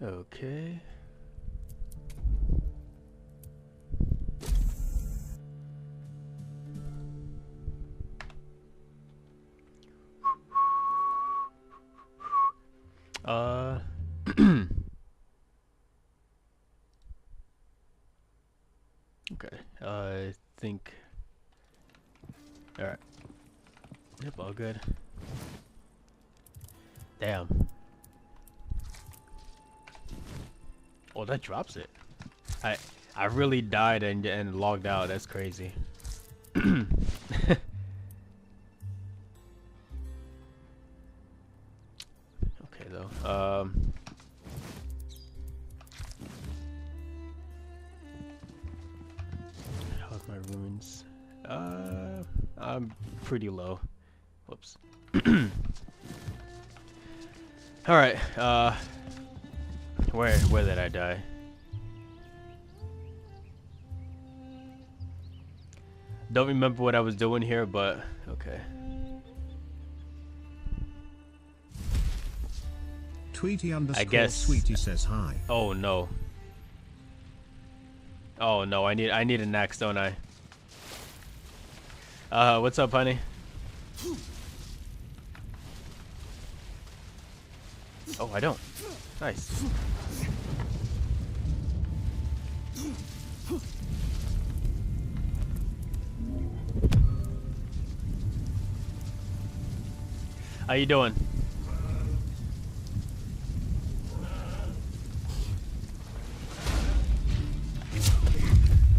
Okay. Uh. Okay. I think. All right. Yep, all good. Damn. Oh, that drops it. I really died and logged out. That's crazy. Okay though. How's my runes? I'm pretty low. Whoops. All right. Where did I die? Don't remember what I was doing here, but okay. Tweety underscore I guess. Sweetie says hi. Oh no. Oh no, I need an axe, don't I? What's up, honey? Oh, I don't. Nice. How you doing?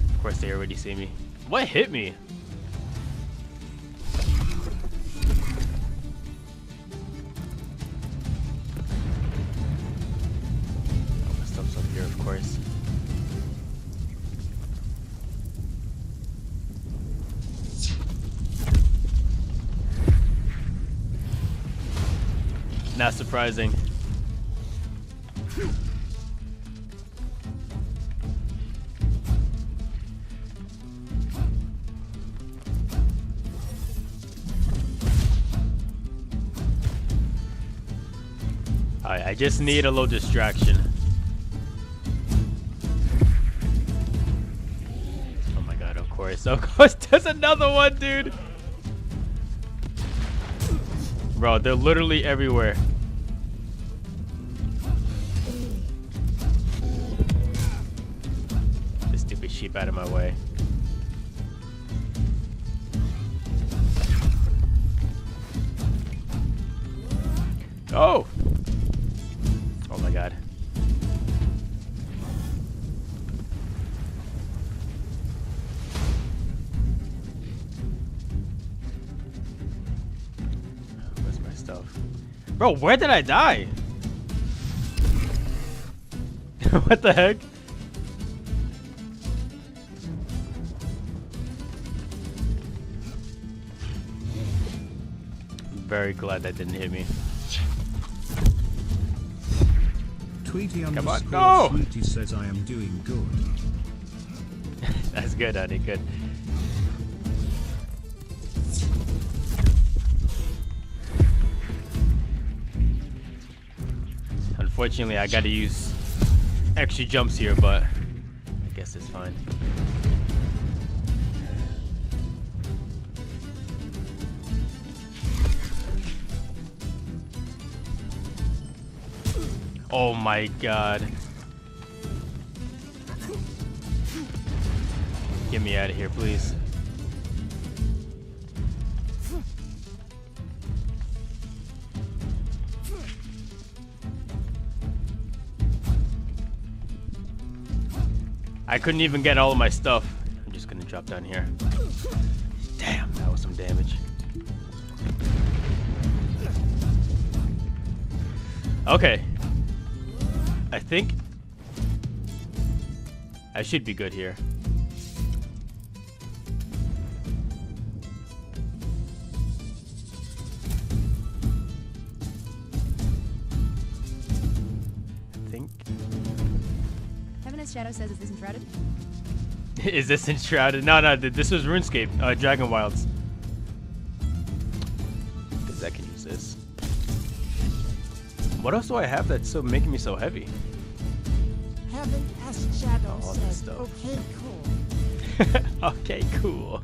Of course they already see me. What hit me? Oh, my stuff's up here, of course. Not surprising. Alright, I just need a little distraction. Oh my god, of course. Of course, there's another one, dude! Bro, they're literally everywhere. This stupid sheep out of my way. Oh! Oh my god. Where's my stuff? Bro, where did I die? What the heck? I'm very glad that didn't hit me. Tweety Come on. underscore No! Sweetie says I am doing good. That's good, honey. Good. Unfortunately, I gotta use extra jumps here, but I guess it's fine. Oh my god. Get me out of here, please. I couldn't even get all of my stuff. I'm just gonna drop down here. Damn, that was some damage. Okay. I think I should be good here. I think. Heaven's Shadow says, is this enshrouded? Is this enshrouded? No, this was RuneScape, Dragon Wilds. Because I can use this. What else do I have that's so making me so heavy? Heaven as Shadow All this says, stuff. okay, cool. Okay, cool.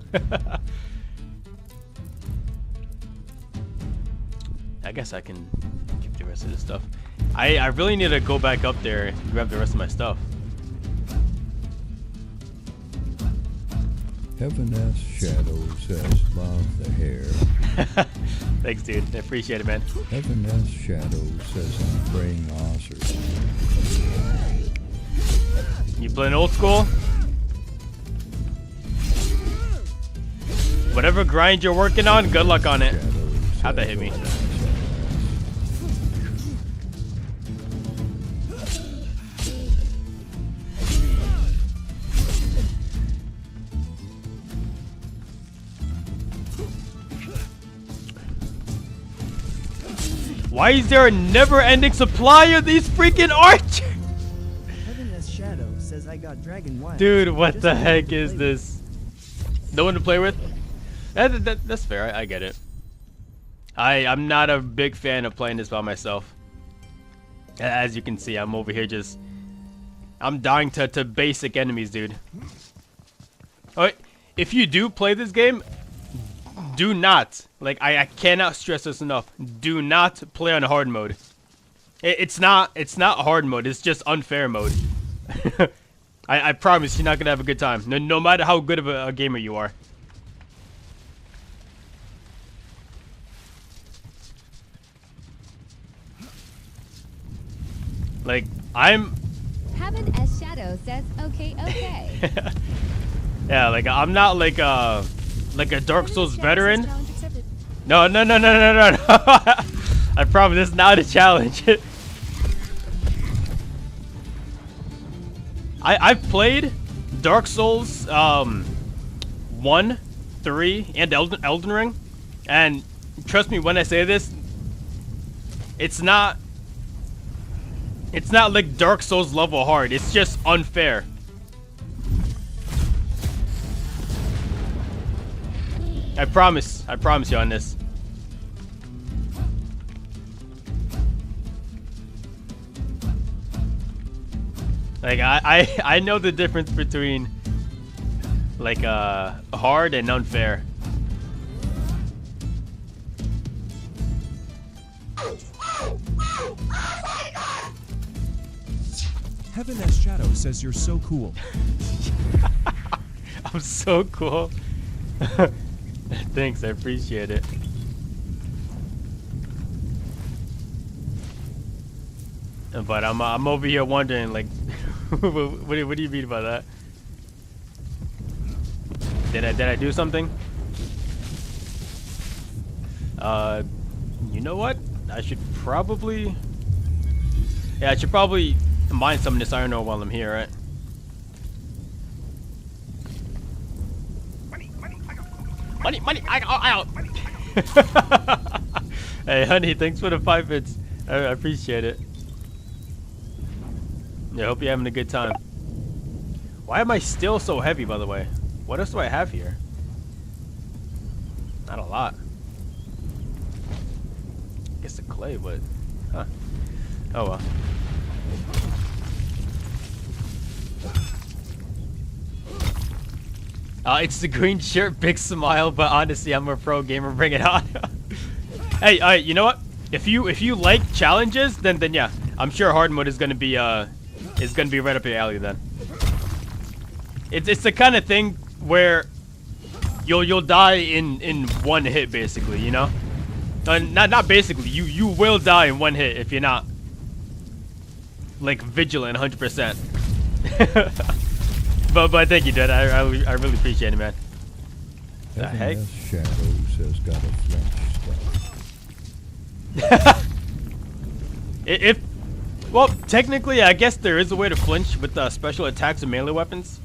I guess I can keep the rest of this stuff. I really need to go back up there and grab the rest of my stuff. Heaven as Shadow says, love the hair. Thanks, dude. I appreciate it, man. Heaven as Shadow says, I'm praying Oscar. You playing old school? Whatever grind you're working on, good luck on it. How'd that hit me? Why is there a never-ending supply of these freaking archers? Heaven as Shadow says I got Dragon Wild. Dude, what Just the no one heck to is play this? No one to play with? That's fair. I get it. I'm not a big fan of playing this by myself. As you can see, I'm over here just... I'm dying to basic enemies, dude. Alright, if you do play this game, do not, like, I cannot stress this enough. Do not play on hard mode. It's not hard mode. It's just unfair mode. I promise you're not gonna have a good time. No matter how good of a gamer you are. Like, I'm... Heaven as Shadow says, okay, okay. Yeah, like, I'm not like a Dark Souls veteran. Challenge accepted. No. I promise this is not a challenge. I've played Dark Souls 1, 3, and Elden Ring, and trust me when I say this, it's not like Dark Souls level hard. It's just unfair. I promise you on this. Like I know the difference between like hard and unfair. Heaven as Shadow says you're so cool. I'm so cool. Thanks, I appreciate it. But I'm over here wondering, like, what do you mean by that? Did I do something? You know what? I should probably mine some of this iron ore while I'm here, right? Money, I out. Hey, honey, thanks for the 5 bits. I appreciate it. Yeah, hope you're having a good time. Why am I still so heavy, by the way? What else do I have here? Not a lot. I guess the clay, but... Huh. Oh, well. It's the green shirt, big smile, but honestly, I'm a pro gamer. Bring it on. Hey, alright, you know what? If you like challenges, then yeah, I'm sure hard mode is gonna be right up your alley then. It's the kind of thing where you'll die in one hit basically, you know? Not basically. You will die in one hit if you're not like vigilant 100%. But thank you, dude. I really appreciate it, man. The heck? Shadow says got a flinch stuff. Well, technically, I guess there is a way to flinch with special attacks and melee weapons.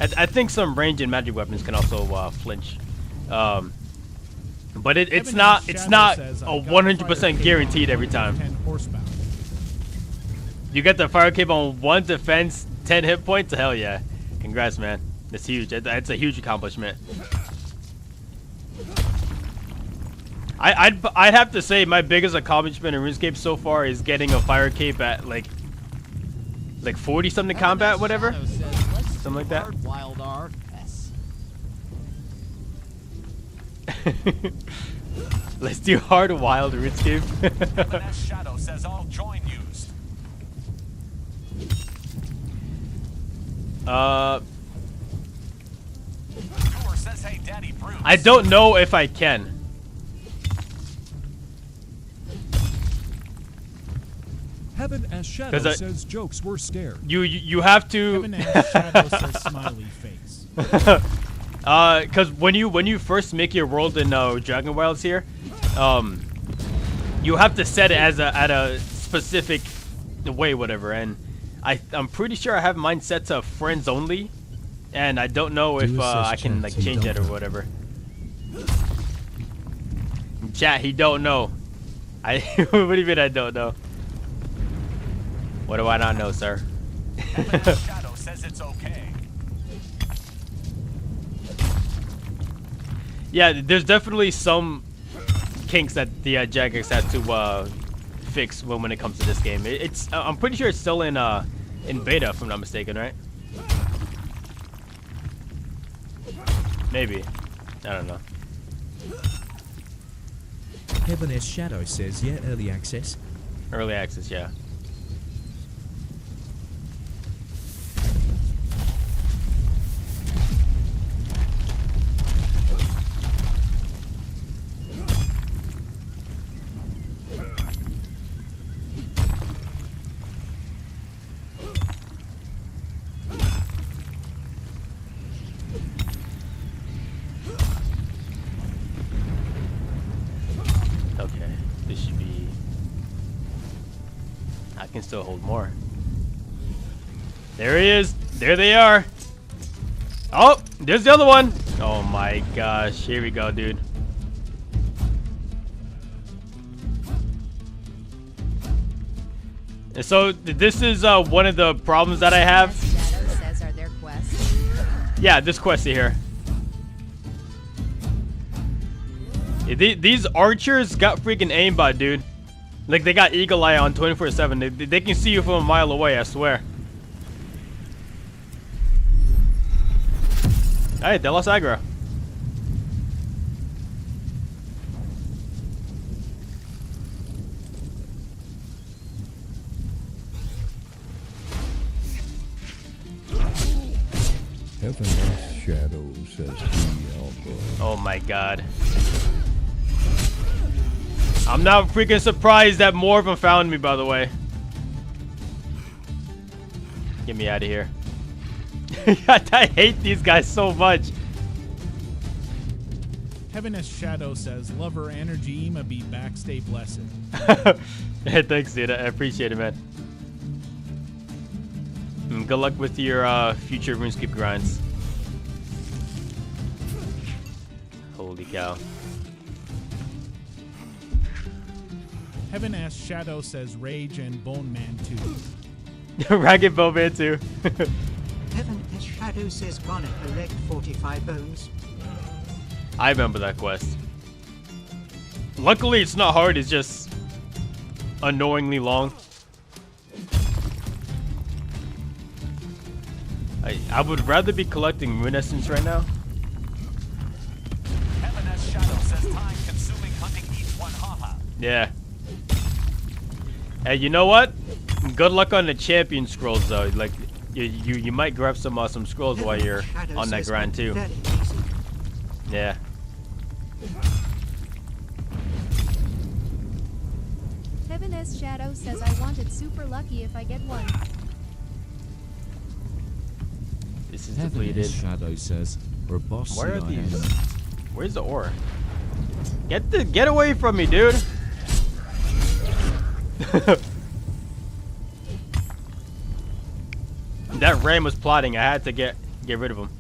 I think some range and magic weapons can also flinch. But it's not a 100% guaranteed every time. You get the fire cape on 1 defense, 10 hit points. Hell yeah! Congrats, man. That's huge. That's a huge accomplishment. I'd have to say my biggest accomplishment in RuneScape so far is getting a fire cape at like like 40 something combat, whatever. Something like that. Wild RS. Let's do hard wild RuneScape. Vanessa Shadow says I'll join used. Tour says hey Daddy Bruce. I don't know if I can. Heaven as Shadow 'Cause I- says jokes were scared. You have to. Heaven as Shadow says smiley face. Cause when you first make your world in Dragon Wilds here, you have to set it as at a specific way, whatever. And I'm pretty sure I have mine set to friends only, and I don't know if I can like change it or whatever. Chat, he don't know. What do you mean I don't know? What do I not know, sir? Vanessa Shadow says it's okay. Yeah, there's definitely some kinks that the Jagex had to fix when it comes to this game. It's I'm pretty sure it's still in beta, if I'm not mistaken, right? Maybe. I don't know. Heaven S Shadow says, yeah, early access. Early access, yeah. Okay, this should be. I can still hold more. There he is. There they are. Oh, there's the other one. Oh my gosh. Here we go, dude. And so this is one of the problems that I have. Shadow says are their quests. Yeah, this quest here. Yeah, these archers got freaking aimbot, dude. Like, they got eagle eye on 24/7. They can see you from a mile away, I swear. Hey, they lost aggro. Heaven S Shadow says Oh my god. I'm not freaking surprised that more of them found me, by the way. Get me out of here. I hate these guys so much. Heaven as Shadow says lover energy Ema be back, stay blessed. Hey, thanks, dude. I appreciate it, man. Good luck with your future RuneScape grinds. Holy cow. Heaven as Shadow says Rage and Bone Man 2. Ragged Bowman too. Heaven as Shadow says gonna collect 45 bones. I remember that quest. Luckily, it's not hard. It's just annoyingly long. I would rather be collecting Rune Essence right now. Heaven as Shadow says time-consuming hunting each one, haha. Yeah. Hey, you know what? Good luck on the champion scrolls though. Like, you might grab some scrolls while you're on that grind too. Yeah. Heaven S Shadow says I wanted super lucky if I get one. This is Heaven depleted. S Shadow says, we're boss Where are CIS. these? Where's the ore? Get away from me, dude. That Ram was plotting. I had to get rid of him.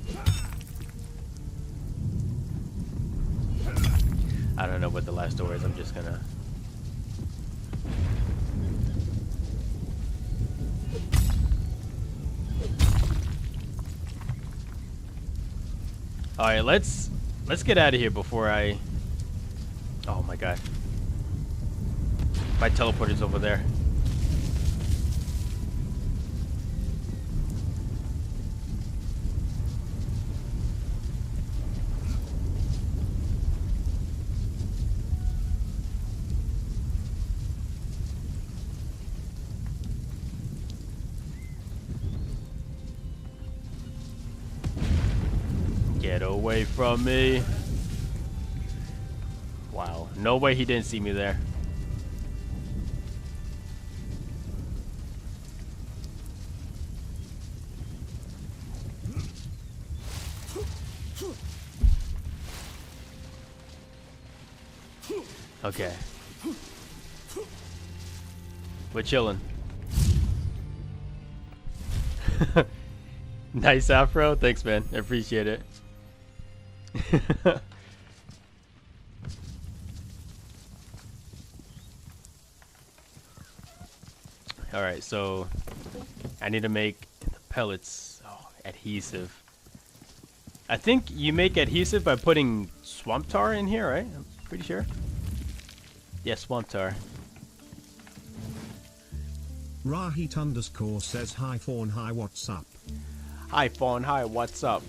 I don't know what the last door is. I'm just gonna. All right, let's get out of here before I. Oh my god. My teleporter's over there. Get away from me. Wow, no way he didn't see me there. Okay. We're chilling. Nice afro. Thanks, man. I appreciate it. Alright, so I need to make the pellets adhesive. I think you make adhesive by putting swamp tar in here, right? I'm pretty sure. Yeah, swamp tar. Rahit underscore says hi Fawn, hi, what's up? Hi Fawn, hi, what's up?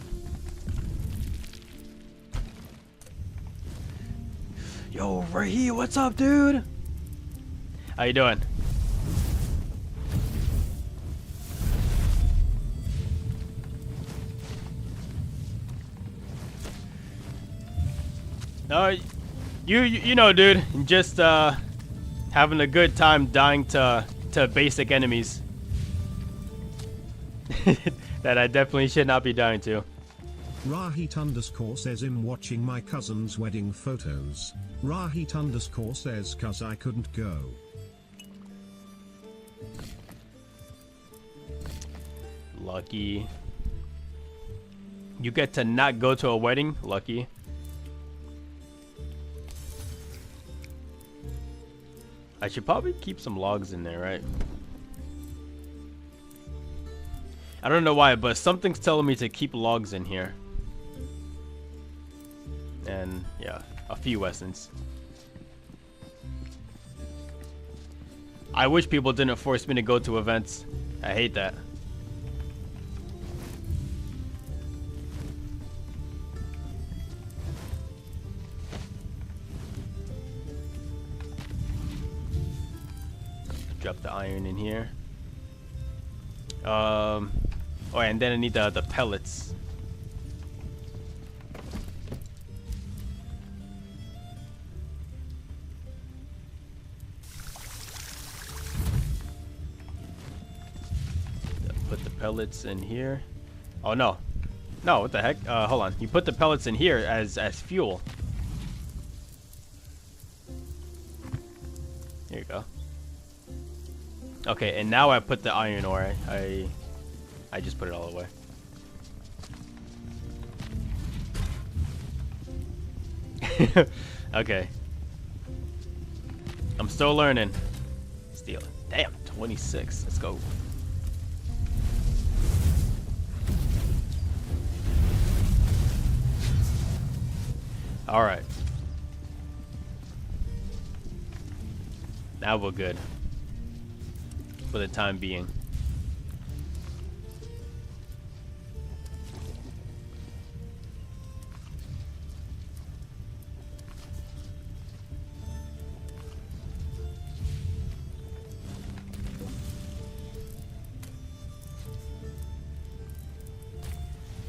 Yo, Rahi, what's up, dude? How you doing? You know, dude, just having a good time dying to basic enemies that I definitely should not be dying to. Rahit underscore says I'm watching my cousin's wedding photos. Rahit underscore says cause I couldn't go. Lucky. You get to not go to a wedding? Lucky. I should probably keep some logs in there, right? I don't know why, but something's telling me to keep logs in here. And yeah, a few essence. I wish people didn't force me to go to events. I hate that. Drop the iron in here. Oh, and then I need the pellets. Put the pellets in here. Oh no, no! What the heck? Hold on. You put the pellets in here as fuel. There you go. Okay, and now I put the iron ore. I just put it all away. Okay. I'm still learning. Steel. Damn, 26. Let's go. All right. Now we're good. For the time being.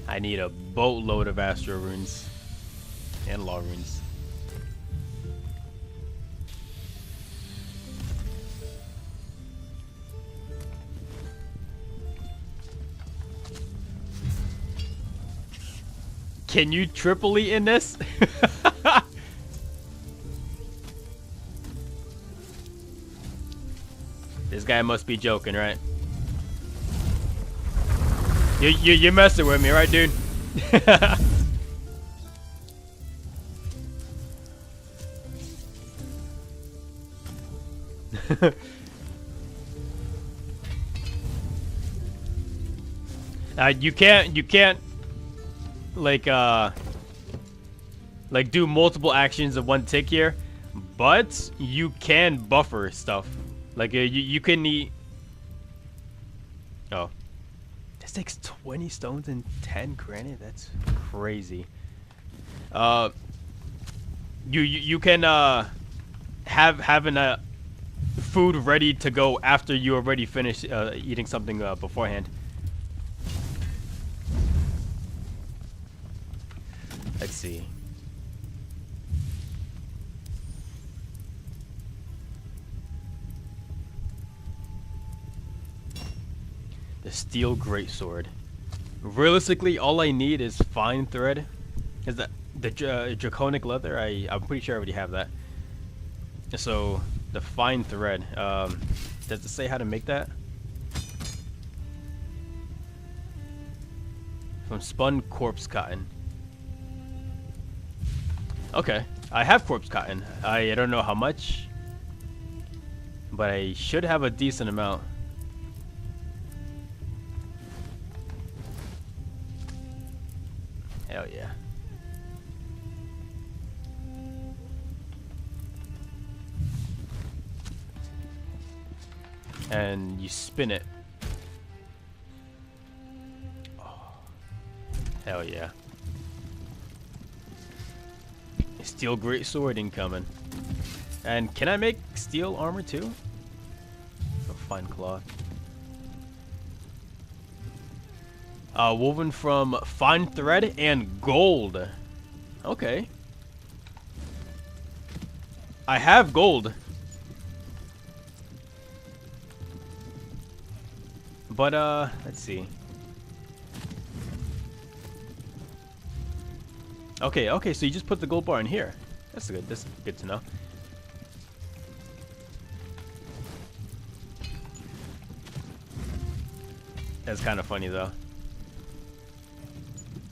I need a boatload of Astro runes and law runes. Can you triple E in this? This guy must be joking, right? You're messing with me, right, dude? You can't like do multiple actions in one tick here, but you can buffer stuff. Like you can eat. Oh, this takes 20 stones and 10 granite. That's crazy. You can having a food ready to go after you already finish eating something beforehand. Let's see. The steel greatsword. Realistically, all I need is fine thread. Is that the draconic leather? I'm pretty sure I already have that. So the fine thread. Does it say how to make that? From spun corpse cotton. Okay, I have corpse cotton. I don't know how much, but I should have a decent amount. Hell yeah. And you spin it. Oh, hell yeah. Steel greatsword incoming. And can I make steel armor too? Oh, fine cloth. Woven from fine thread and gold. Okay. I have gold. But, let's see. Okay, so you just put the gold bar in here. That's good to know. That's kind of funny though.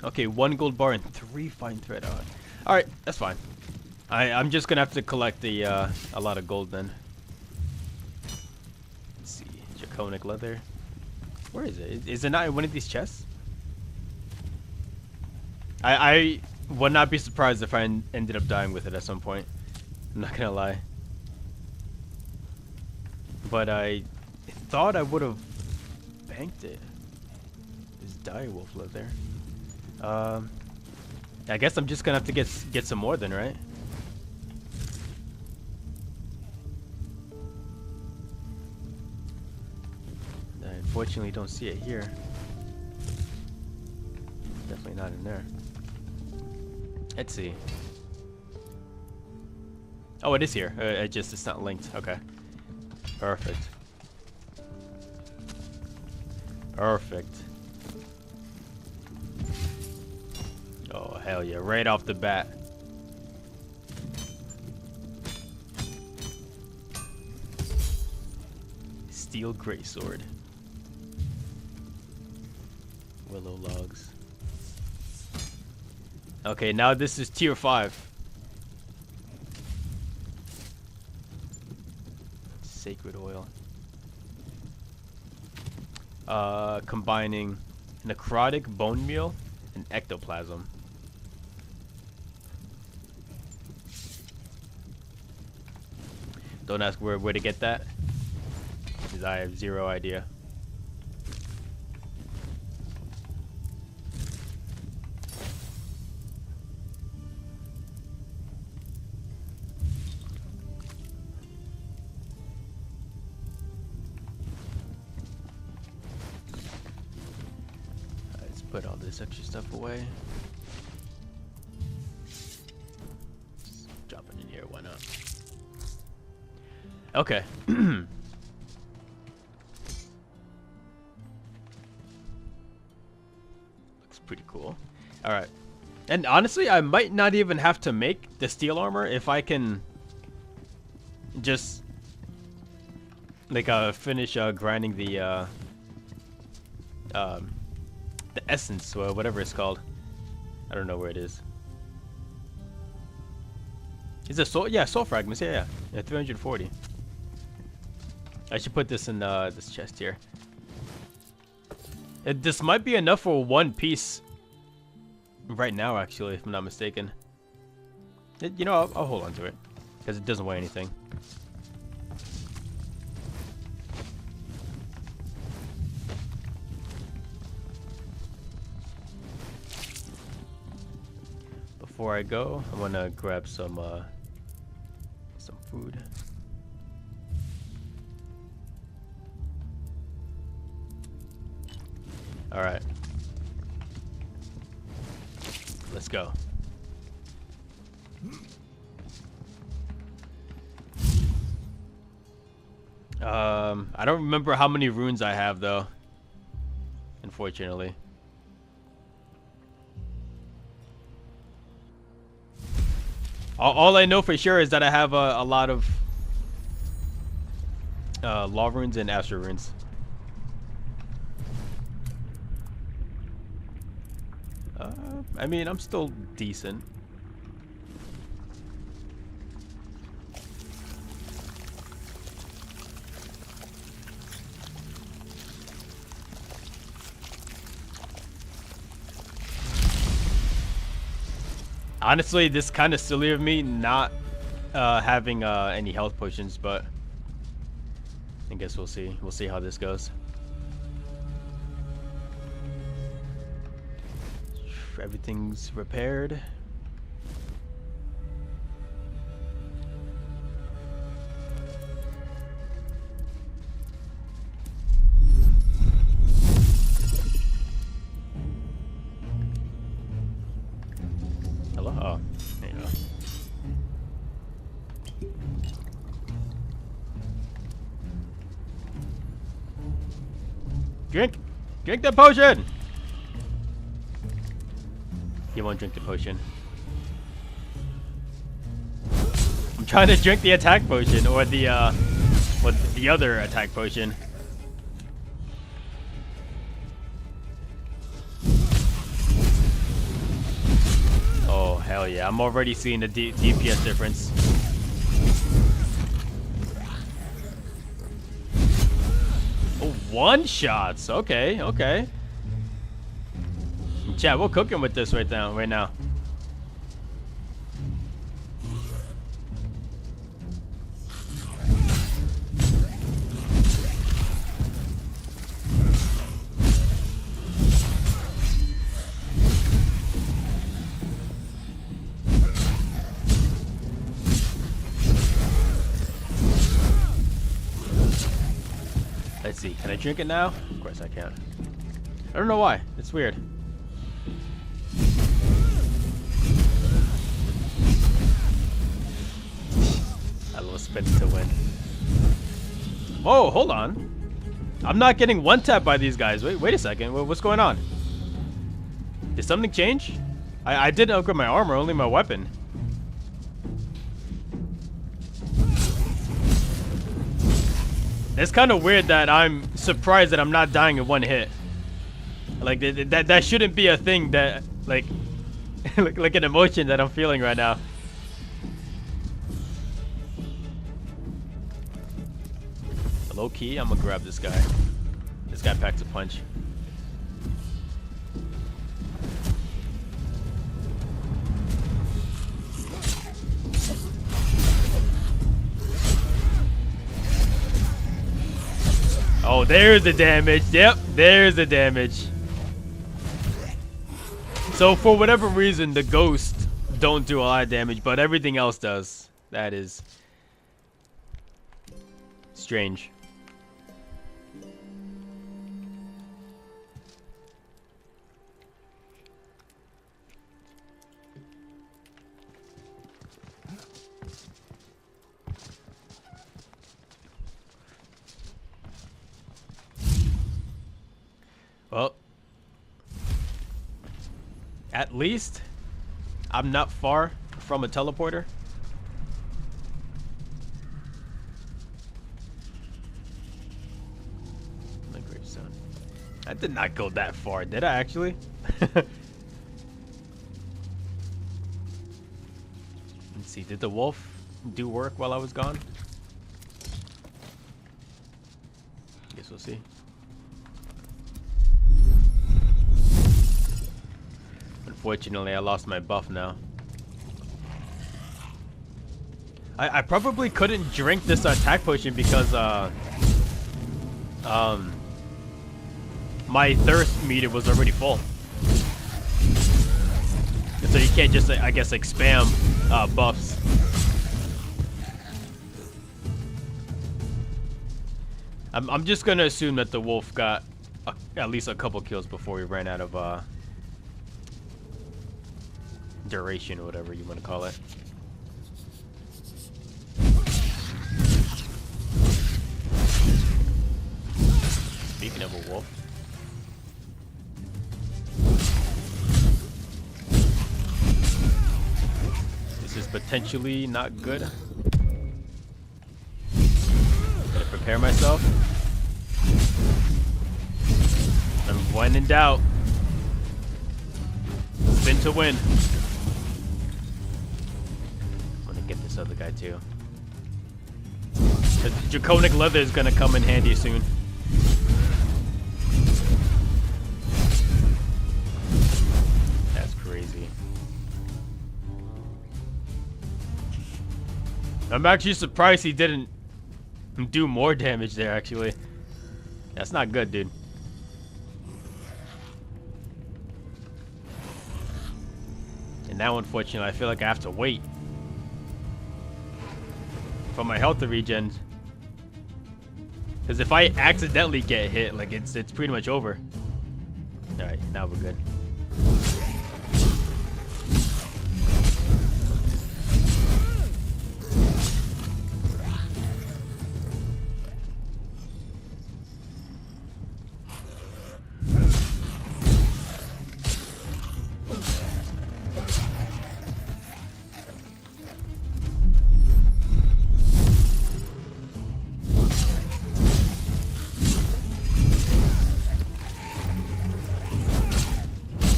Okay, 1 gold bar and 3 fine thread. Alright, that's fine. I'm just gonna have to collect the a lot of gold then. Let's see, draconic leather. Where is it? Is it not in one of these chests? I would not be surprised if I ended up dying with it at some point. I'm not gonna lie. But I thought I would have banked it. There's direwolf leather. I guess I'm just gonna have to get some more then, right? I unfortunately don't see it here. Definitely not in there. Let's see. Oh, it is here. It's not linked. Okay. Perfect. Perfect. Oh, hell yeah. Right off the bat. Steel greatsword. Willow logs. Okay, now this is tier 5. Sacred oil. Combining necrotic bone meal and ectoplasm. Don't ask where to get that, because I have zero idea. Let's put all this extra stuff away. Just drop it in here, why not? Okay. Looks pretty cool. Alright. And honestly, I might not even have to make the steel armor if I can just like finish grinding the essence or whatever it's called. I don't know where it is. Is it soul? Yeah, soul fragments. Yeah, 340. I should put this in this chest here. This might be enough for 1 piece right now, actually, if I'm not mistaken. You know, I'll hold on to it because it doesn't weigh anything. Before I go, I'm gonna grab some food. All right, let's go. I don't remember how many runes I have though. Unfortunately. All I know for sure is that I have a lot of law runes and astral runes. I mean, I'm still decent. Honestly, this kind of silly of me not having any health potions, but I guess we'll see. We'll see how this goes. Everything's repaired. Hello? Oh, there you go. Drink the potion! You won't drink the potion. I'm trying to drink the attack potion, or the other attack potion. Oh hell yeah! I'm already seeing the DPS difference. Oh, one shots. Okay, okay. Chat, we're cooking with this right now. Let's see, can I drink it now? Of course I can. I don't know why, it's weird. I love spinning to win. Oh, hold on. I'm not getting one tap by these guys. Wait a second. What's going on? Did something change? I didn't upgrade my armor, only my weapon. It's kind of weird that I'm surprised that I'm not dying in one hit. Like that shouldn't be a thing that like like an emotion that I'm feeling right now. Low key, I'm gonna grab this guy. This guy packs a punch. Oh, there's the damage. Yep, there's the damage. So for whatever reason, the ghosts don't do a lot of damage, but everything else does. That is strange. Well, at least I'm not far from a teleporter. My gravestone. I did not go that far, did I actually? Let's see, did the wolf do work while I was gone? Guess we'll see. Unfortunately, I lost my buff now. I probably couldn't drink this attack potion because my thirst meter was already full. And so you can't just, I guess, like spam buffs. I'm just gonna assume that the wolf got at least a couple kills before we ran out of duration or whatever you want to call it. potentially not good. Gotta prepare myself. And when in doubt, spin to win. I'm gonna get this other guy too. The Draconic Leather is gonna come in handy soon. That's crazy. I'm actually surprised he didn't do more damage there, actually. That's not good, dude. And now, unfortunately, I feel like I have to wait for my health to regen. Because if I accidentally get hit, like it's pretty much over. All right, now we're good.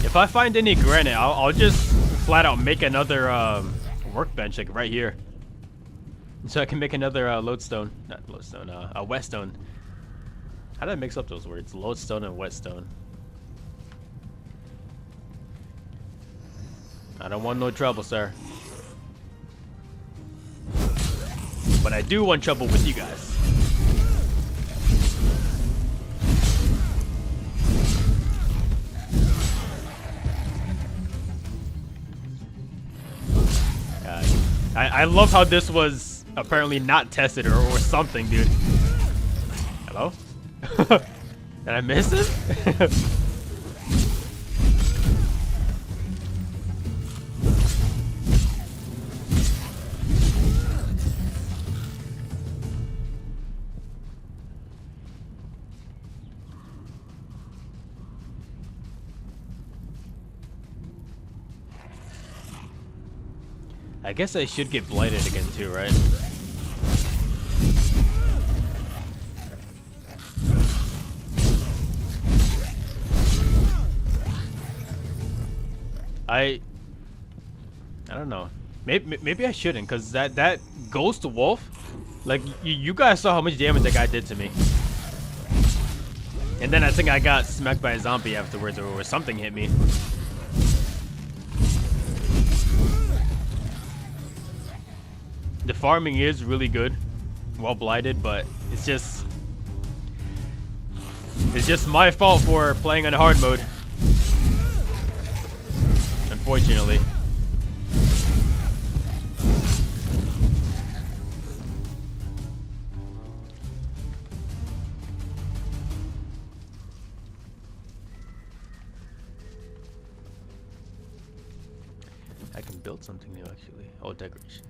If I find any granite, I'll just flat out make another workbench, like right here. So I can make another lodestone. Not lodestone, a whetstone. How did I mix up those words? Lodestone and whetstone. I don't want no trouble, sir. But I do want trouble with you guys. I love how this was apparently not tested or something, dude. Hello? Did I miss it? I guess I should get blighted again too, right? I don't know. Maybe I shouldn't, cause that ghost wolf, like you guys saw how much damage that guy did to me. And then I think I got smacked by a zombie afterwards, or something hit me. The farming is really good, well blighted, but it's just my fault for playing on hard mode, unfortunately. I can build something new, actually. Oh, decoration.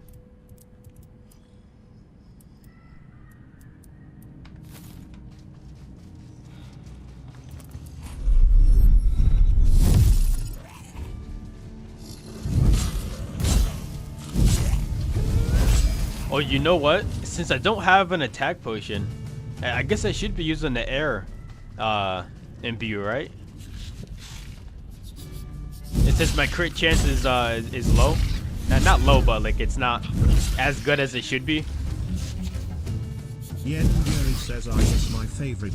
Oh, you know what? Since I don't have an attack potion, I guess I should be using the air imbue, right? It says my crit chance is low. Not low, but like it's not as good as it should be. Yen Yuri says I is my favorite.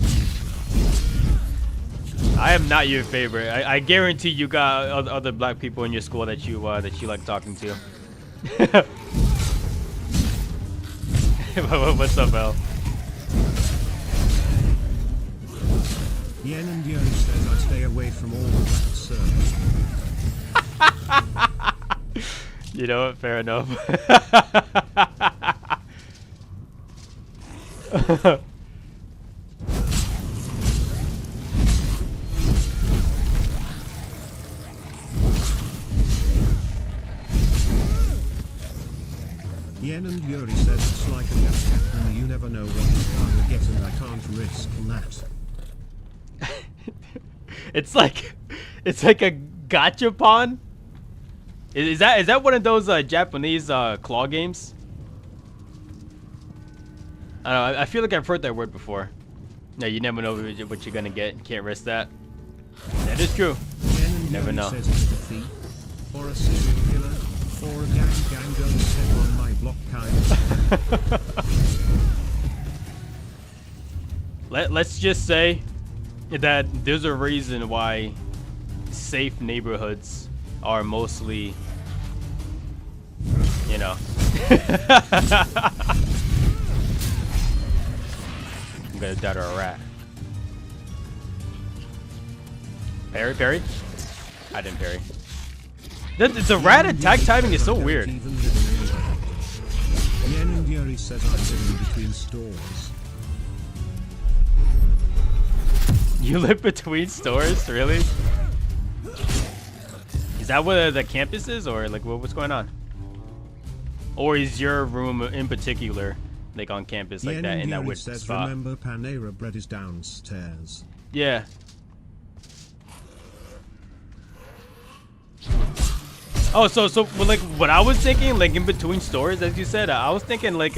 I am not your favorite. I guarantee you got other black people in your school that you like talking to. What's up, Al? Yen and Yuri says I stay away from all of that, sir. You know what? Fair enough. Yen and Yuri says it's like a gas and you never know what you're gonna get and I can't risk that. It's like a gachapon. Is that one of those Japanese claw games? I don't know. I feel like I've heard that word before. No, you never know what you're gonna get. You can't risk that. That is true. You never know. Says he's a thief, or a serial killer, or a gang don't step on my block kind. Let's just say that there's a reason why safe neighborhoods are mostly, you know. I'm gonna die to a rat. Parry? I didn't parry. The rat attack timing is so weird. Yen and Yuri says I live in between stores. You live between stores? Really? Is that where the campus is, or like what's going on? Or is your room in particular like on campus like that in that weird says, spot? Remember Panera Bread is downstairs. Yeah. Oh, so well, like what I was thinking, like in between stores, as you said, I was thinking like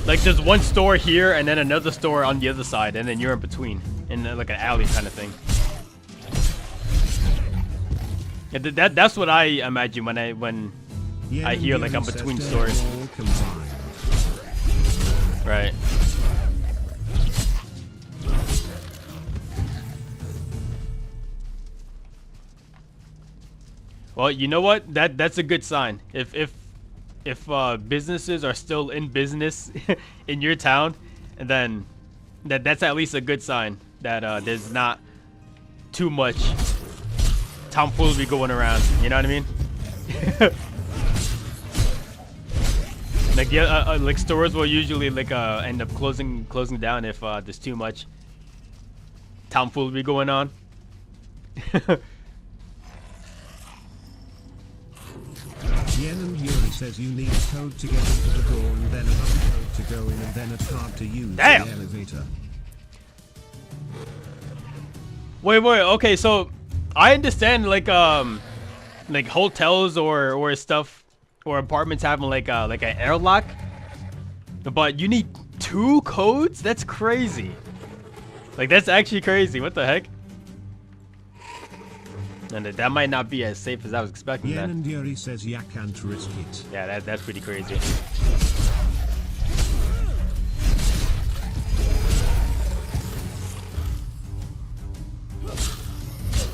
there's one store here and then another store on the other side, and then you're in between, in like an alley kind of thing. Yeah, that's what I imagine when I hear like I'm between stores. Right. Well, you know what? That's a good sign. If businesses are still in business in your town, and then that's at least a good sign that there's not too much tomfoolery going around. You know what I mean? Like like stores will usually like end up closing down if there's too much tomfoolery going on. Yen and Yuri says you need a code to get into the door and then another code to go in and then a card to use the elevator. Wait, okay, so I understand like hotels or stuff or apartments having like an airlock, but you need 2 codes? That's crazy. Like that's actually crazy. What the heck? And that might not be as safe as I was expecting. Yen and Yuri says ya can't risk it. Yeah, that's pretty crazy.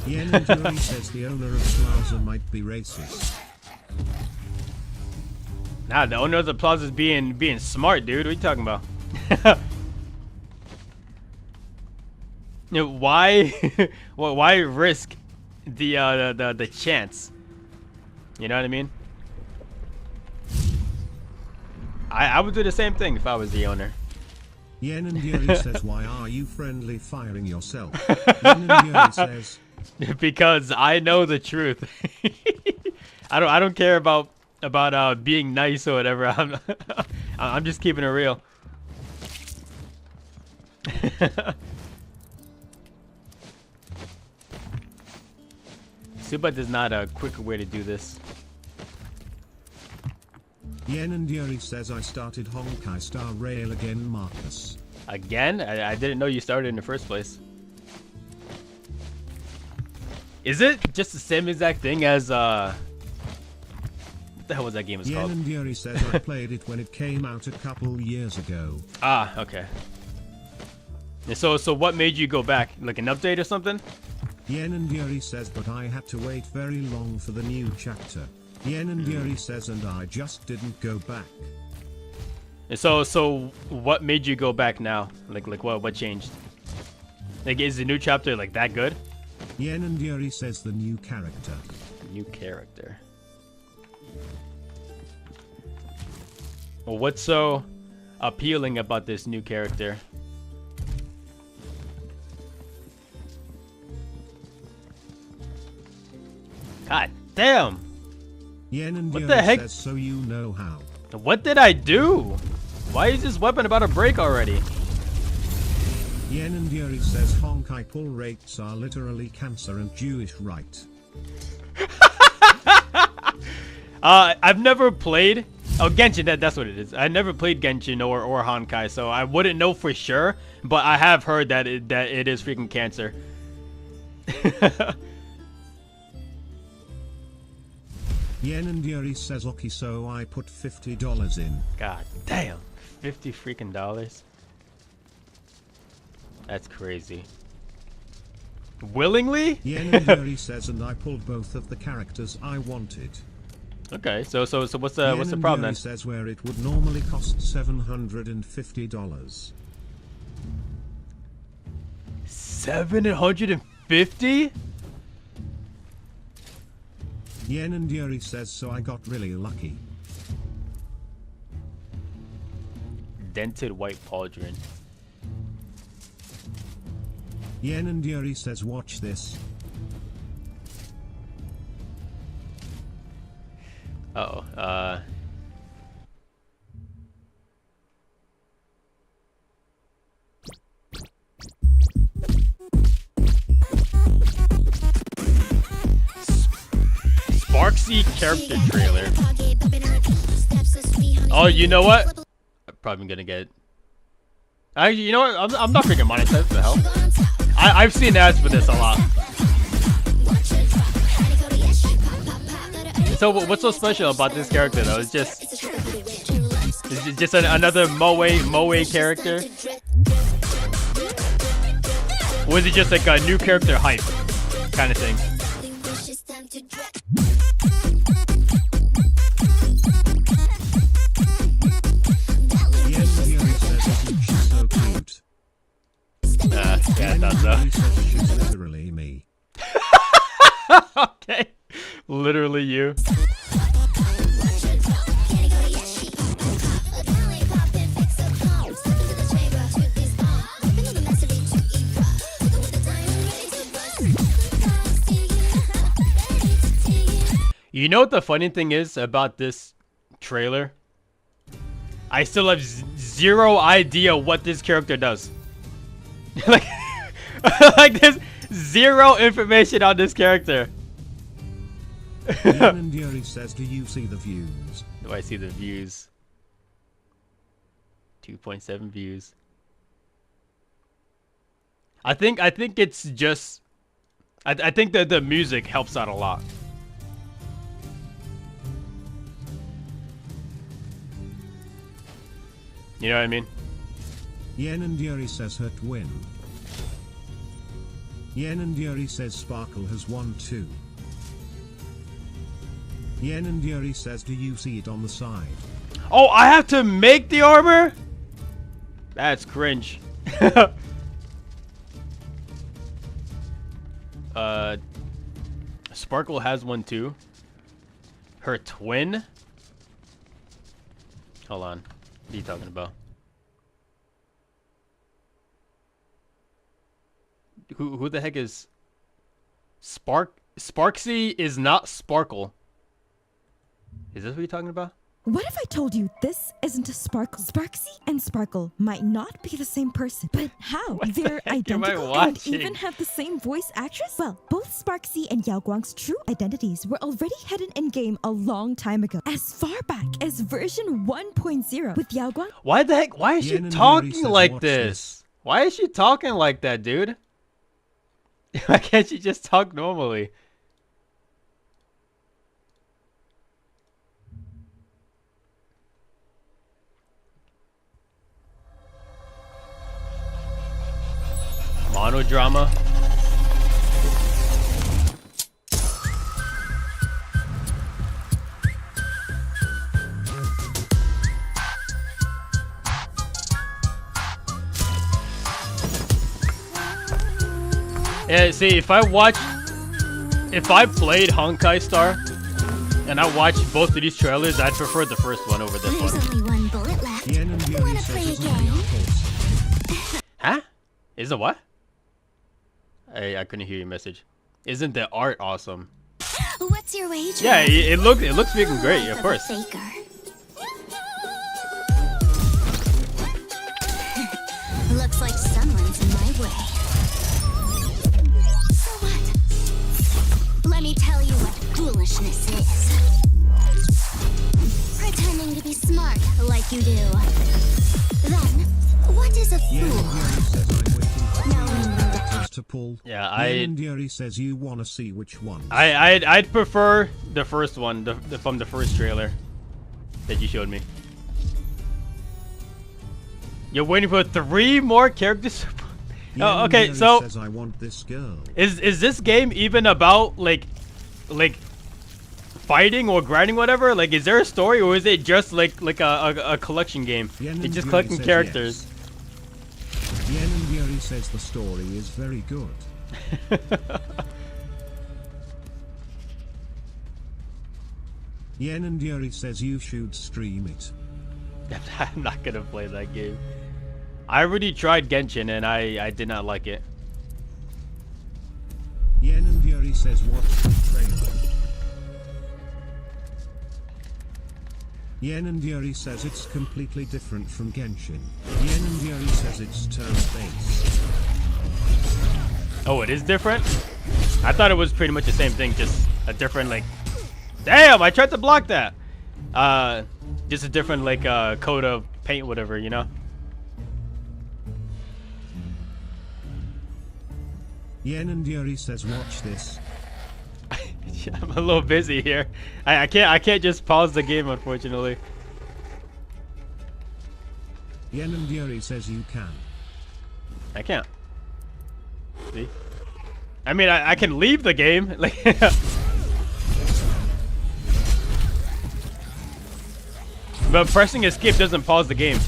Yen and Yuri says the owner of Plaza might be racist. Nah, the owner of the plaza is being smart, dude. What are you talking about? You know, why risk the chance? You know what I mean? I would do the same thing if I was the owner. Yen and Yuri says, why are you friendly firing yourself? Yen and Yuri says, because I know the truth. I don't care about being nice or whatever. I'm just keeping it real. Super there's not a quicker way to do this. Yen and Yuri says I started Honkai Star Rail again, Marcus. Again? I didn't know you started in the first place. Is it just the same exact thing as what the hell was that game Yen called? and Yuri says I played it when it came out a couple years ago. Ah, okay. And so what made you go back? Like an update or something? Yen and Yuri says but I had to wait very long for the new chapter. Yen and Yuri says and I just didn't go back. And so what made you go back now? Like what changed? Like is the new chapter like that good? Yen and Yuri says the new character. New character. Well, what's so appealing about this new character? God damn! Yen and What Yuri the heck? says so you know how. What did I do? Why is this weapon about to break already? Yen and Yuri says Honkai pull rates are literally cancer and Jewish right. I've never played. Oh, Genshin. That's what it is. I never played Genshin or Honkai, so I wouldn't know for sure. But I have heard that it is freaking cancer. Yen and Yuri says, okay, so I put $50 in. God damn, $50 freaking dollars. That's crazy. Willingly? Yen and Yuri says, and I pulled both of the characters I wanted. Okay, so what's the what's the Yen problem Yuri then? says where it would normally cost $750. 750? Yen and Yuri says, so I got really lucky. Dented white pauldron. Yen and Yuri says, watch this. Uh-oh, Sparksy character trailer. Oh, you know what? I'm probably gonna get. You know what? I'm not freaking monetized. What the hell? I've seen ads for this a lot. So what's so special about this character though? It's just another Moe character. Or is it just like a new character hype kind of thing? Yen and Yuri says, isn't she so cute? Yeah, I Yen thought and so. Yuri says, she's literally me. Okay, literally you. You know what the funny thing is about this trailer? I still have zero idea what this character does. like there's zero information on this character. Yen and Yuri says, do you see the views? Do I see the views? 2.7 views. I think it's just I think that the music helps out a lot. You know what I mean? Yen and Yuri says her twin. Yen and Yuri says Sparkle has won too. Yen and Yuri says, do you see it on the side? Oh, I have to make the armor? That's cringe. Sparkle has one too. Her twin? Hold on. What are you talking about? Who the heck is Sparksy is not Sparkle. Is this what you're talking about? What if I told you this isn't a Sparkle? Sparksy and Sparkle might not be the same person, but how? They're identical and even have the same voice actress? Well, both Sparksy and Yao Guang's true identities were already hidden in-game a long time ago, as far back as version 1.0 with Yao Guang. Why the heck? Why is she talking like this? Why is she talking like that, dude? Why can't she just talk normally? Monodrama. Yeah, see, if I played Honkai Star and I watched both of these trailers, I'd prefer the first one over this one. Only one bullet left. Yen and Yuri Wanna play says, a isn't game? the Huh? Is it what? I couldn't hear your message. Isn't the art awesome? What's your wager? Yeah, it looks freaking great, of course. Faker. Looks like someone's in my way. So what? Let me tell you what foolishness is. like you do. Then, what is a Yen fool? and Yuri says I'm waiting for Knowing that characters to pull. Yeah, Yen and Yuri says you wanna see which one. I'd prefer the first one, from the first trailer that you showed me. You're waiting for 3 more characters. Oh, okay. So Says I want this girl. is this game even about like fighting or grinding, whatever? Like, is there a story, or is it just like a collection game? Yen It's and just Yuri collecting says characters. yes. Yen and Yuri says the story is very good. Yen and Yuri says you should stream it. I'm not gonna play that game. I already tried Genshin and I did not like it. Yen and Yuri says watch the trailer. Yen and Yuri says it's completely different from Genshin. Yen and Yuri says it's turn-based. Oh, it is different? I thought it was pretty much the same thing, just a different like... Damn, I tried to block that! Just a different like coat of paint, whatever, you know? Yen and Yuri says watch this. I'm a little busy here. I can't just pause the game, unfortunately. Yen and Yuri says you can. I can't. See? I mean, I can leave the game. Like, but pressing escape doesn't pause the game.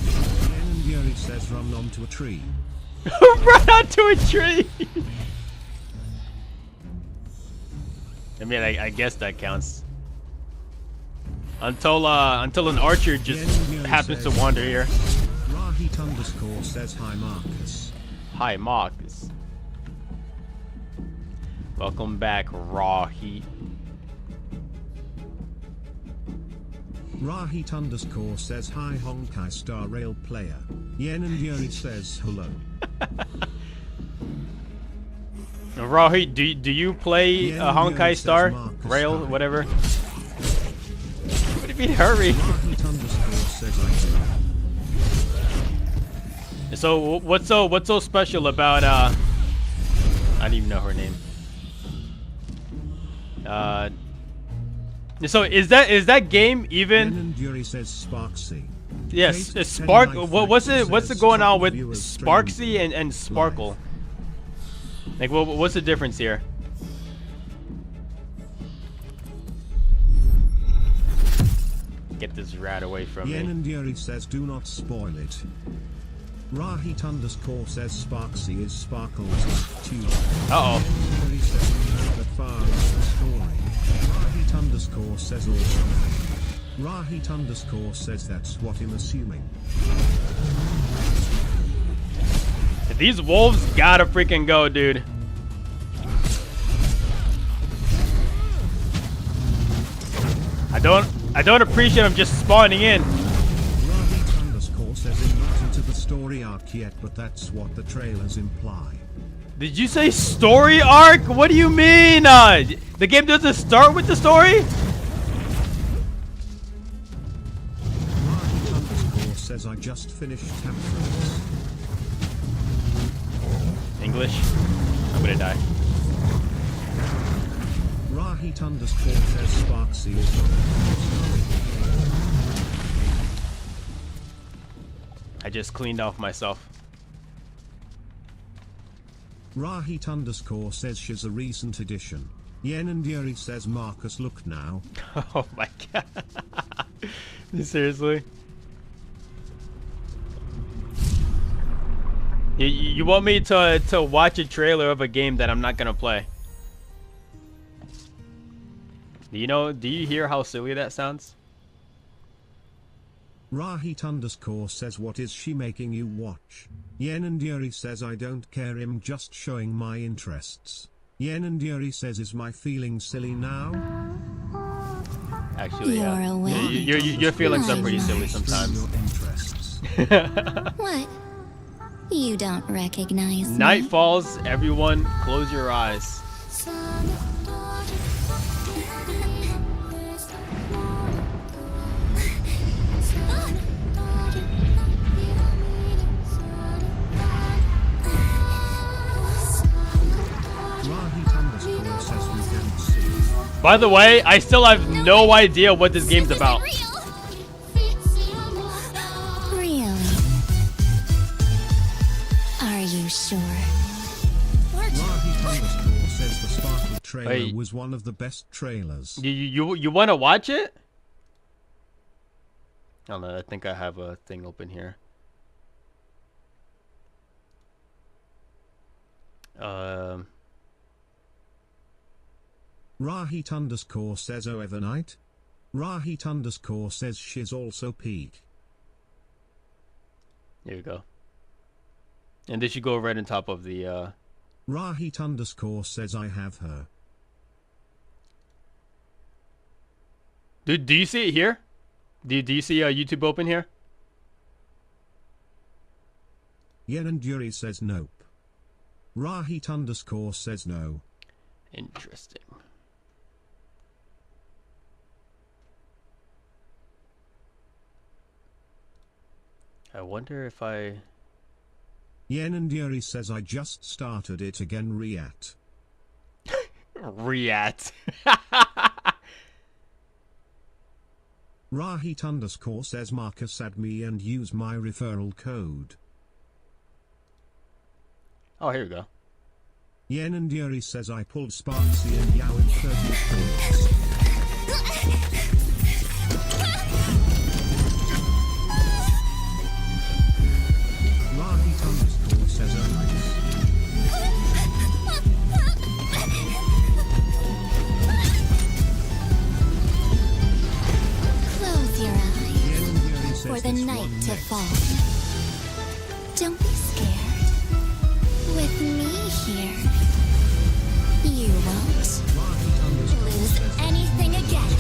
Yen and Yuri says run onto a tree. Run onto a tree. I mean, I guess that counts. Until an archer just happens to wander here. Rahit underscore says hi Marcus. Hi Marcus. Welcome back, Rahit. Rahit underscore says hi Honkai Star Rail player. Yen and Yuri says hello. Rahit, do you play Honkai Star Rail, whatever? What do you mean hurry? Rahit underscore says I do. So what's so special about I don't even know her name. So is that game even? Yen and Yuri says Sparksy. Yes, it's Spark. What's it going on with Sparksy and Sparkle? Like, what's the difference here? Get this rat away from Yen me. and Yuri says do not spoil it. Rahit underscore says Sparksy is Sparkle's tube. Uh oh. Yuri says the far is the story. Rahit underscore says also. Rahit underscore says that's what I'm assuming. These wolves gotta freaking go, dude. I don't appreciate them just spawning in. Rahit underscore says I'm not into the story arc yet, but that's what the trailers imply. Did you say story arc? What do you mean? The game doesn't start with the story? Rahit underscore says I just finished Temperance. English? I'm gonna die. Rahit underscore says Sparksy is not. I just cleaned off myself. Rahit underscore says she's a recent addition. Yen and Yuri says Marcus look now. Oh my god. Seriously? You want me to watch a trailer of a game that I'm not gonna play? Do you hear how silly that sounds? Rahit underscore says what is she making you watch? Yen and Yuri says I don't care, I'm just showing my interests. Yen and Yuri says is my feeling silly now? Actually, You're yeah. awake. Your feelings are pretty silly sometimes. Your interests. What? You don't recognize me? Night falls, everyone close your eyes. By the way, I still have no idea what this game's about. Really? Are you sure? Rahi underscore says the Sparkle trailer Wait. was one of the best trailers. You want to watch it? I don't know. I think I have a thing open here. Rahit underscore says overnight. Rahit underscore says she's also peak. Here you go. And this should go right on top of the. Rahit underscore says I have her. Do you see it here? Do you see YouTube open here? Yen and Yuri says nope. Rahit underscore says no. Interesting. I wonder if I... Yen and Yuri says I just started it again, Reat. Reat. Rahit underscore says Marcus add me and use my referral code. Oh, here we go. Yen and Yuri says I pulled Sparksy and Yao in 30 points. Rahit underscore says nice. Close your eyes for the night to fall. Don't be scared. With me here, you won't lose anything again.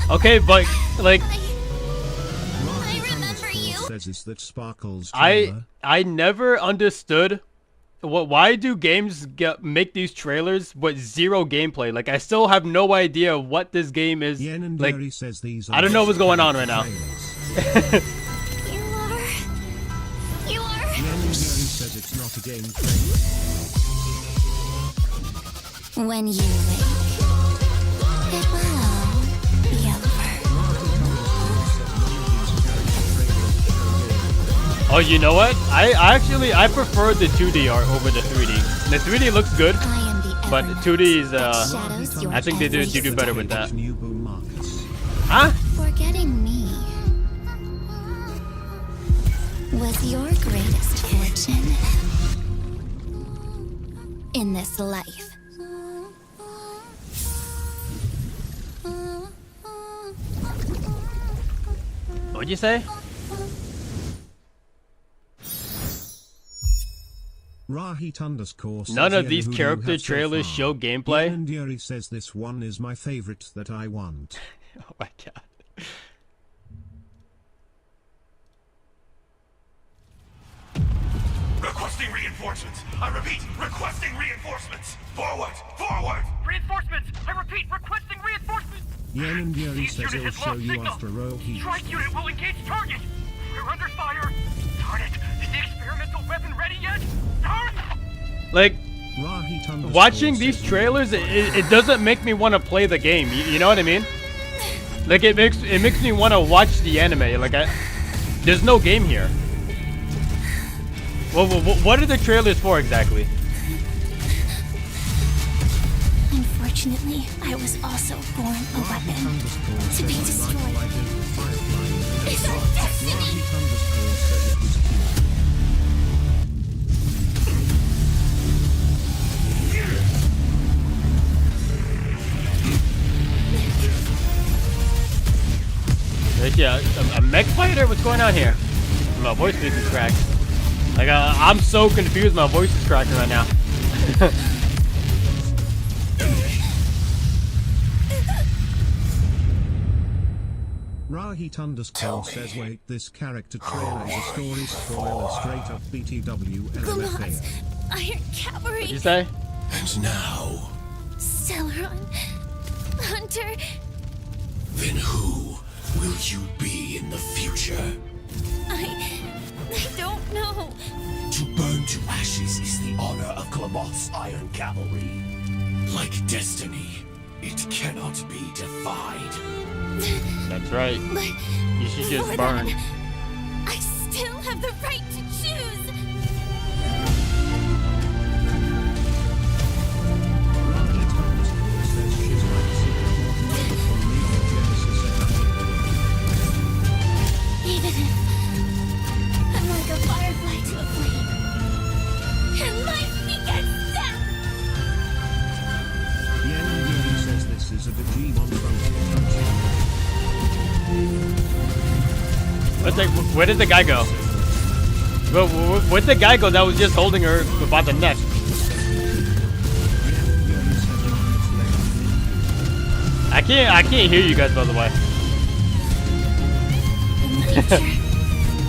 Okay, but like I remember you. Says is that Sparkle's I trailer. never understood why do games make these trailers with zero gameplay? Like I still have no idea what this game is. Yen and Like Yuri says these I don't know what's going on right now. trailers. You are. Yen and Yuri says it's not a game trailer. When you wake, it will all be over. Oh, you know what? I actually prefer the 2D art over the 3D. The 3D looks good, I am the but Evernight 2D is that shadows your I think they do every do better with step. that. New boom Marcus. Huh? Forgetting me was your greatest fortune in this life. What'd you say? Rahit underscore says None of Yen, these who do you character have so trailers far? show gameplay. Yen and Yuri says this one is my favorite that I want. Oh my god. Requesting reinforcements. I repeat, requesting reinforcements. Forward, forward. Reinforcements. I repeat, requesting reinforcements. Yen and Yuri East says unit he'll has show lost you signal. after row heat. Strike unit will engage target. We're under fire. Darn it. Is the experimental weapon ready yet? Darn it. Like Rahit underscore watching says these no. trailers, it doesn't make me want to play the game. You know what I mean? Like it makes me want to watch the anime. Like there's no game here. Well, what are the trailers for exactly? Unfortunately, I was also born a weapon to be destroyed. It's our destiny! Rahit underscore says it was cute. Yeah, a mech fighter? What's going on here? My voice is cracked. Like I'm so confused. My voice is cracking right now. Rahit underscore says wait, this character trailer is a story spoiler straight up BTW Gumas, LMFA. Iron Cavalry, What'd you say? And now, Celeron, Hunter. then who will you be in the future? I don't know. To burn to ashes is the honor of Klamoth's Iron Cavalry. Like destiny, it cannot be defied. That's right. But You should just before burn. then, I still have the right to choose. Even if I'm like a firefly to a flame, and life begets death. Yen Yuri says this is a Digimon Where did the guy go? Where'd the guy go that was just holding her about the neck? I can't hear you guys, by the way. In the future,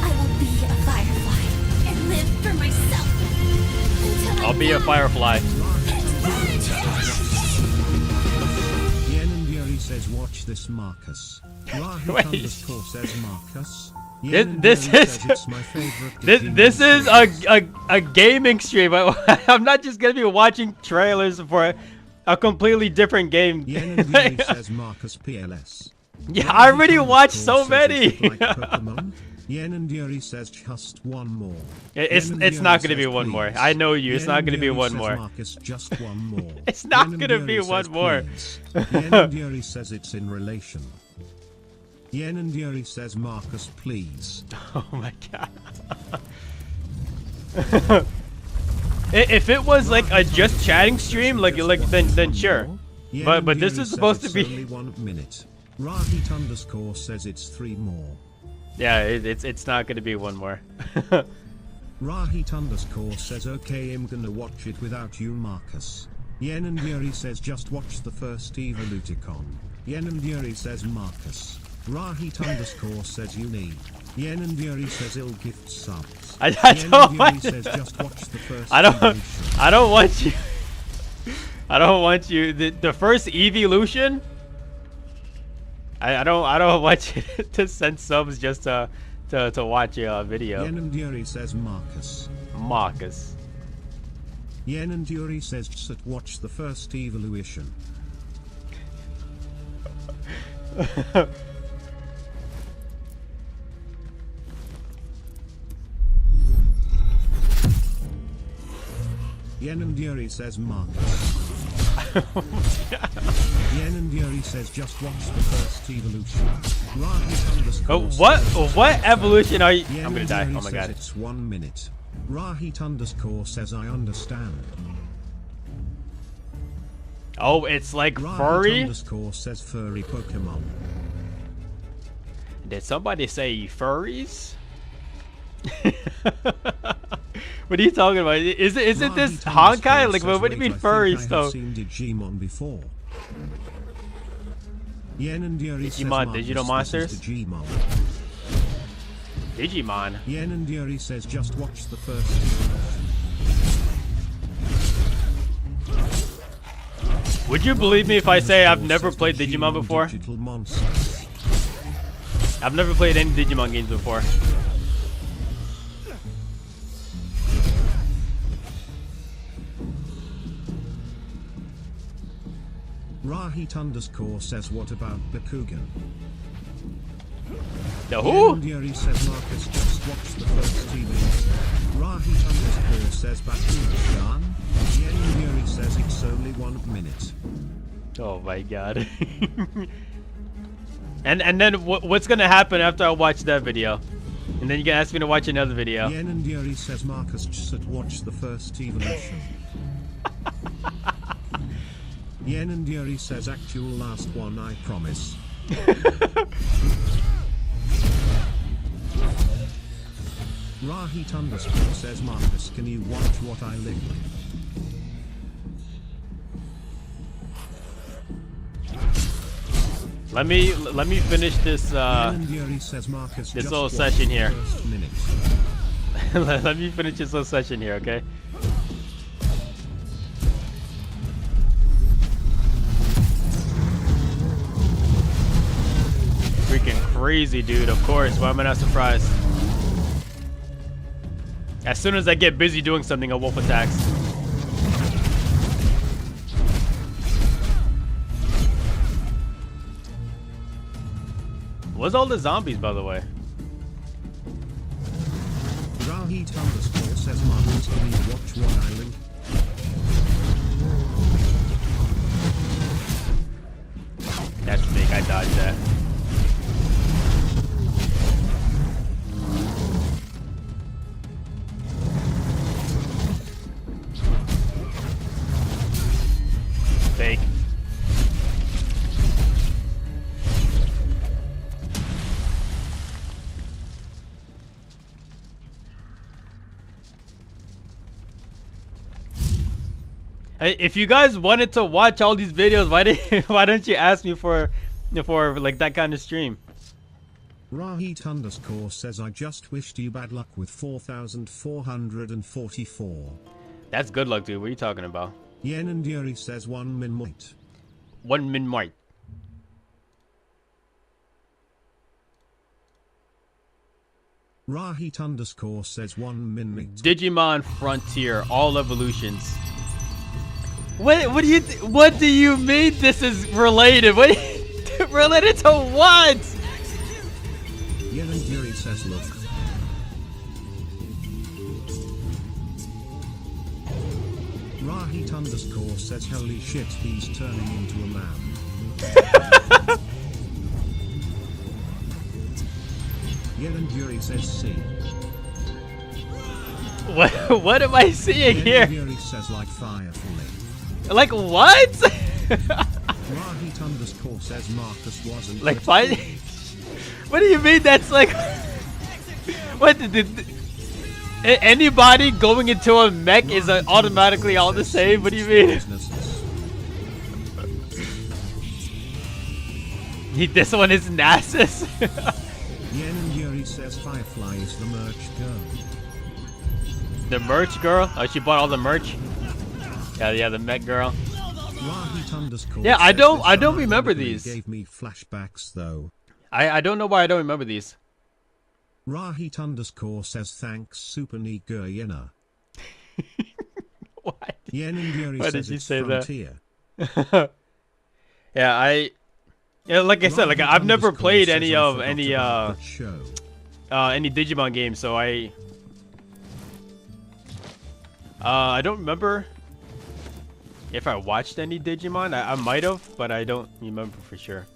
I will be a firefly and live for myself until I'll be a firefly. Yen and Yuri says watch this Marcus. Wait. Rahi underscore says Marcus. This is a gaming stream. I'm not just gonna be watching trailers for a completely different game. Yen and Yuri says Marcus PLS. Yeah, I already watched so many. Yen and Yuri says just one more. It's not gonna be one more. I know you. It's not gonna be one more. Marcus, just one more. It's not gonna be one more. Yen and Yuri says it's in relation. Yen and Yuri says Marcus, please. Oh my god. If it was like a just chatting stream, then sure. But this is supposed to be. Only 1 minute. Rahit underscore says it's 3 more. Yeah, it's not gonna be one more. Rahit underscore says okay, I'm gonna watch it without you, Marcus. Yen and Yuri says just watch the first Evoluticon. Yen and Yuri says Marcus. Rahit underscore says you need. Yen and Yuri says ill gift subs. I Yen don't and want. Yuri says just watch the first I don't want you. I don't want you. The first evolution. I don't want you to send subs just to watch a video. Yen and Yuri says Marcus. Marcus. Yen and Yuri says just watch the first evolution. Yen and Yuri says Marcus. Yen and Yuri says just watch the first evolution. Rahit underscore What evolution are you? Yen I'm gonna and die. Yuri Oh my says god. It's 1 minute. Rahit underscore says I understand. Oh, it's like Rahit furry? underscore says furry Pokemon. Did somebody say furries? What are you talking about? Isn't this Honkai? Like, what do you mean furries though? I've seen Digimon before. Yen and Yuri says Digimon, Marcus, digital this monsters? is Digimon. Digimon. Yen and Yuri says just watch the first evolution. Would you believe me if I say I've never played Digimon before? Digital monsters. I've never played any Digimon games before. Rahit underscore says what about Bakugan? The Yen who? and Yuri says Marcus just watch the first evolution. Rahit underscore says Bakugan. Yen and Yuri says it's only 1 minute. Oh my god. and then what's gonna happen after I watch that video? And then you can ask me to watch another video. Yen and Yuri says Marcus just watch the first evolution. Yen and Yuri says actual last one, I promise. Rahit underscore says Marcus, can you watch what I live with? Let me finish this Yen and Yuri says Marcus, this just little watch session the here. first minute. Let me finish this little session here, okay? Freaking crazy, dude. Of course. Why am I not surprised? As soon as I get busy doing something, a wolf attacks. What's all the zombies, by the way? Rahit underscore says Marcus, can you watch What Island? That's big, I dodged that. Fake. Hey, if you guys wanted to watch all these videos, why don't you ask me for like that kind of stream? Rahit underscore says I just wished you bad luck with 4,444. That's good luck, dude. What are you talking about? Yen and Yuri says 1 min might. 1 min might. Rahit underscore says 1 min might. Digimon Frontier, all evolutions. What do you mean this is related? What related to what? Yen and Yuri says look. Rahit underscore says holy shit, he's turning into a man. Yen and Yuri says see. What am I seeing Yen here? and Yuri says like fire fully. Like what? Rahit underscore says Marcus wasn't Like fire? What do you mean that's like? What anybody going into a mech is automatically all the same? What do you mean? This one is Nasus. Yen and Yuri says Firefly is the merch girl. The merch girl? Oh, she bought all the merch. Yeah, the mech girl. Rahit underscore Yeah, I says don't this remember ironically these. Gave me flashbacks though. I don't know why I don't remember these. Rahit underscore says thanks Super Nigger Yena. What? Yen and Yuri Why says did you it's say Frontier. that? Yeah, like I said, like I've never underscore played says any I of forgot any about that show. any Digimon games, so I don't remember if I watched any Digimon. I might have, but I don't remember for sure.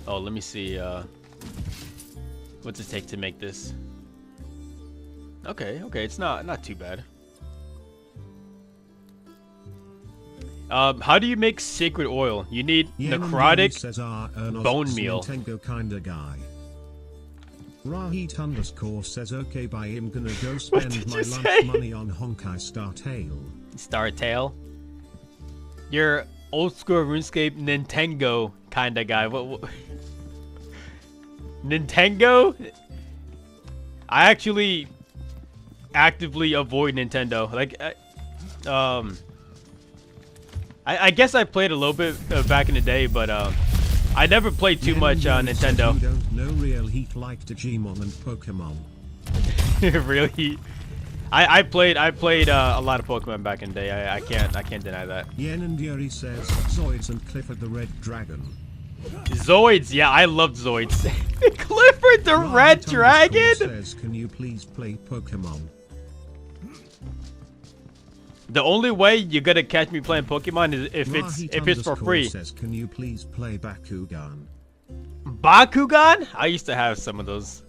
Oh, let me see. What's it take to make this? Okay, it's not too bad. How do you make sacred oil? You need necrotic bone meal. Nintendo kinda guy. Rahit underscore says okay bye, I'm gonna go spend my lunch money on Honkai Star Tale. Star Tale? You're old school RuneScape Nintendo kinda guy. What? Nintendo? I actually actively avoid Nintendo. Like, I guess I played a little bit back in the day, but I never played too much on Nintendo. You don't know real heat like Digimon and Pokemon. Really? I played a lot of Pokemon back in the day. I can't deny that. Yen and Yuri says Zoids and Clifford the Red Dragon. Zoids, yeah, I loved Zoids. Clifford the Red Dragon. Says, can you please play Pokemon? The only way you're gonna catch me playing Pokemon is if it's for free. Says, can you please play Bakugan? Bakugan? I used to have some of those.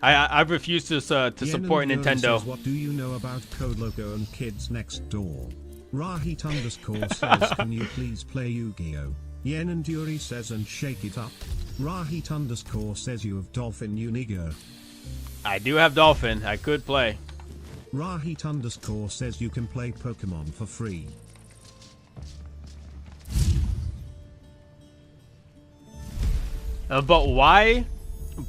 I refuse to support Nintendo. Says, what do you know about Code Loco and Kids Next Door? Rahit underscore says, can you please play Yu-Gi-Oh? Yen and Yuri says, and shake it up. Rahit underscore says, you have Dolphin Unigo. I do have Dolphin. I could play. Rahit underscore says you can play Pokemon for free. But why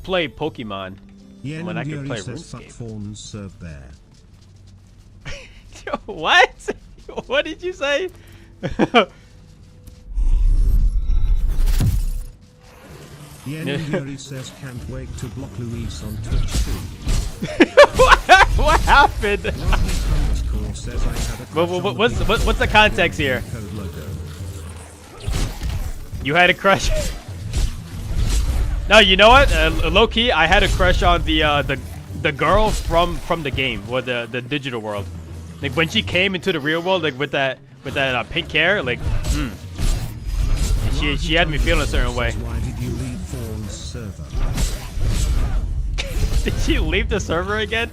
play Pokemon when I can Yuri play says fuck RuneScape? fawns serve bear. What? What did you say? Yen Yuri says can't wait to block Luis on Twitch too. What happened? Says I had a what's the context here? You had a crush. No, you know what? Low key, I had a crush on the girl from the game or the digital world. Like when she came into the real world, like with that pink hair, like, she had me feeling a certain way. Why did you leave Fawn's server? Did she leave the server again?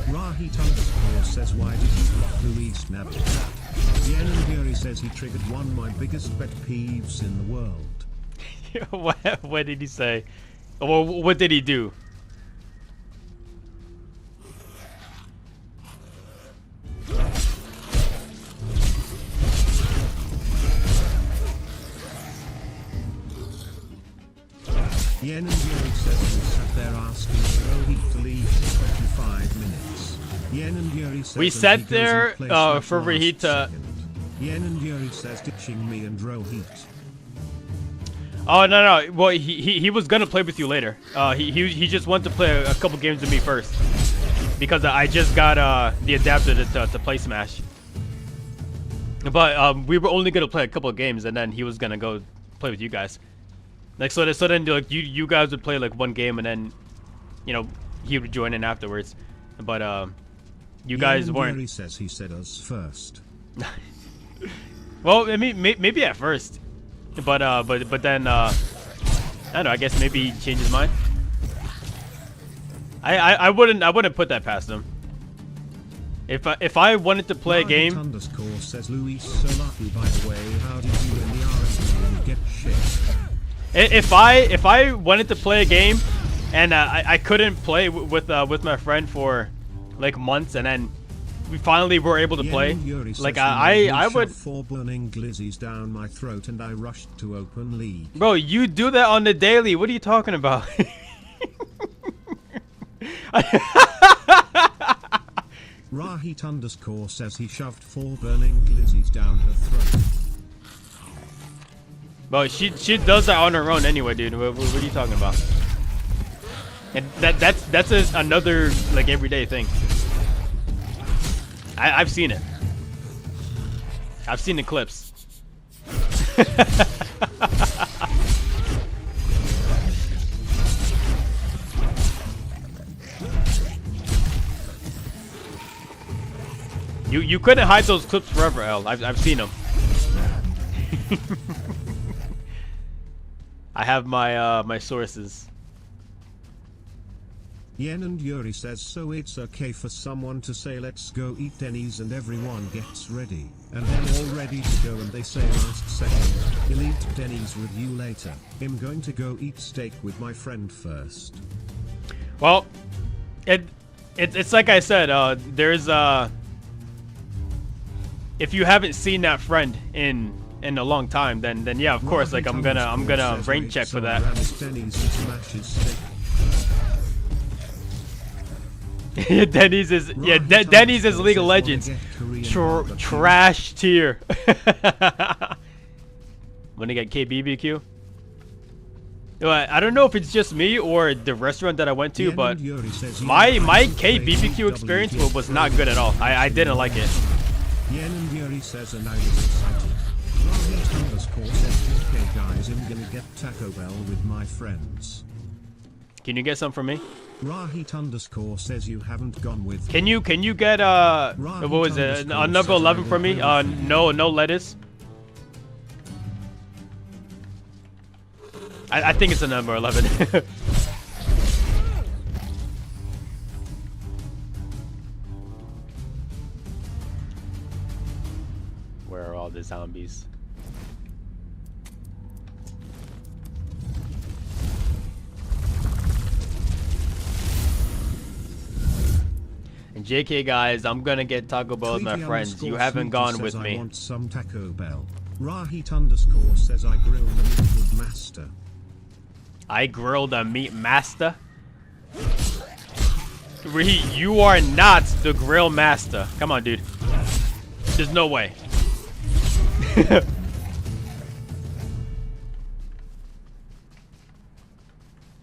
Rahit underscore says why did you block Luis Nabi? Yen Yuri says he triggered one of my biggest pet peeves in the world. What did he say? Well, what did he do? Yen Yuri says he sat there asking Rohit to leave for 25 minutes. Yen Yuri says we sat there for Rohit to... Yen Yuri says ditching me and Rohit. Oh no! Well, he was gonna play with you later. He just wanted to play a couple games with me first because I just got the adapter to play Smash. But we were only gonna play a couple of games, and then he was gonna go play with you guys. Like so then like you guys would play like one game, and then he would join in afterwards. But you guys weren't. He says he said us first. Well, I mean maybe at first. But then I don't know. I guess maybe he changed his mind. I wouldn't put that past him. If I wanted to play a game. Underscore says Luis so lucky. By the way, how did you in the RSG get shit? If I wanted to play a game, and I couldn't play with my friend for like months, and then we finally were able to play. Like I would. 4 burning glizzies down my throat, and I rushed to open League. Bro, you do that on the daily. What are you talking about? Rahit underscore says he shoved 4 burning glizzies down her throat. Bro, she does that on her own anyway, dude. What are you talking about? And that's another like everyday thing. I've seen it. I've seen the clips. You couldn't hide those clips forever, L. I've seen them. I have my my sources. Yen and Yuri says so it's okay for someone to say let's go eat Denny's and everyone gets ready. And they're all ready to go and they say last second, he'll eat Denny's with you later. I'm going to go eat steak with my friend first. Well, it's like I said, there's if you haven't seen that friend in a long time, then yeah, of course, like I'm gonna brain check for that. Denny's is Denny's is League of Legends. Trash tier. When they get KBBQ. I don't know if it's just me or the restaurant that I went to, but my KBBQ experience was not good at all. I didn't like it. Yen and Yuri says, and I was excited. Rahit underscore says, okay guys, I'm gonna get Taco Bell with my friends. Can you get some for me? Rahit underscore says you haven't gone with. Can you get what was it? A number 11 for me? No lettuce. I think it's a number 11. Where are all the zombies? And JK guys, I'm gonna get Taco Bell with my friends. You haven't gone with me. I want some Taco Bell. Rahit underscore says I grilled a meat master. I grilled a meat master? You are not the grill master. Come on, dude. There's no way.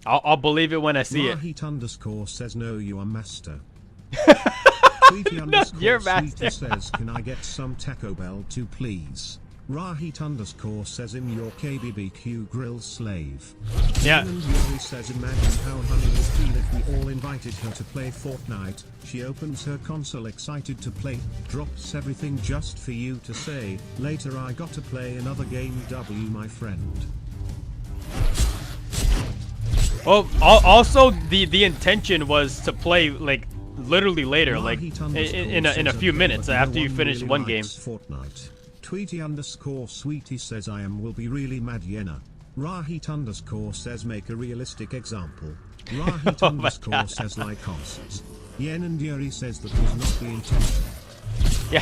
I'll believe it when I see it. Rahit underscore says no, you are master. Tweety No, underscore you're Sweetie master. says, can I get some Taco Bell too, please? Rahit underscore says, I'm your KBBQ grill slave. Yeah. And Yuri says, imagine how Honey would feel if we all invited her to play Fortnite. She opens her console excited to play, drops everything just for you to say, later I got to play another game, W my friend. Well, also the intention was to play like literally later, like in a few minutes after you finish one game. Fortnite. Tweety underscore Sweetie says I will be really mad Yenna. Rahit underscore says make a realistic example. Rahit underscore says like costs. Yen and Yuri says that was not the intention. Yeah,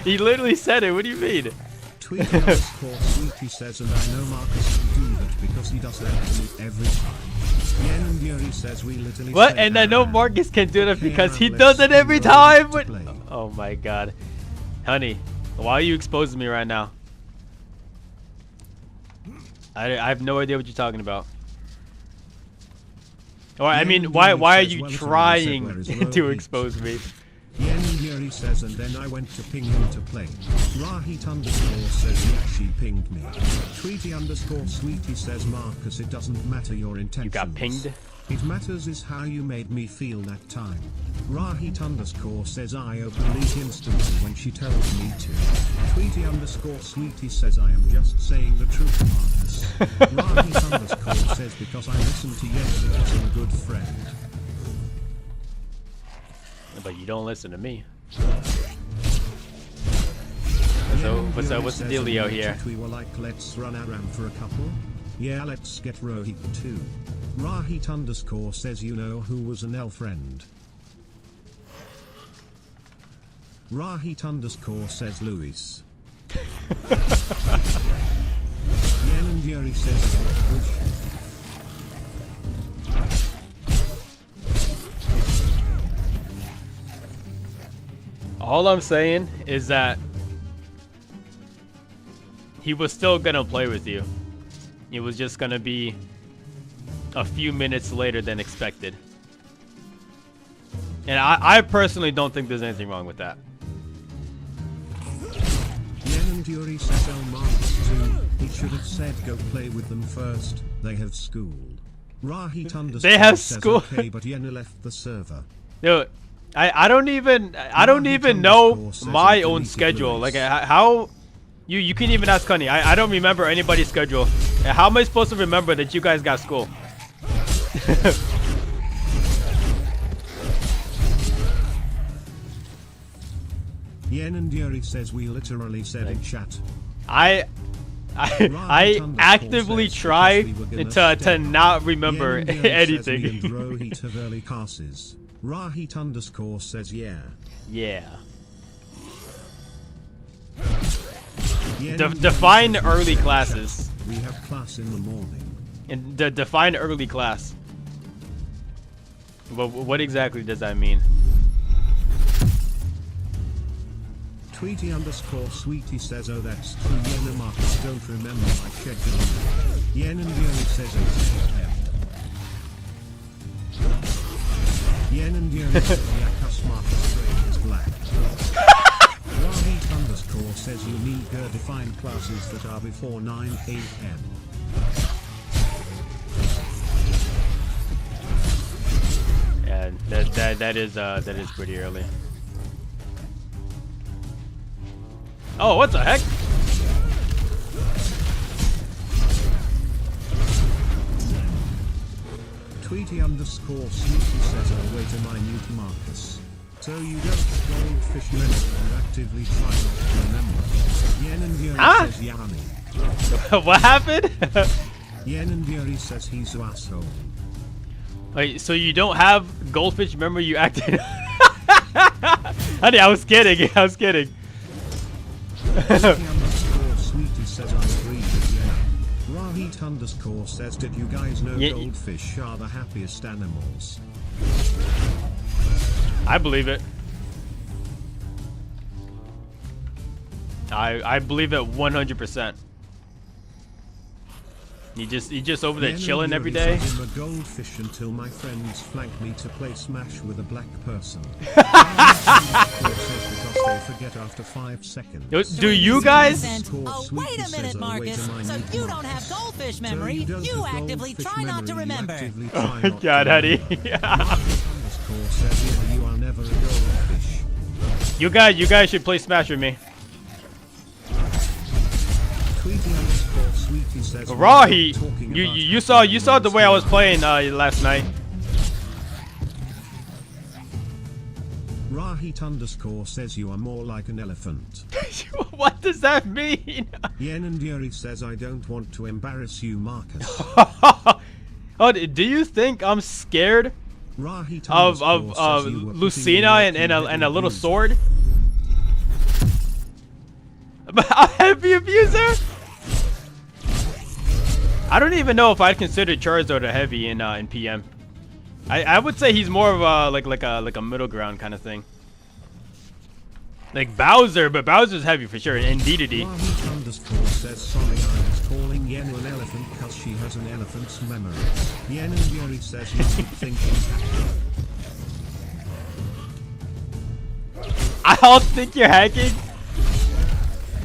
he literally said it. What do you mean? Tweety underscore Sweetie says, and I know Marcus can do that because he does that to me every time. Yen and Yuri says we literally What? say And I know Aaron. Marcus can do that Okay, because he Aaron, does let's it every go time. to What? play. Oh my god, honey, why are you exposing me right now? I have no idea what you're talking about. Or I mean, why are you trying to expose me? Yen and Yuri says, and then I went to ping him to play. Rahit underscore says, yeah, she pinged me. Tweety underscore Sweetie says, Marcus, it doesn't matter your intentions. You got pinged? It matters is how you made me feel that time. Rahit underscore says, I open leak instantly when she tells me to. Tweety underscore Sweetie says, I am just saying the truth, Marcus. Rahit underscore says, because I listen to Yen because I'm a good friend. But you don't listen to me. Yen What's Yuri the says, dealio and here? We were like, let's run around for a couple. Yeah, let's get Rohit too. Rahit underscore says, you know who was an elf friend. Rahit underscore says Luis. Yen and Yuri says All I'm saying is that he was still gonna play with you. It was just gonna be a few minutes later than expected. And I personally don't think there's anything wrong with that. Yen and Yuri says, oh Marcus too. He should have said go play with them first. They have school. Rahit underscore They have says, school. okay, but Yen left the server. Dude, I don't even know my own schedule. Like how you can even ask Connie. I don't remember anybody's schedule. How am I supposed to remember that you guys got school? Yen and Yuri says we literally said in chat. I actively try to not remember anything. Says, me and Rohit have early classes. Rahit underscore says yeah. Yeah. Yen and Define Yuri says, early we have classes. chat. We have class in the morning. And define early class. What exactly does that mean? Tweety underscore Sweetie says, oh that's true. Yen and Marcus don't remember my schedule. Yen and Yuri says 8 a.m. Yen and Yuri says Yakus Marcus brain is black. Rahit underscore says you need defined classes that are before 9 a.m. Yeah, that is pretty early. Oh, what the heck? Tweety underscore Sweetie says, oh wait, am I new to Marcus? So you don't goldfish memory, you actively try not to remember. Yen and Yuri says Yanni. What happened? Yen and Yuri says he's an asshole. Wait, so you don't have goldfish memory? You acted. Honey, I was kidding. I was kidding. Tweety underscore Sweetie says I agree with Yen. Rahit underscore says, did you guys know goldfish are the happiest animals? I believe it. I believe it 100%. You just over there Yen and chilling every Yuri day. says, I'm a goldfish until my friends flank me to play Smash with a black person. Because they forget after 5 seconds. Do you guys? Oh, wait a minute, Marcus. So you don't have goldfish memory. You actively try not to remember. Oh my god, honey. You are never a goldfish. You guys should play Smash with me. Raw heat. You saw the way I was playing last night. Rahit_ says you are more like an elephant. What does that mean? Yen and Yuri says I don't want to embarrass you, Marcus. Oh, do you think I'm scared of Lucina and a little sword? A heavy abuser? I don't even know if I'd consider Charizard a heavy in PM. I would say he's more of a like a middle ground kind of thing. Like Bowser, but Bowser's heavy for sure. And Dedede. Rahit_ says sorry, I was calling Yen an elephant because she has an elephant's memory. Yen and Yuri says you keep thinking. I don't think you're hacking.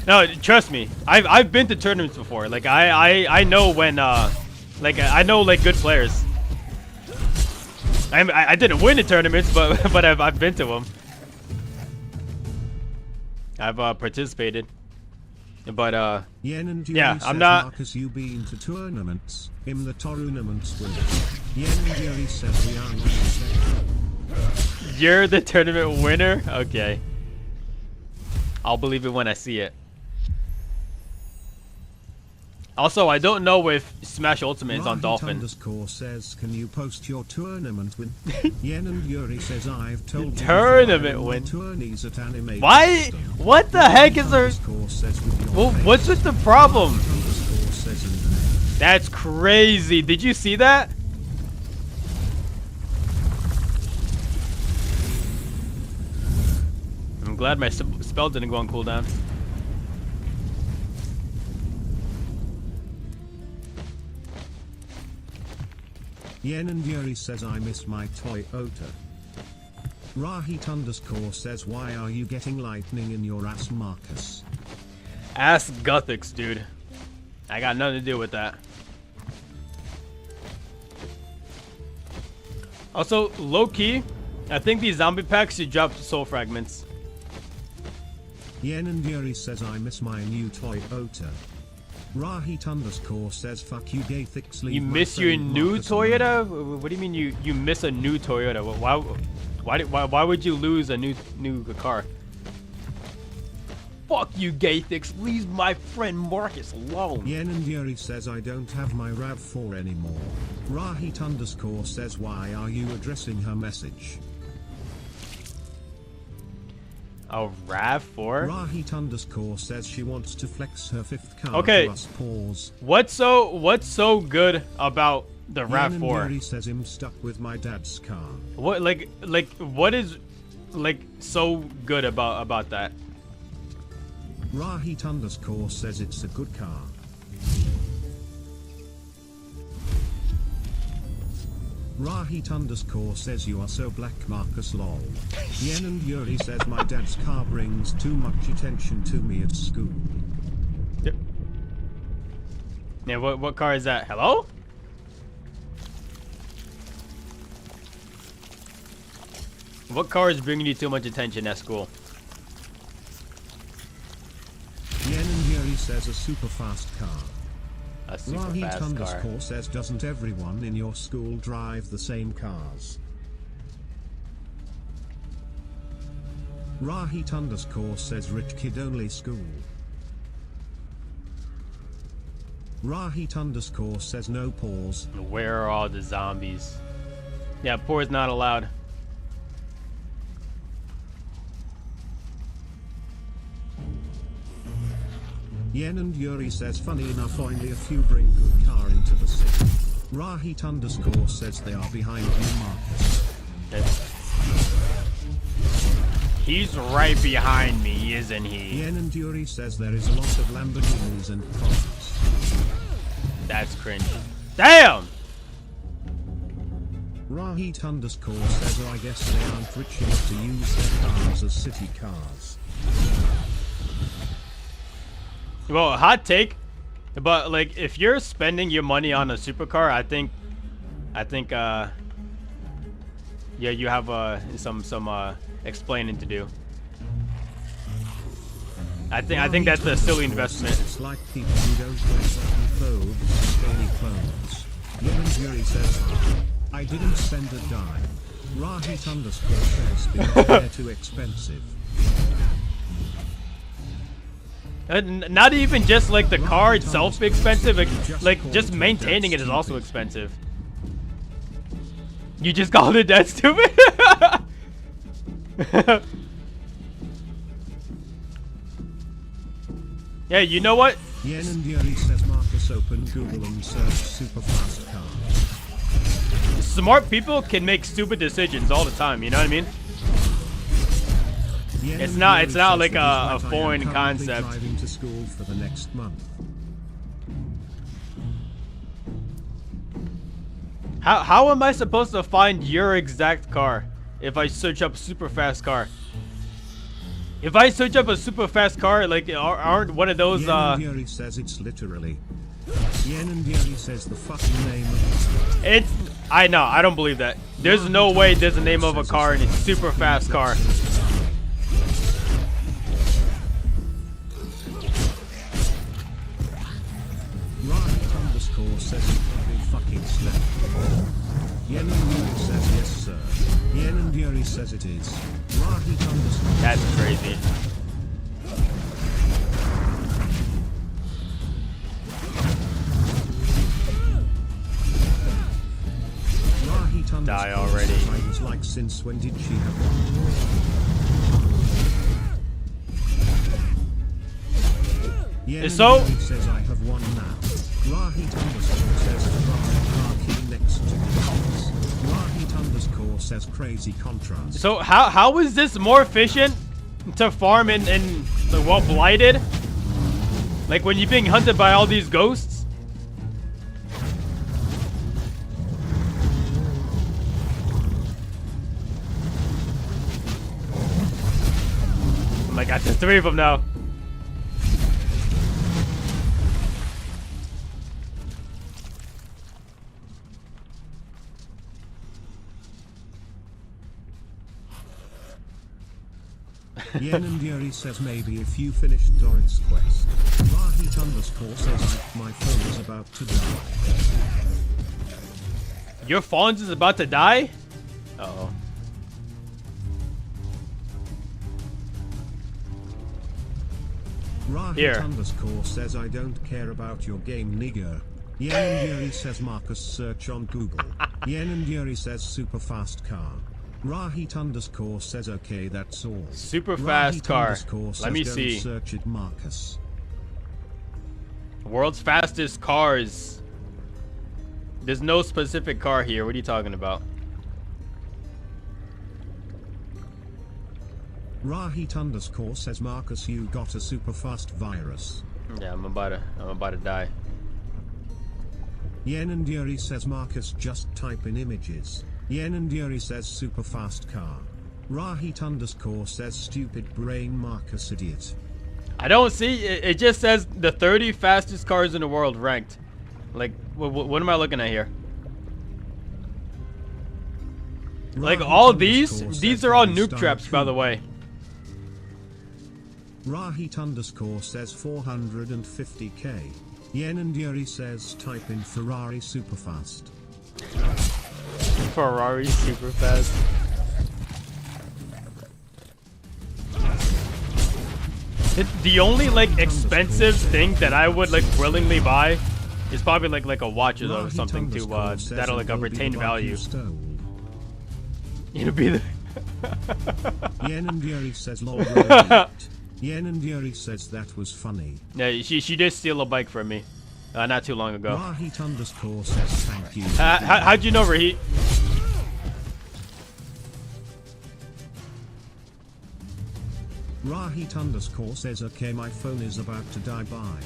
No, trust me. I've been to tournaments before. Like I know when like I know like good players. I didn't win the tournaments, but I've been to them. I've participated. But Yen and Yuri yeah, says, I'm not. Marcus, you been to tournaments. In the tournaments winner. Yen and Yuri says we are not. You're the tournament winner? Okay. I'll believe it when I see it. Also, I don't know if Smash Ultimate is on Dolphin. Rahit_ says, can you post your tournament win? Yen and Yuri says, I've told you Tournament win. tourneys at Anime. Why? What the heck is there? Well, what's with the problem? That's crazy. Did you see that? I'm glad my spell didn't go on cooldown. Yen and Yuri says I miss my Toyota. Rahit_ says why are you getting lightning in your ass, Marcus? Ask Guthix, dude. I got nothing to do with that. Also, low-key, I think these zombie packs should drop soul fragments. Yen and Yuri says I miss my new Toyota. Rahit_ says fuck you, Gathix. You miss your new Toyota? What do you mean you miss a new Toyota? Why would you lose a new car? Fuck you, Gathix. Leave my friend Marcus alone. Yen and Yuri says I don't have my RAV4 anymore. Rahit_ says why are you addressing her message? A RAV4? Rahit_ says she wants to flex her 5th car. Okay. Plus pause. What's so good about the RAV4? Yen and Yuri says I'm stuck with my dad's car. What what is like so good about that? Rahit_ says it's a good car. Rahit_ says you are so black, Marcus, lol. Yen and Yuri says my dad's car brings too much attention to me at school. Yep. Yeah, what car is that? Hello? What car is bringing you too much attention at school? Yen and Yuri says a super fast car. A super fast car. Rahit_ says doesn't everyone in your school drive the same cars? Rahit_ says rich kid only school. Rahit_ says no pause. Where are all the zombies? Yeah, pause not allowed. Yen and Yuri says funny enough only a few bring good car into the city. Rahit_ says they are behind you, Marcus. He's right behind me, isn't he? Yen and Yuri says there is a lot of Lamborghinis and cars. That's cringe. Damn! Rahit underscore says, I guess they aren't rich enough to use their cars as city cars. Well, hot take, but like if you're spending your money on a supercar, I think yeah, you have some explaining to do. I think that's a silly investment. It's like people who don't wear certain clothes, stony clothes. Yemen Yuri says, I didn't spend a dime. Rahit underscore says, because they're too expensive. Not even just like the car itself expensive, like just maintaining it is also expensive. You just called it that stupid? Yeah, you know what? Yen and Yuri says, Marcus, open Google and search super fast car. Smart people can make stupid decisions all the time, you know what I mean? It's not like a foreign concept. Driving to school for the next month. How am I supposed to find your exact car if I search up super fast car? If I search up a super fast car, like aren't one of those Yen and Yuri says it's literally. Yen and Yuri says the fucking name of it. It's I know, I don't believe that. There's no way there's a name of a car and it's super fast car. Rahit underscore says you probably fucking slept. Yen and Yuri says yes sir. Yen and Yuri says it is. Rahit underscore. That's crazy. Rahit Die already. I was like, since when did she have one? Yen So and Yuri says I have one now. Rahit underscore says Ferrari car key next to cars. Rahit underscore says crazy contrast. So how is this more efficient to farm in the well blighted? Like when you're being hunted by all these ghosts? Oh my god, there's 3 of them now. Yen and Yuri says maybe if you finished Dorit's quest. Rahit underscore says my phone is about to die. Your phone is about to die? Uh-oh. Rahit underscore says I don't care about your game nigger. Yen and Yuri says Marcus search on Google. Yen and Yuri says super fast car. Rahit underscore says okay that's all. Super fast car. Let me don't see. Search it Marcus. World's fastest cars. There's no specific car here. What are you talking about? Rahit underscore says Marcus you got a super fast virus. Yeah, I'm about to die. Yen and Yuri says Marcus just type in images. Yen and Yuri says super fast car. Rahit underscore says stupid brain Marcus idiot. I don't see it just says the 30 fastest cars in the world ranked. Like what am I looking at here? Like all these are all nuke traps, by the way. Rahit underscore says 450k. Yen and Yuri says type in Ferrari superfast. Ferrari super fast. The only like expensive thing that I would like willingly buy is probably like a watch or something to that'll like retain value. It'll be the Yen and Yuri says Yen and Yuri says that was funny. Yeah, she did steal a bike from me not too long ago. Rahit underscore says thank you. How'd you know, Rahit? Rahit underscore says okay my phone is about to die bye.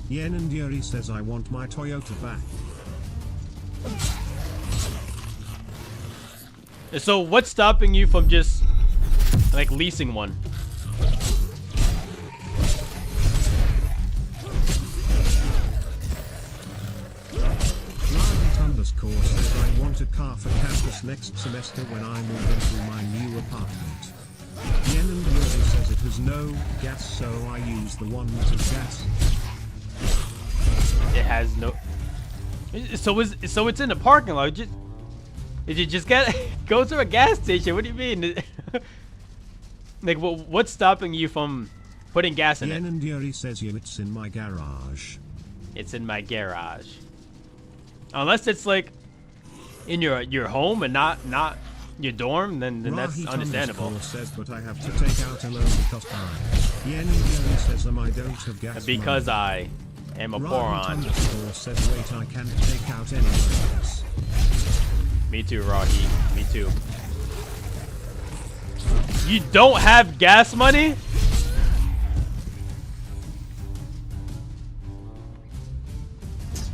Yen and Yuri says I want my Toyota back. So what's stopping you from just like leasing one? Underscore says I want a car for campus next semester when I move into my new apartment. Yen and Yuri says it has no gas, so I use the one that has gas. It has no. So it's in the parking lot. Did you just get go to a gas station? What do you mean? Like what's stopping you from putting gas in it? Yen and Yuri says it's in my garage. It's in my garage. Unless it's like in your home and not your dorm, then that's understandable. Says, but I have to take out a loan because Yen and Yuri says I don't have gas. Because I am a moron. Says wait, I can't take out any gas. Me too, Rahi. Me too. You don't have gas money?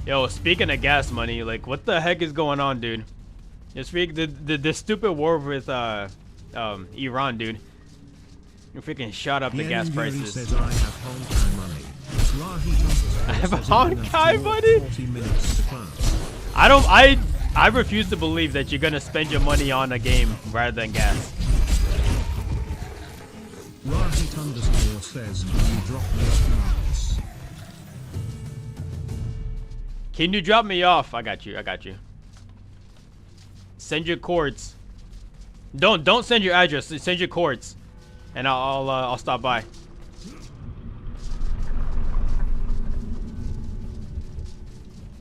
Yo, speaking of gas money, like, what the heck is going on, dude? This the stupid war with Iran, dude. You freaking shot up the gas prices. Says I have Honkai money. I have Honkai money? I refuse to believe that you're gonna spend your money on a game rather than gas. Rahit underscore says, can you drop me off Marcus? Can you drop me off? I got you. I got you. Send your cords. Don't send your address. Send your cords, and I'll stop by.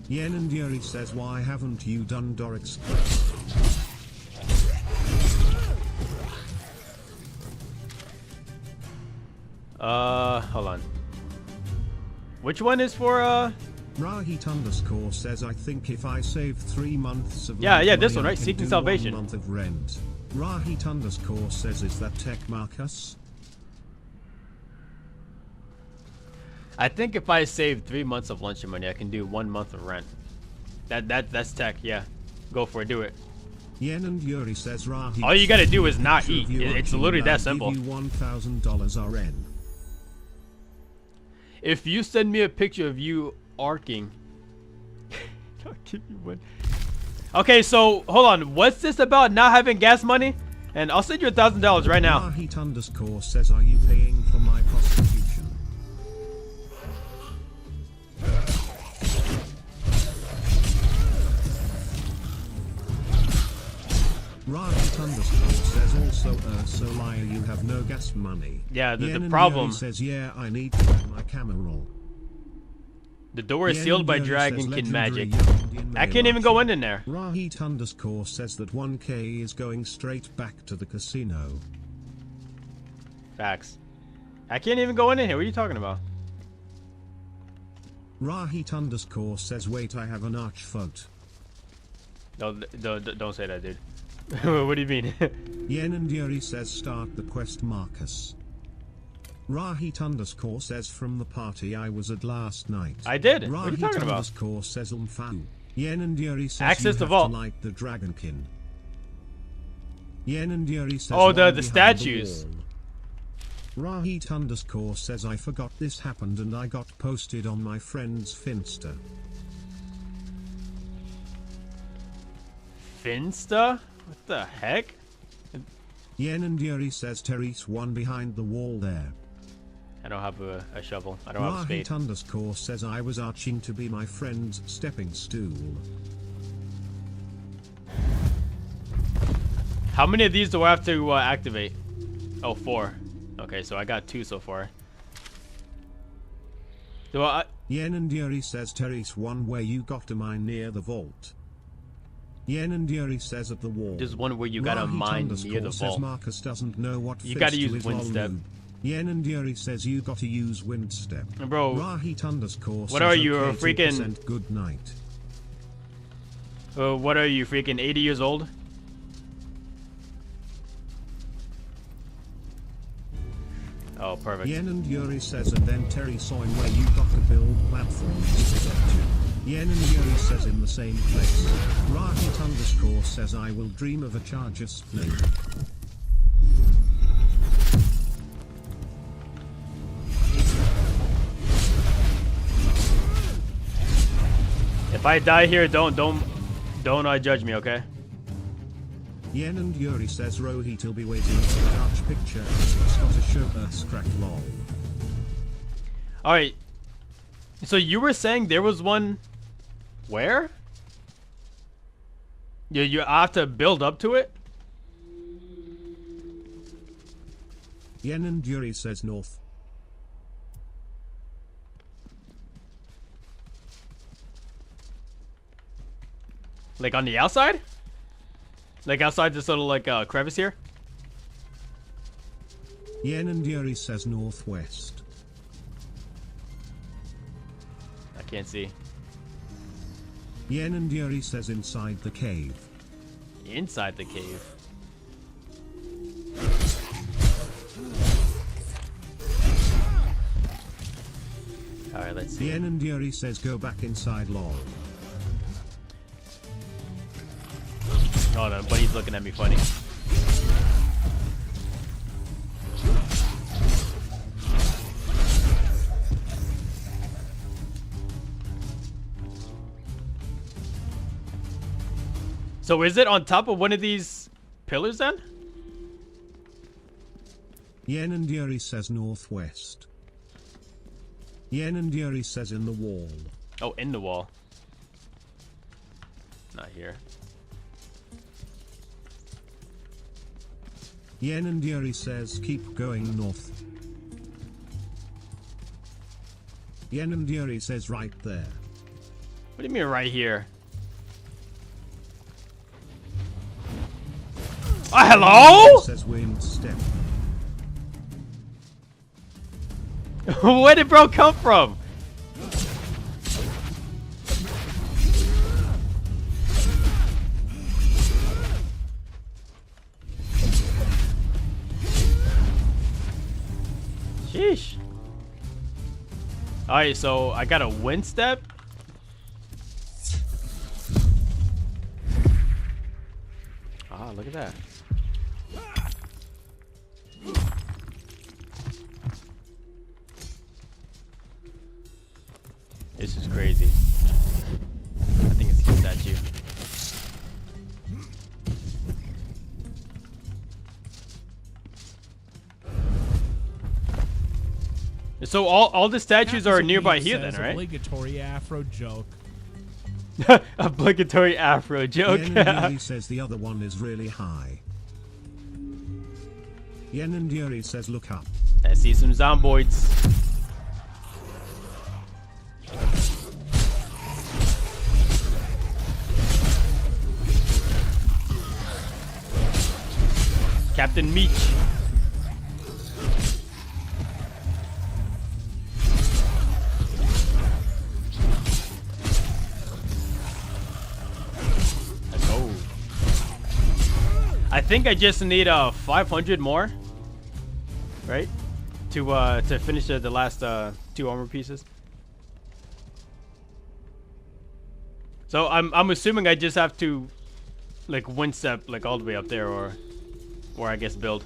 Yen and Yuri says, why haven't you done Doric's? Hold on. Which one is for Rahit underscore says, I think if I save 3 months of yeah, this one, right? Seeking Salvation. 1 month of rent. Rahit underscore says, is that tech, Marcus? I think if I save 3 months of lunch money, I can do 1 month of rent. That's tech, yeah. Go for it, do it. Yen and Yuri says, Rahit. All you gotta do is not eat. It's literally that simple. Give you $1,000 RN. If you send me a picture of you arcing, I'll give you one. Okay, so hold on. What's this about not having gas money? And I'll send you $1,000 right now. Rahit underscore says, are you paying for my prostitution? Rahit underscore says also, so liar, you have no gas money. Yeah, the Yen problem says, yeah, I need to buy my camera roll. The door is sealed by Dragonkin magic. I can't even go in there. Rahit underscore says that 1K is going straight back to the casino. Facts. I can't even go in here. What are you talking about? Rahit underscore says, wait, I have an arch vote. Don't say that, dude. What do you mean? Yen and Yuri says, start the quest, Marcus. Rahit underscore says, from the party I was at last night. I did. Rahit what are you talking about? Underscore says, Yen and Yuri says, access you the have vault. To light the Dragonkin. Yen and Yuri says, oh, the statues. Rahit underscore says, I forgot this happened and I got posted on my friend's Finsta. Finsta? What the heck? Yen and Yuri says, Therese one behind the wall there. I don't have a shovel. I don't have a spade. Rahit underscore says, I was arching to be my friend's stepping stool. How many of these do I have to activate? Oh, 4. Okay, so I got 2 so far. Do I? Yen and Yuri says, Therese one where you got to mine near the vault. Yen and Yuri says, at the wall. There's one where you gotta mine near the vault. Marcus doesn't know what you gotta use wind step. Yen and Yuri says, you gotta use wind step. Bro, Rahit underscore what are you, a freaking good night? What are you, freaking 80 years old? Oh, perfect. Yen and Yuri says, and then Terry Soin where you got to build platforms to get to. Yen and Yuri says in the same place. Rahit _ says I will dream of a charger split. If I die here, don't judge me, okay? Yen and Yuri says Rohit will be waiting for the arch picture and it's got a show Earth's crack lol. Alright. So you were saying there was one where? You have to build up to it? Yen and Yuri says north. Like on the outside? Like outside this little like crevice here? Yen and Yuri says northwest. I can't see. Yen and Yuri says inside the cave. Inside the cave. Alright, let's see. Yen and Yuri says go back inside lol. Hold on, buddy's looking at me funny. So is it on top of one of these pillars then? Yen and Yuri says northwest. Yen and Yuri says in the wall. Oh, in the wall. Not here. Yen and Yuri says keep going north. Yen and Yuri says right there. What do you mean right here? Oh, hello? Says wind step. Where did bro come from? Sheesh. Alright, so I got a wind step. Ah, look at that. This is crazy. I think it's a statue. So all the statues are nearby here then, right? Obligatory Afro joke. Obligatory Afro joke. Yen and Yuri says the other one is really high. Yen and Yuri says look up. I see some zomboids. Captain Meech. Let's go. I think I just need 500 more, right? To finish the last 2 armor pieces. So I'm assuming I just have to like wind step like all the way up there, or I guess build.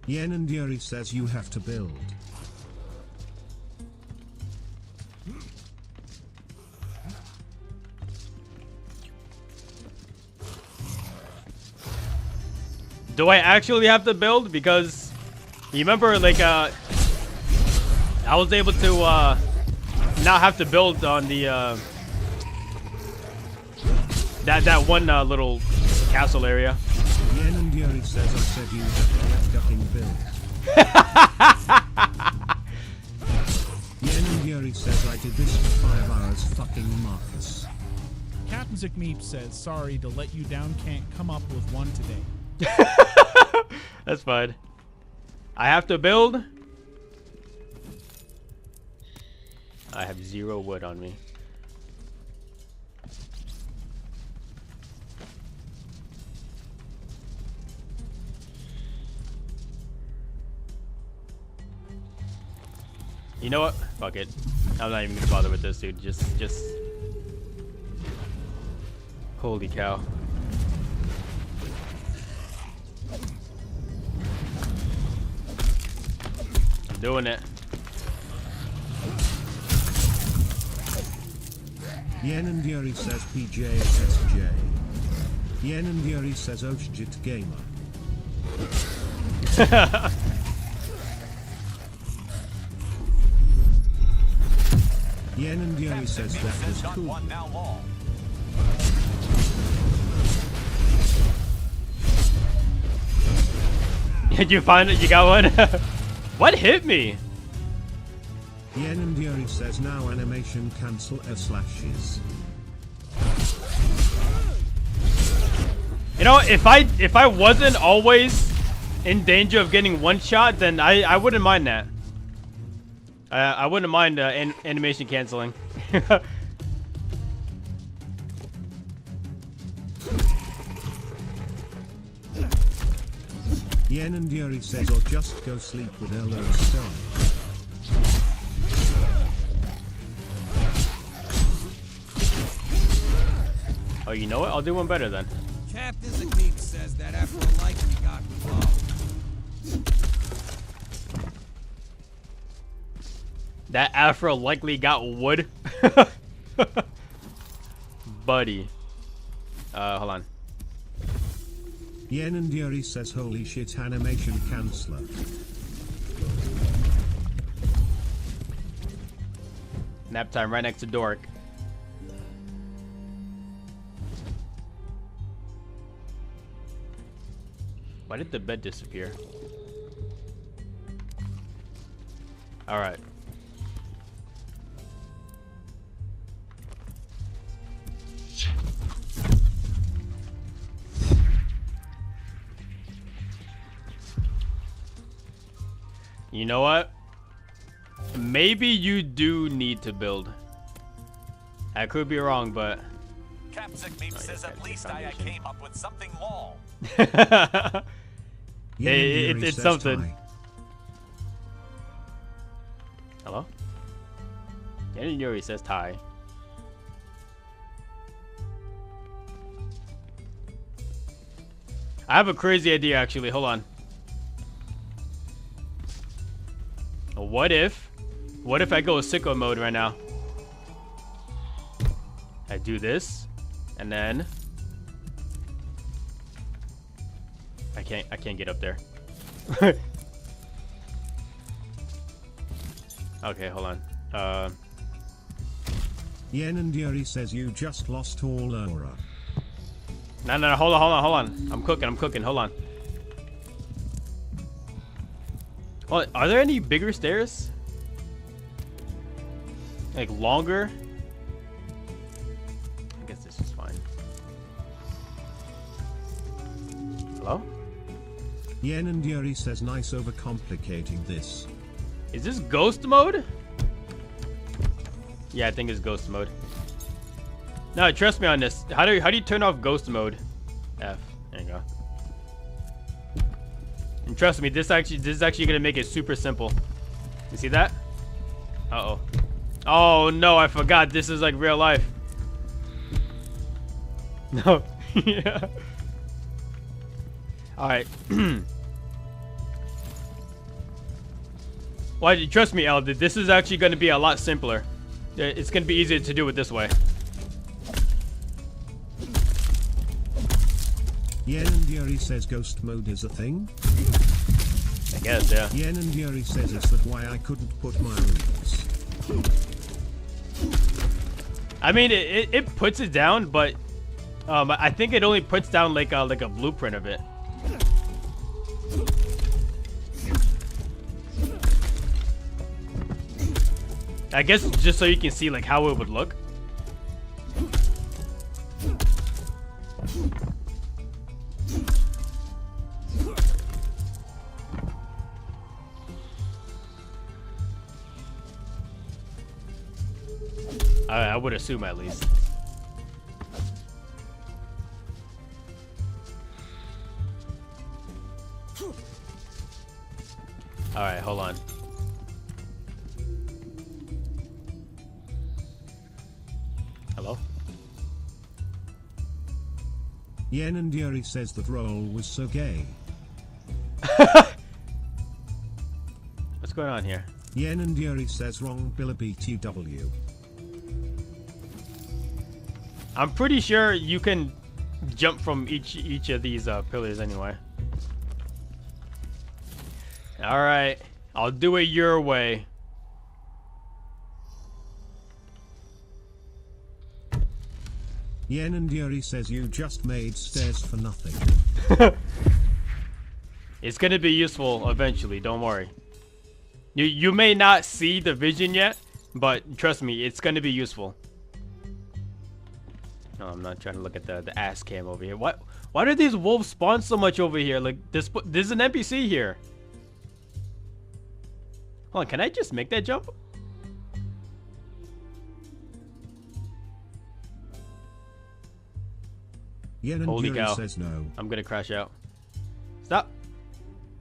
Yen and Yuri says you have to build. Do I actually have to build? Because you remember, like, I was able to not have to build on the that one little castle area. Yen and Yuri says I said you have to let ducking build. Yen and Yuri says I did this for 5 hours fucking Marcus. Captain Zikmeep says sorry to let you down, can't come up with one today. That's fine. I have to build. I have 0 wood on me. You know what? Fuck it. I'm not even gonna bother with this, dude. Just. Holy cow. I'm doing it. Yen and Yuri says PJSSJ. Yen and Yuri says Oshjit Gamer. Yen and Yuri says that was cool. Did you find it? You got one? What hit me? Yen and Yuri says now animation cancel /is. You know, if I wasn't always in danger of getting one shot, then I wouldn't mind that. I wouldn't mind animation canceling. Yen and Yuri says or just go sleep with Ella Stone. Oh, you know what? I'll do one better then. Captain Zagnit says that after a life he got involved. That Afro likely got wood. Buddy. Hold on. Yen and Yuri says holy shit animation canceller. Nap time right next to Dork. Why did the bed disappear? Alright. You know what? Maybe you do need to build. I could be wrong, but... Captain says at least I came up with something long. It's something. Tie. Hello? Yen Yuri says tie. I have a crazy idea actually, hold on. What if I go sicko mode right now? I do this, and then I can't get up there. Okay, hold on. Yen and Yuri says you just lost all aura. No, hold on. I'm cooking, hold on. Oh, are there any bigger stairs? Like longer? I guess this is fine. Hello? Yen and Yuri says nice overcomplicating this. Is this ghost mode? Yeah, I think it's ghost mode. No, trust me on this. How do you turn off ghost mode? F. There you go. And trust me, this is actually gonna make it super simple. You see that? Uh-oh. Oh no, I forgot. This is like real life. No. Yeah. Alright. Well, trust me, El, this is actually gonna be a lot simpler. It's gonna be easier to do it this way. Yen and Yuri says ghost mode is a thing? I guess, yeah. Yen and Yuri says is that why I couldn't put my roots. I mean, it puts it down, but I think it only puts down like a blueprint of it. I guess just so you can see like how it would look. I would assume at least. Alright, hold on. Yen and Yuri says that role was so gay. What's going on here? Yen and Yuri says wrong Billa BTW. I'm pretty sure you can jump from each of these pillars anyway. All right, I'll do it your way. Yen and Yuri says you just made stairs for nothing. It's gonna be useful eventually, don't worry. You may not see the vision yet, but trust me, it's gonna be useful. No, I'm not trying to look at the ass cam over here. Why do these wolves spawn so much over here? Like there's an NPC here. Hold on, can I just make that jump? Yen and Holy Yuri cow. says no. I'm gonna crash out. Stop!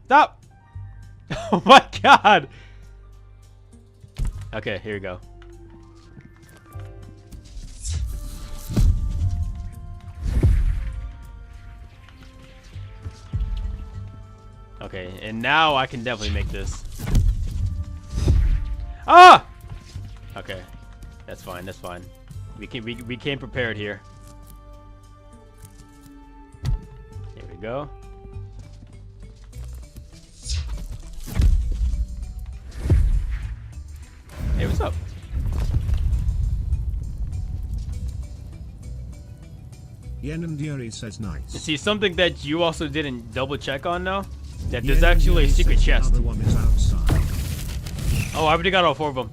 Stop! Oh my god! Okay, here we go. Okay, and now I can definitely make this. Ah! Okay, that's fine. That's fine. We came prepared here. Here we go. Hey, what's up? Yen and Yuri says nice. See, something that you also didn't double check on now? That there's actually a secret chest. The other one is outside. Oh, I already got all 4 of them.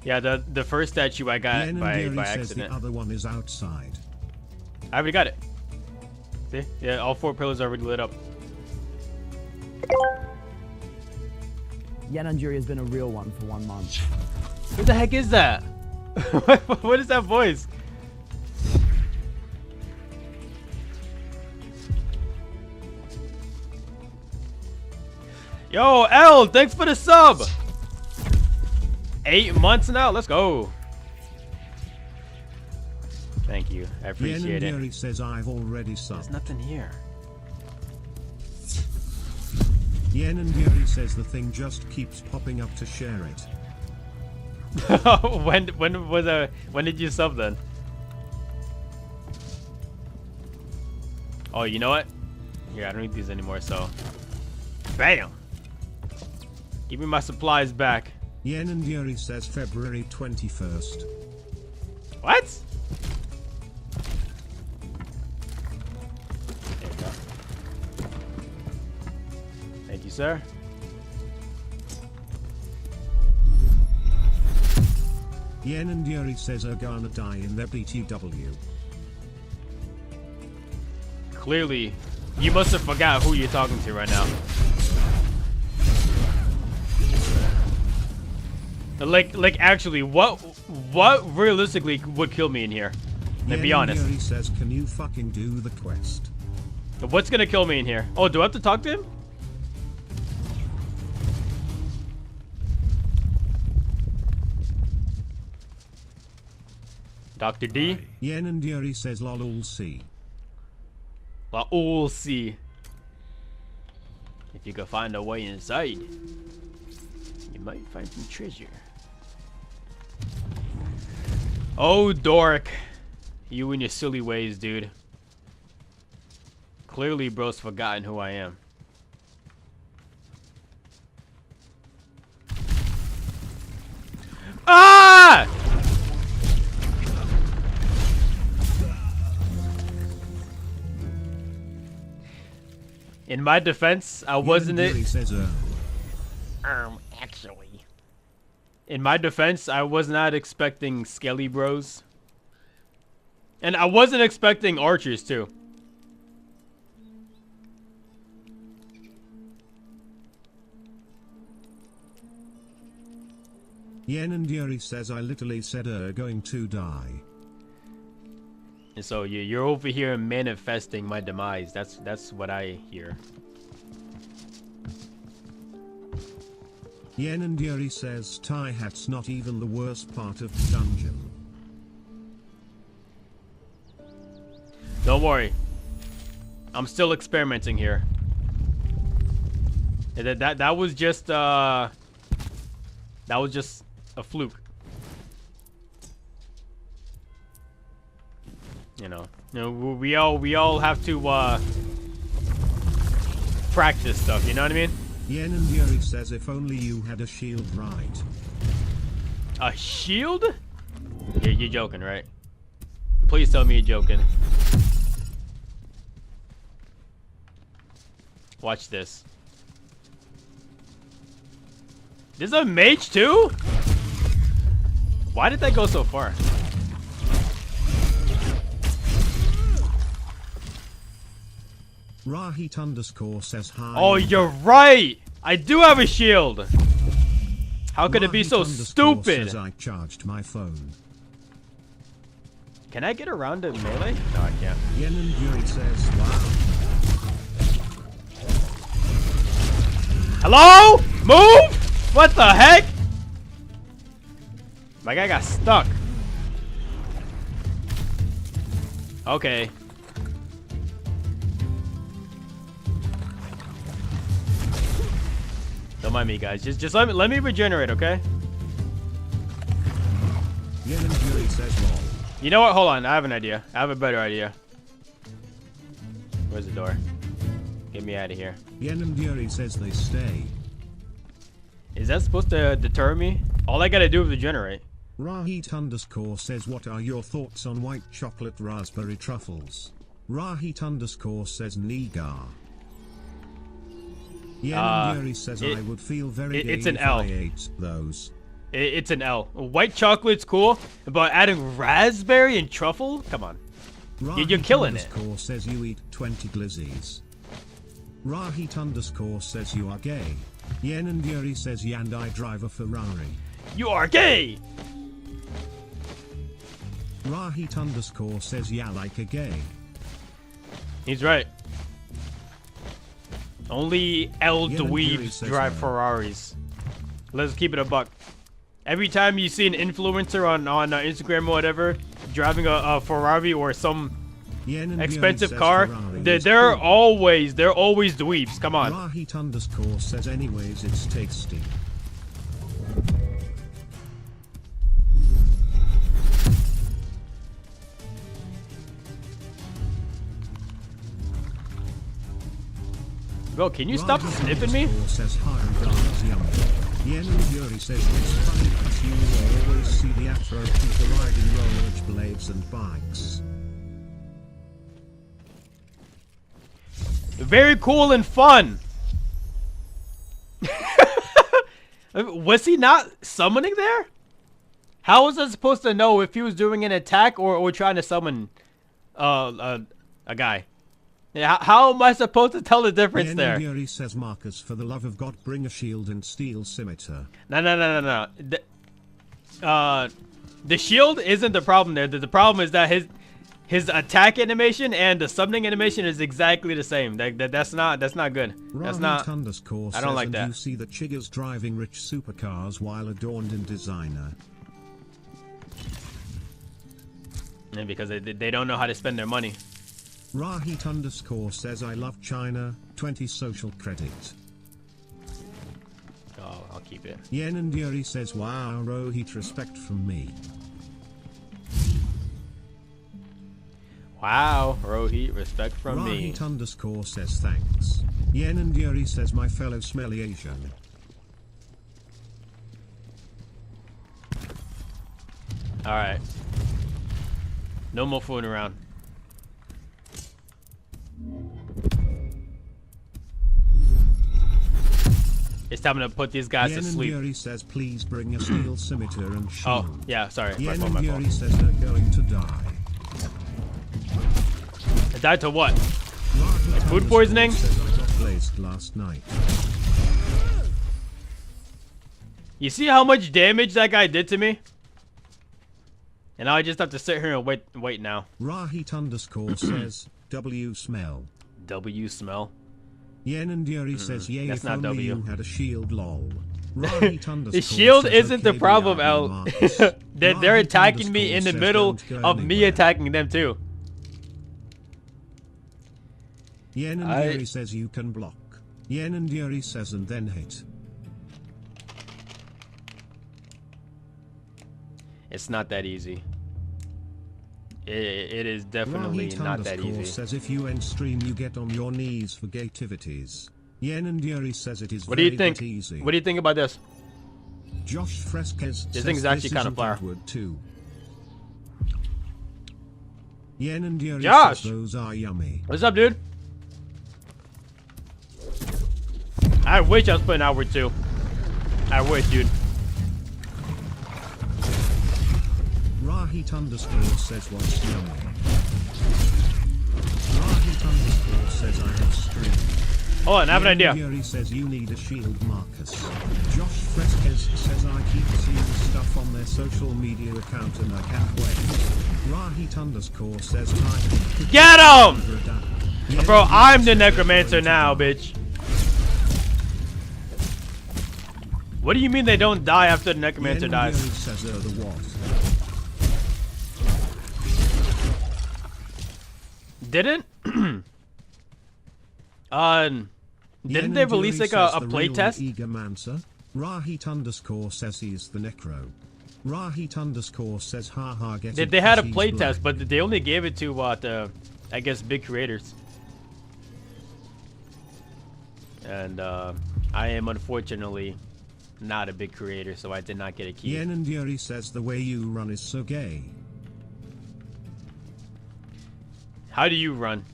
Yeah, the first statue I got Yen by and Yuri says accident. the other one is outside. I already got it. See? Yeah, all 4 pillars are already lit up. Yen and Yuri has been a real one for 1 month. Who the heck is that? What is that voice? Yo, L, thanks for the sub. 8 months now. Let's go. Thank you. I appreciate Yen and it. Yuri says I've already subbed. There's nothing here. Yen and Yuri says the thing just keeps popping up to share it. when did you sub then? Oh, you know what? Here, I don't need these anymore, so bam. Give me my supplies back. Yen and Yuri says February 21st. What? There you go. Thank you, sir. Yen and Yuri says are gonna die in their BTW. Clearly, you must have forgot who you're talking to right now. Like actually, what realistically would kill me in here? Let's be honest. Yuri says, can you fucking do the quest? What's gonna kill me in here? Oh, do I have to talk to him? Dr. D? Yen and Yuri says lol see. Lol see. If you can find a way inside, you might find some treasure. Oh, dork. You and your silly ways, dude. Clearly, bro's forgotten who I am. Ah! In my defense, I wasn't actually. In my defense, I was not expecting skelly bros. And I wasn't expecting archers too. Yen and Yuri says I literally said going to die. And so you're over here manifesting my demise. That's what I hear. Yen and Yuri says tie hat's not even the worst part of the dungeon. Don't worry. I'm still experimenting here. That was just a fluke. You know, we all have to practice stuff, you know what I mean? Yen and Yuri says if only you had a shield, right? A shield? You're joking, right? Please tell me you're joking. Watch this. There's a mage too? Why did that go so far? Rahit underscore says hi. Oh, you're right! I do have a shield! How could it be so stupid? Says I charged my phone. Can I get around to melee? No, I can't. Yen and Yuri says wow. Hello? Move? What the heck? My guy got stuck. Okay. Don't mind me, guys. Just let me regenerate, okay? Yen and Yuri says lol. You know what? Hold on. I have an idea. I have a better idea. Where's the door? Get me out of here. Yen and Yuri says they stay. Is that supposed to deter me? All I gotta do is regenerate. Rahit underscore says what are your thoughts on white chocolate raspberry truffles? Rahit underscore says Nigar. Yen and Yuri says I would feel very gay it's an if L. I ate those. It's an L. White chocolate's cool, but adding raspberry and truffle? Come on. You're killing it. Rahit underscore says you eat 20 glizzies. Rahit underscore says you are gay. Yen and Yuri says yeah, and I drive a Ferrari. You are gay! Rahit underscore says yeah, like a gay. He's right. Only L dweebs drive Ferraris. Let's keep it a buck. Every time you see an influencer on Instagram or whatever driving a Ferrari or some expensive car, they're always dweebs. Come on. Rahit underscore says anyways it's tasty. Bro, can you stop sniffing me? Says Yen and Yuri says it's funny because you always see the afro people riding rollerblades and bikes. Very cool and fun. Was he not summoning there? How was I supposed to know if he was doing an attack or trying to summon a guy? Yeah, how am I supposed to tell the difference there? Yuri says Marcus, for the love of God, bring a shield and steel scimitar. No. The shield isn't the problem there. The problem is that his attack animation and the summoning animation is exactly the same. That's not good. That's not. I don't like that. You see the chiggers driving rich supercars while adorned in designer. Yeah, because they don't know how to spend their money. Rahit underscore says I love China, 20 social credit. Oh, I'll keep it. Yen and Yuri says wow, Rohit, respect from me. Wow, Rohit, respect from me. Rahit underscore says thanks. Yen and Yuri says my fellow smelly Asian. Alright. No more fooling around. It's time to put these guys to sleep. Yen and Yuri says please bring a steel scimitar and shield. Oh, yeah, sorry. Yen My and fault. Yuri says they're going to die. Die to what? Like food poisoning? Says I got blazed last night. You see how much damage that guy did to me? And now I just have to sit here and wait now. Rahit underscore says W smell. W smell? Yen and Yuri says yay, That's if not only W. you had a shield, lol. The shield isn't the problem, Al. They're attacking me in the middle of me attacking them too. Yen and Yuri says you can block. Yen and Yuri says and then hit. It's not that easy. It is definitely not that easy. Says if you end stream you get on your knees for gativities. Yen and Yuri says it is What do you think? What do you think about this? Josh Fresquez this thing is actually kind of fire. Too. Yen and Yuri Josh! says those are yummy. What's up, dude? I wish I was putting Outward 2. I wish, dude. Rahit underscore says what's yummy. Rahit underscore says I have streamed. Hold on, I have an idea. Yuri says you need a shield, Marcus. Josh Fresquez says I keep seeing stuff on their social media account and I can't wait. Rahit underscore says hi. Get him! Bro, I'm the necromancer now, bitch. What do you mean they don't die after the necromancer dies? Says they're the what? Didn't didn't they release like a playtest? Egomancer. Rahit underscore says he's the necro. Rahit underscore says haha get it. They had a playtest, but they only gave it to the I guess big creators. And I am unfortunately not a big creator, so I did not get a key. Yen and Yuri says the way you run is so gay. How do you run?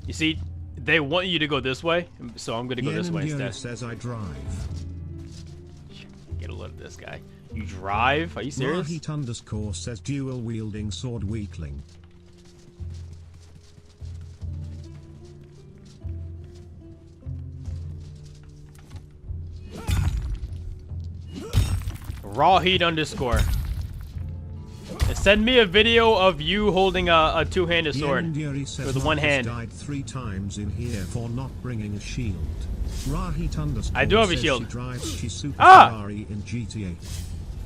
You see, they want you to go this way, so I'm gonna go this way instead. Says I drive. Get a load of this guy. You drive? Are you serious? Rahit underscore says dual wielding sword weakling. Raw heat underscore. Send me a video of you holding a two-handed sword with one hand. Died 3 times in here for not bringing a shield. Rahit underscore I do have a says shield. She drives she Super Ferrari in GTA.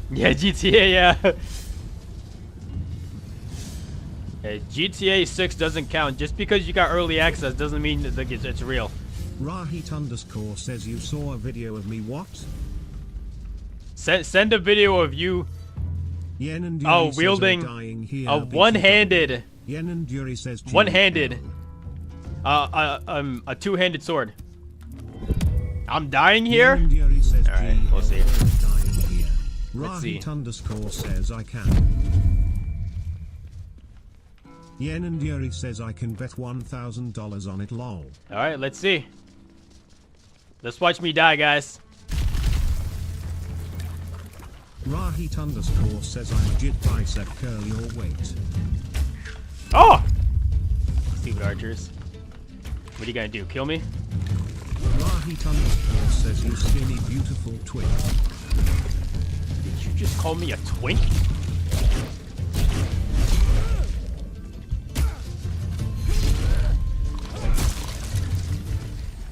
Yeah, GTA, yeah. Hey, GTA 6 doesn't count. Just because you got early access doesn't mean that it's real. Rahit underscore says you saw a video of me what? Send a video of you Yen and Yuri wielding a one-handed Yen and Yuri says one-handed a two-handed sword. I'm dying here? Alright, we'll see. Let's see. Rahit underscore says I can. Yen and Yuri says I can bet $1,000 on it, lol. Alright, let's see. Let's watch me die, guys. Rahit underscore says I'm jit bicep curl your weight. Oh! Stupid archers. What are you gonna do? Kill me? Rahit underscore says you skinny beautiful twink. Did you just call me a twink?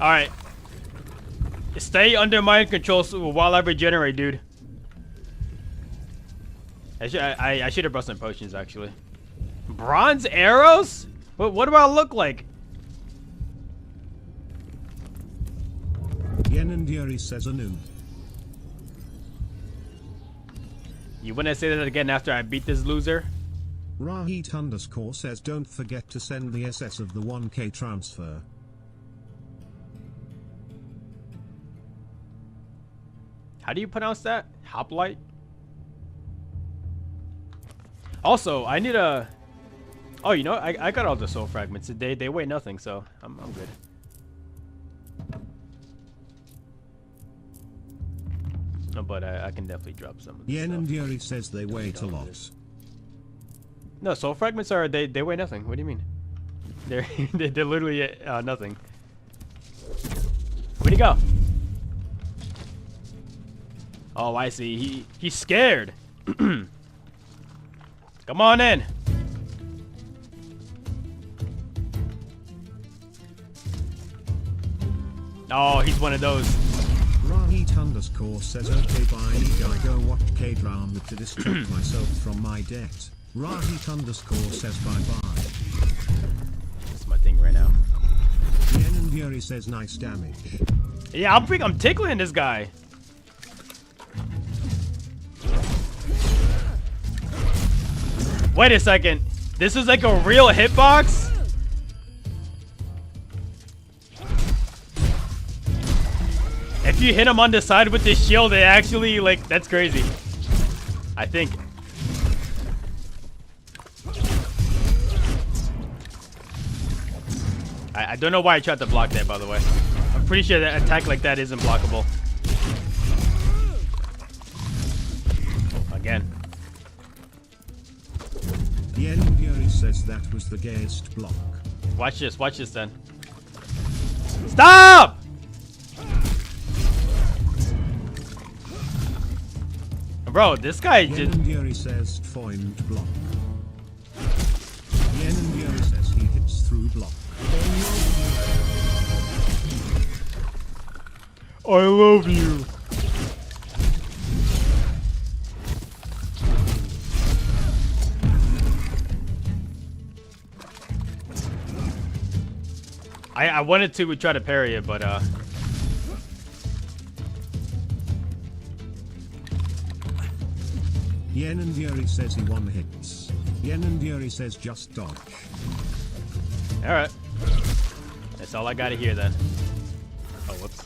Alright. Stay under mind control while I regenerate, dude. I should have brought some potions, actually. Bronze arrows? What do I look like? Yen and Yuri says a noob. You wouldn't say that again after I beat this loser? Rahit underscore says don't forget to send the SS of the 1K transfer. How do you pronounce that? Hoplite? Also, I need a... Oh, you know, I got all the soul fragments. They weigh nothing, so I'm good. No, but I can definitely drop some of this Yen stuff. and Yuri says they weigh a lot. No, soul fragments are... They weigh nothing. What do you mean? They're literally nothing. Where'd he go? Oh, I see. He's scared. Come on in. Oh, he's one of those. Rahit_ says okay bye, I go watch K-drama to distract myself from my debt. Rahit_ says bye bye. That's my thing right now. Yen and Yuri says nice damage. Yeah, I'm tickling this guy. Wait a second. This is like a real hitbox? If you hit him on the side with the shield, it actually, like, that's crazy. I think. I don't know why I tried to block that, by the way. I'm pretty sure that attack like that isn't blockable. Again. Yen Yuri says that was the gayest block. Watch this then. Stop! Bro, this guy just... Yen Yuri says foind block. Yen Yuri says he hits through block. I love you. I wanted to try to parry it, but Yen and Yuri says he one hits. Yen and Yuri says just dodge. Alright. That's all I gotta hear then. Oh, whoops.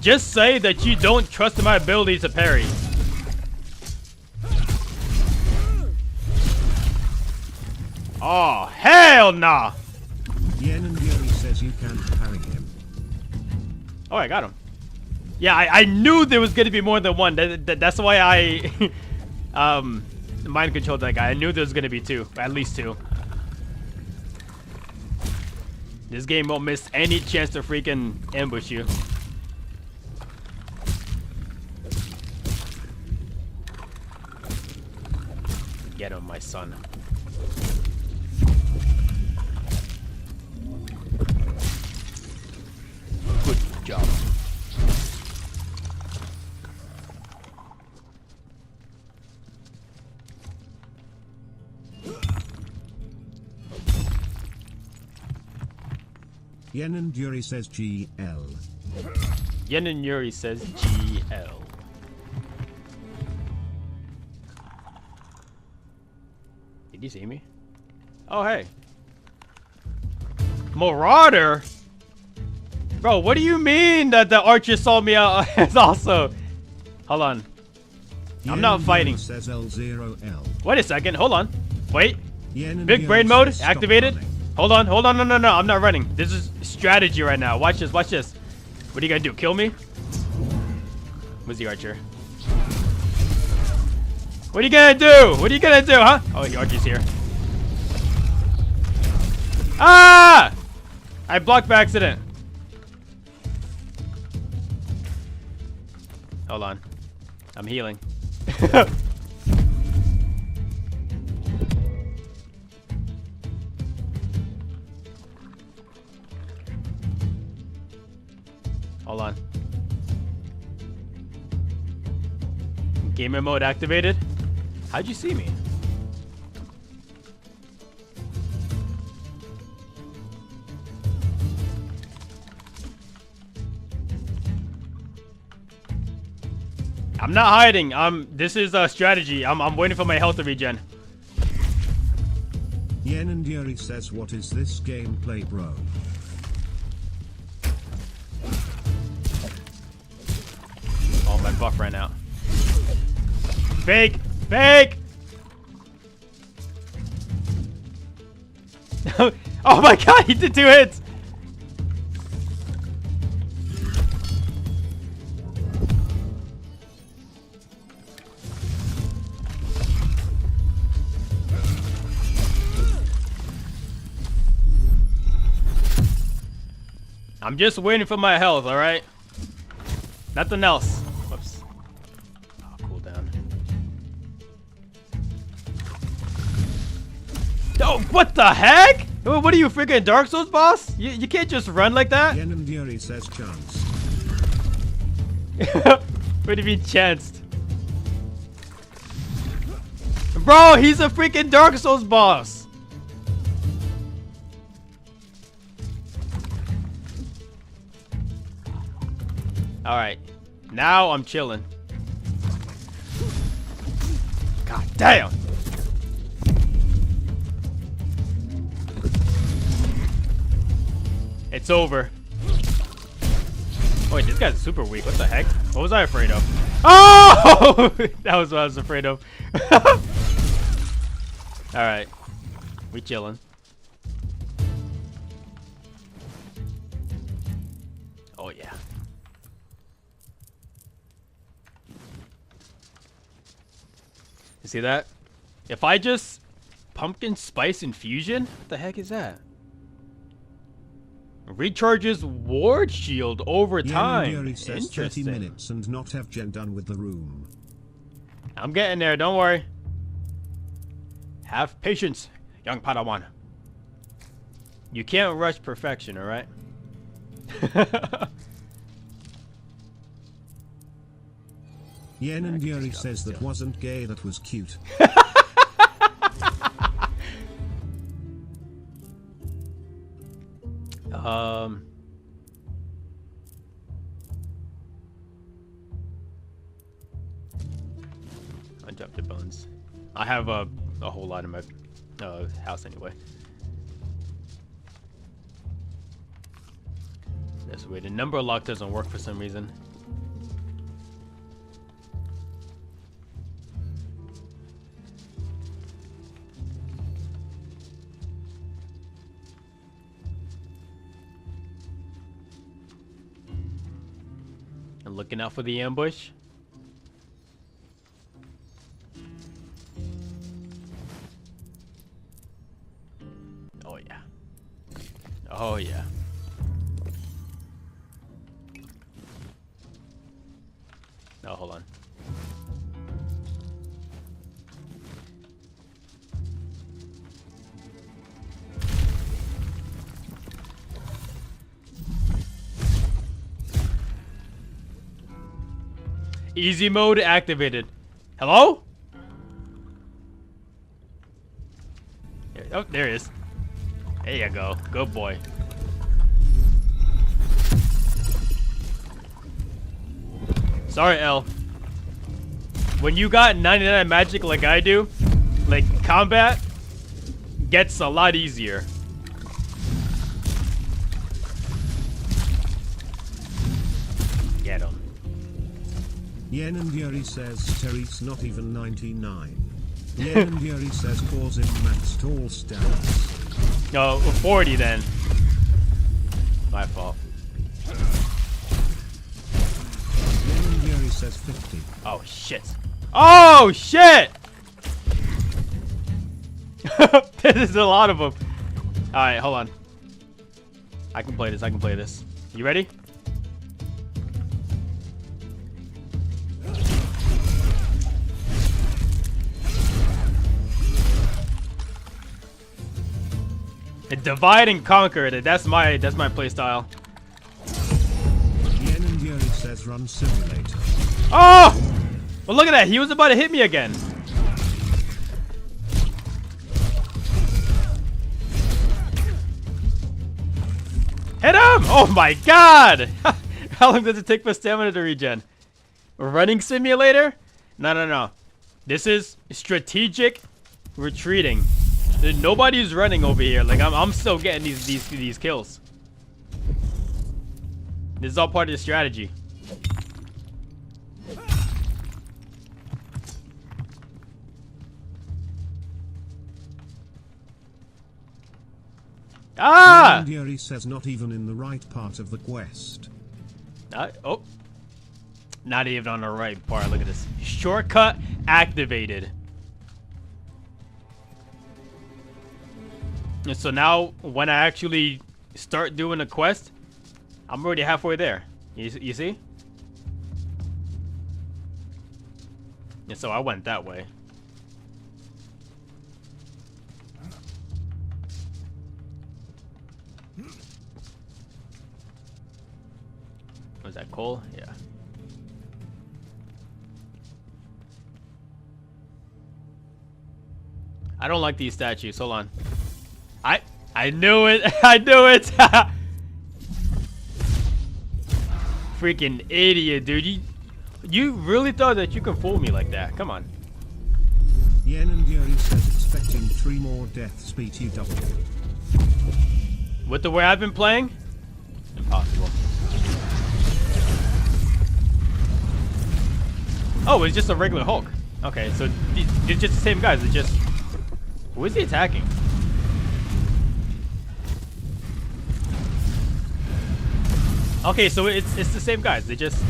Just say that you don't trust my ability to parry. Oh, hell nah! Yen and Yuri says you can't parry him. Oh, I got him. Yeah, I knew there was gonna be more than one. That's why I mind controlled that guy. I knew there was gonna be two, at least two. This game won't miss any chance to freaking ambush you. Get him, my son. Good job. Yen and Yuri says GL. Yen and Yuri says GL. Did you see me? Oh, hey. Marauder? Bro, what do you mean that the archer saw me out as also? Hold on. I'm not fighting. Says L0L. Wait a second. Hold on. Wait. Yen and Big Yuri brain mode says stop activated. running. Hold on. Hold on. No. I'm not running. This is strategy right now. Watch this. Watch this. What are you gonna do? Kill me? Where's the archer? What are you gonna do? What are you gonna do, huh? Oh, the archer's here. Ah! I blocked by accident. Hold on. I'm healing. Hold on. Gamer mode activated. How'd you see me? I'm not hiding. This is a strategy. I'm waiting for my health to regen. Yen and Yuri says, what is this gameplay, bro? Oh, my buff ran out. Fake! Fake! Oh my god, he did 2 hits! I'm just waiting for my health, alright? Nothing else. Whoops. Oh, cool down. Oh, what the heck? What are you, freaking Dark Souls boss? You can't just run like that. Yen and Yuri says chance. What do you mean chanced? Bro, he's a freaking Dark Souls boss. Alright. Now I'm chilling. God damn. It's over. Oh, wait, this guy's super weak. What the heck? What was I afraid of? Oh! That was what I was afraid of. Alright. We chilling. Oh, yeah. You see that? If I just pumpkin spice infusion? What the heck is that? Recharges ward shield over time. Yuri says 30 Interesting. minutes and not have Jen done with the room. I'm getting there, don't worry. Have patience, young Padawan. You can't rush perfection, alright? Yen and Yuri says that wasn't gay, that was cute. I dropped the bones. I have a whole lot in my house anyway. That's weird. The number lock doesn't work for some reason. I'm looking out for the ambush. Oh yeah. Oh yeah. Oh, hold on. Easy mode activated. Hello? Oh, there it is. There you go. Good boy. Sorry, L. When you got 99 magic like I do, like combat gets a lot easier. Get him. Yen and Yuri says Terry's not even 99. Yen and Yuri says cause him max tall stats. No, 40 then. My fault. Yen and Yuri says 50. Oh shit. Oh shit! There's a lot of them. Alright, hold on. I can play this, I can play this. You ready? Divide and conquer. That's my play style. Yen and Yuri says run simulator. Oh! Well, look at that. He was about to hit me again. Hit him! Oh my god! How long does it take for stamina to regen? Running simulator? No, no, no. This is strategic retreating. Nobody's running over here. Like I'm still getting these kills. This is all part of the strategy. Ah! Yuri says not even in the right part of the quest. Oh. Not even on the right part. Look at this. Shortcut activated. And so now when I actually start doing a quest, I'm already halfway there. You see? And so I went that way. Was that coal? Yeah. I don't like these statues. Hold on. I knew it. I knew it. Freaking idiot, dude. You really thought that you could fool me like that? Come on. Yen and Yuri says expecting 3 more deaths BTW. With the way I've been playing? Impossible. Oh, it's just a regular Hulk. Okay, so it's just the same guys. It's just... Who is he attacking? Okay, so it's the same guys. They just...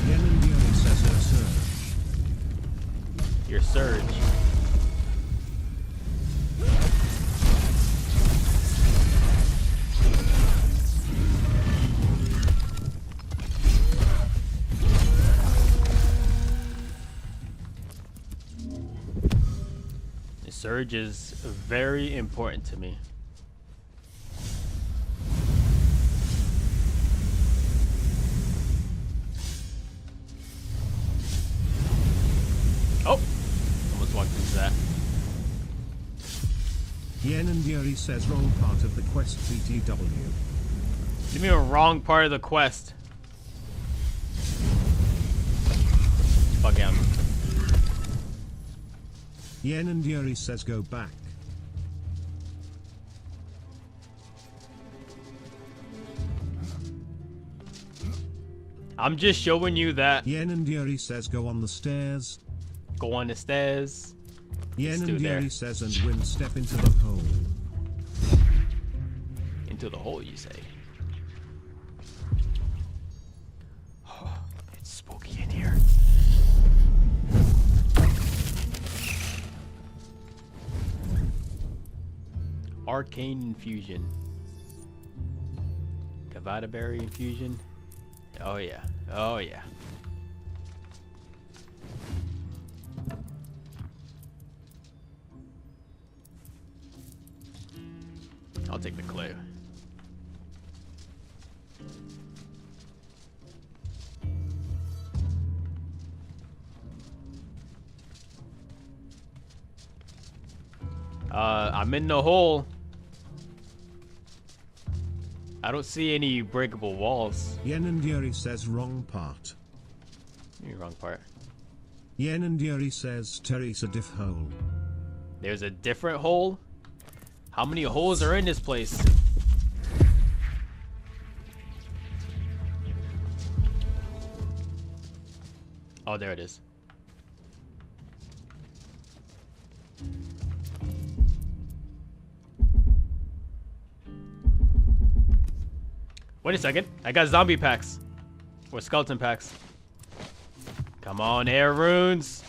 Yen and Yuri says her surge. Your surge. The surge is very important to me. Oh! Almost walked into that. Yen and Yuri says wrong part of the quest BTW. Give me a wrong part of the quest. Fuck him. Yen and Yuri says go back. I'm just showing you that. Yen and Yuri says go on the stairs. Go on the stairs. Yen and Yuri says and Win step into the hole. Into the hole, you say? Oh, it's spooky in here. Arcane infusion. Kavada berry infusion. Oh yeah. Oh yeah. I'll take the clue. I'm in the hole. I don't see any breakable walls. Yen and Yuri says wrong part. You're wrong part. Yen and Yuri says Teresa diff hole. There's a different hole? How many holes are in this place? Oh, there it is. Wait a second. I got zombie packs. Or skeleton packs. Come on, air runes.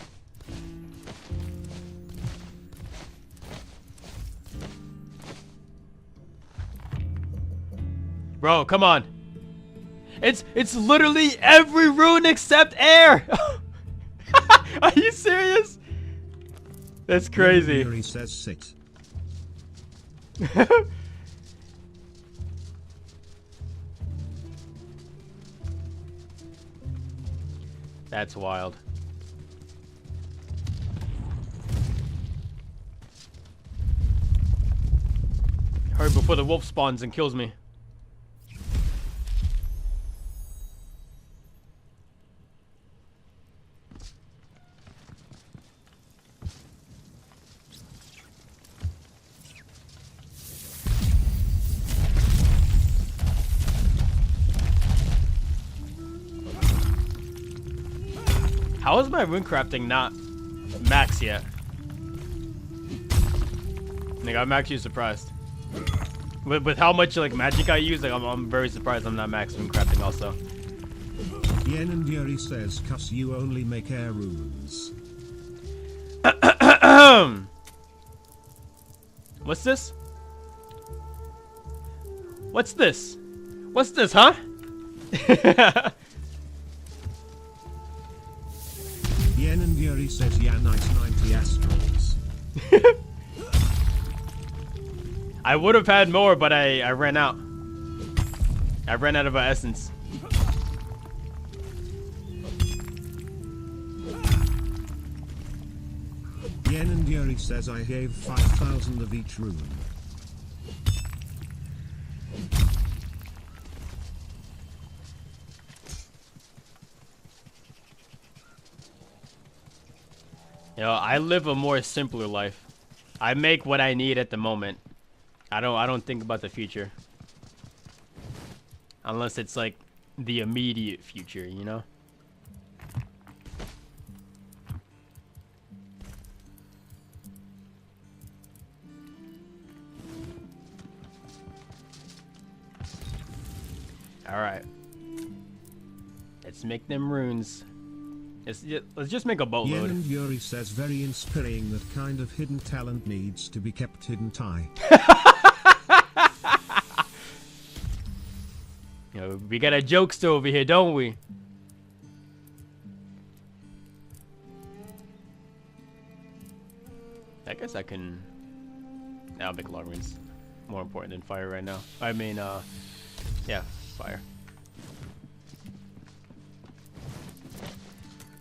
Bro, come on. It's literally every rune except air. Are you serious? That's crazy. Yuri says sit. That's wild. Hurry before the wolf spawns and kills me. How is my rune crafting not max yet? Like, I'm actually surprised. With how much like magic I use, like I'm very surprised I'm not max rune crafting also. Yen and Yuri says cuss you only make air runes. What's this? What's this? What's this, huh? Yuri says yeah, nice 90 astrals. I would have had more, but I ran out. I ran out of essence. Yen and Yuri says I gave 5,000 of each rune. You know, I live a more simpler life. I make what I need at the moment. I don't think about the future. Unless it's like the immediate future, you know? Alright. Let's make them runes. Let's just make a boatload. Yen and Yuri says very inspiring, that kind of hidden talent needs to be kept hidden tight. You know, we got a jokester over here, don't we? I guess I can... I'll make long runes. More important than fire right now. I mean, yeah, fire.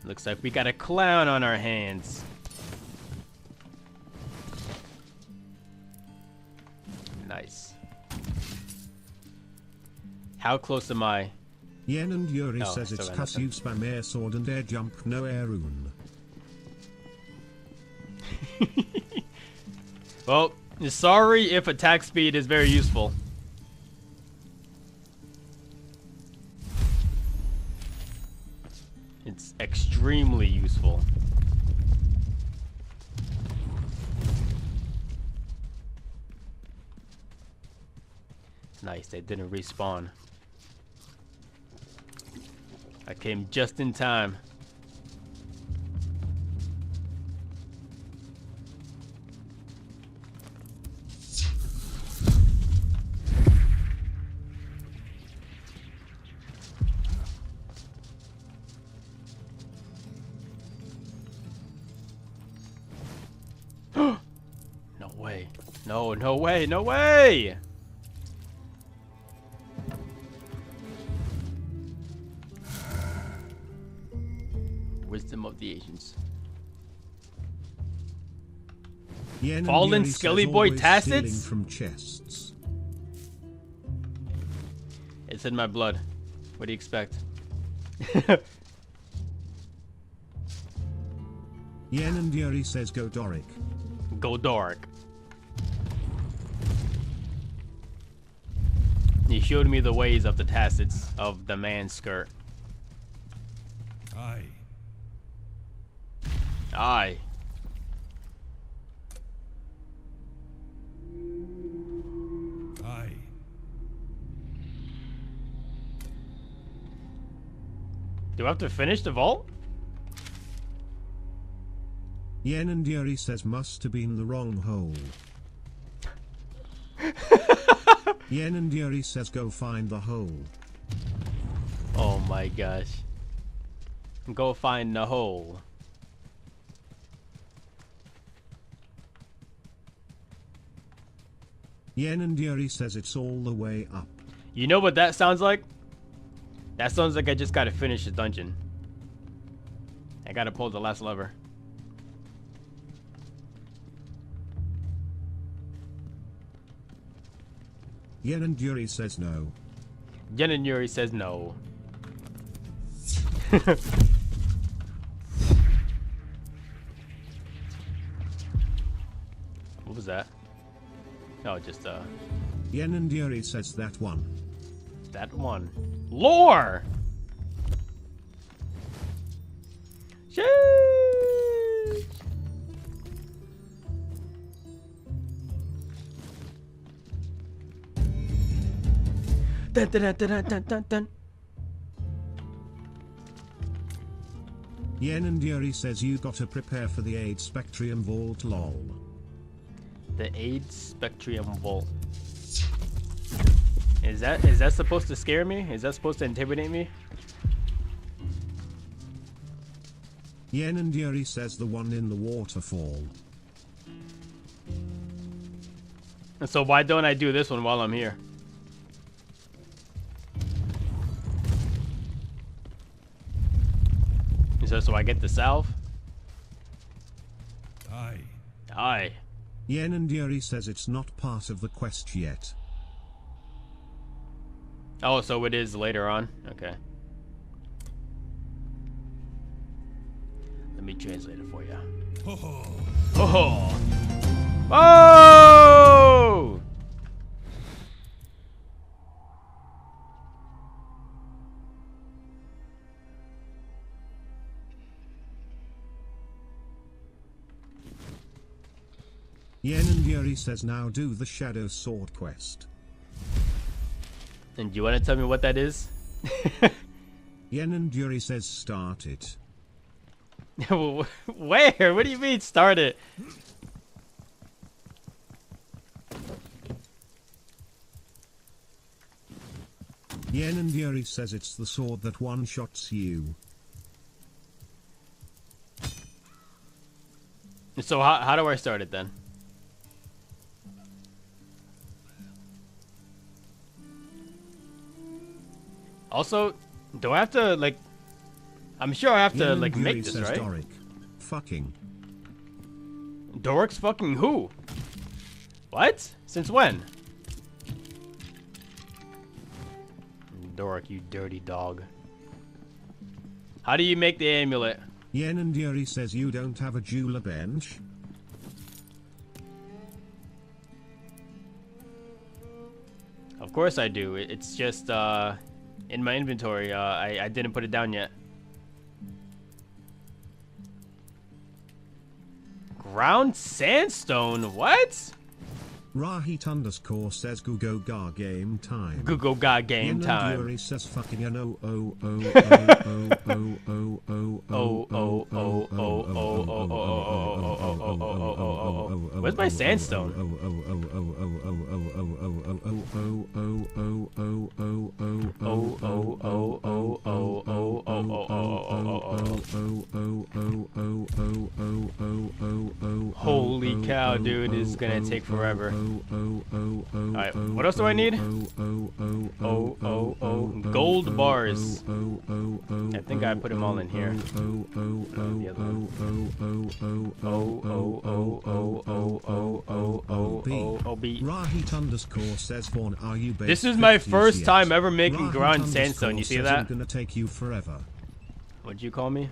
Looks like we got a clown on our hands. Nice. How close am I? Yen and Yuri says it's cause you spam air sword and air jump, no air rune. Well, sorry if attack speed is very useful. It's extremely useful. Nice, they didn't respawn. I came just in time. No way. No, no way, no way! Wisdom of the Asians. Fallen Skelly Boy Tassets? From chests. It's in my blood. What do you expect? Yen and Yuri says go Doric. Go Doric. He showed me the ways of the Tassets of the man's skirt. Aye. Aye. Aye. Do I have to finish the vault? Yen and Yuri says must have been the wrong hole. Yen and Yuri says go find the hole. Oh my gosh. Go find the hole. Yen and Yuri says it's all the way up. You know what that sounds like? That sounds like I just gotta finish the dungeon. I gotta pull the last lever. Yen and Yuri says no. Yen and Yuri says no. What was that? Oh, just Yen and Yuri says that one. That one. Lore! Sheesh! Dun, dun, dun, dun, dun, dun, dun. Yen and Yuri says you gotta prepare for the Aid Spectrium Vault lol. The Aid Spectrium Vault. Is that supposed to scare me? Is that supposed to intimidate me? Yen and Yuri says the one in the waterfall. And so why don't I do this one while I'm here? So I get the salve? Aye. Aye. Yen and Yuri says it's not part of the quest yet. Oh, so it is later on? Okay. Let me translate it for you. Oh! Oh! Yen and Yuri says now do the Shadow Sword quest. And do you want to tell me what that is? Yen and Yuri says start it. Where? What do you mean start it? Yen and Yuri says it's the sword that one-shots you. So how do I start it then? Also, do I have to, like... I'm sure I have to, like, make this, right? Doric. Fucking. Doric's fucking who? What? Since when? Doric, you dirty dog. How do you make the amulet? Yen and Yuri says you don't have a jeweler bench. Of course I do. It's just, in my inventory. I didn't put it down yet. Ground sandstone? What? Rahit underscore says Google Ga game time. Google Ga game time. Yen and Yuri says fucking Where's my sandstone? Holy cow, dude, this is gonna take forever. Alright, what else do I need? Gold bars. I think I put them all in here. The other one. B. Rahit underscore says Vaughn, are you This is my first time ever making ground sandstone. You see that? It's gonna take you forever. What'd you call me?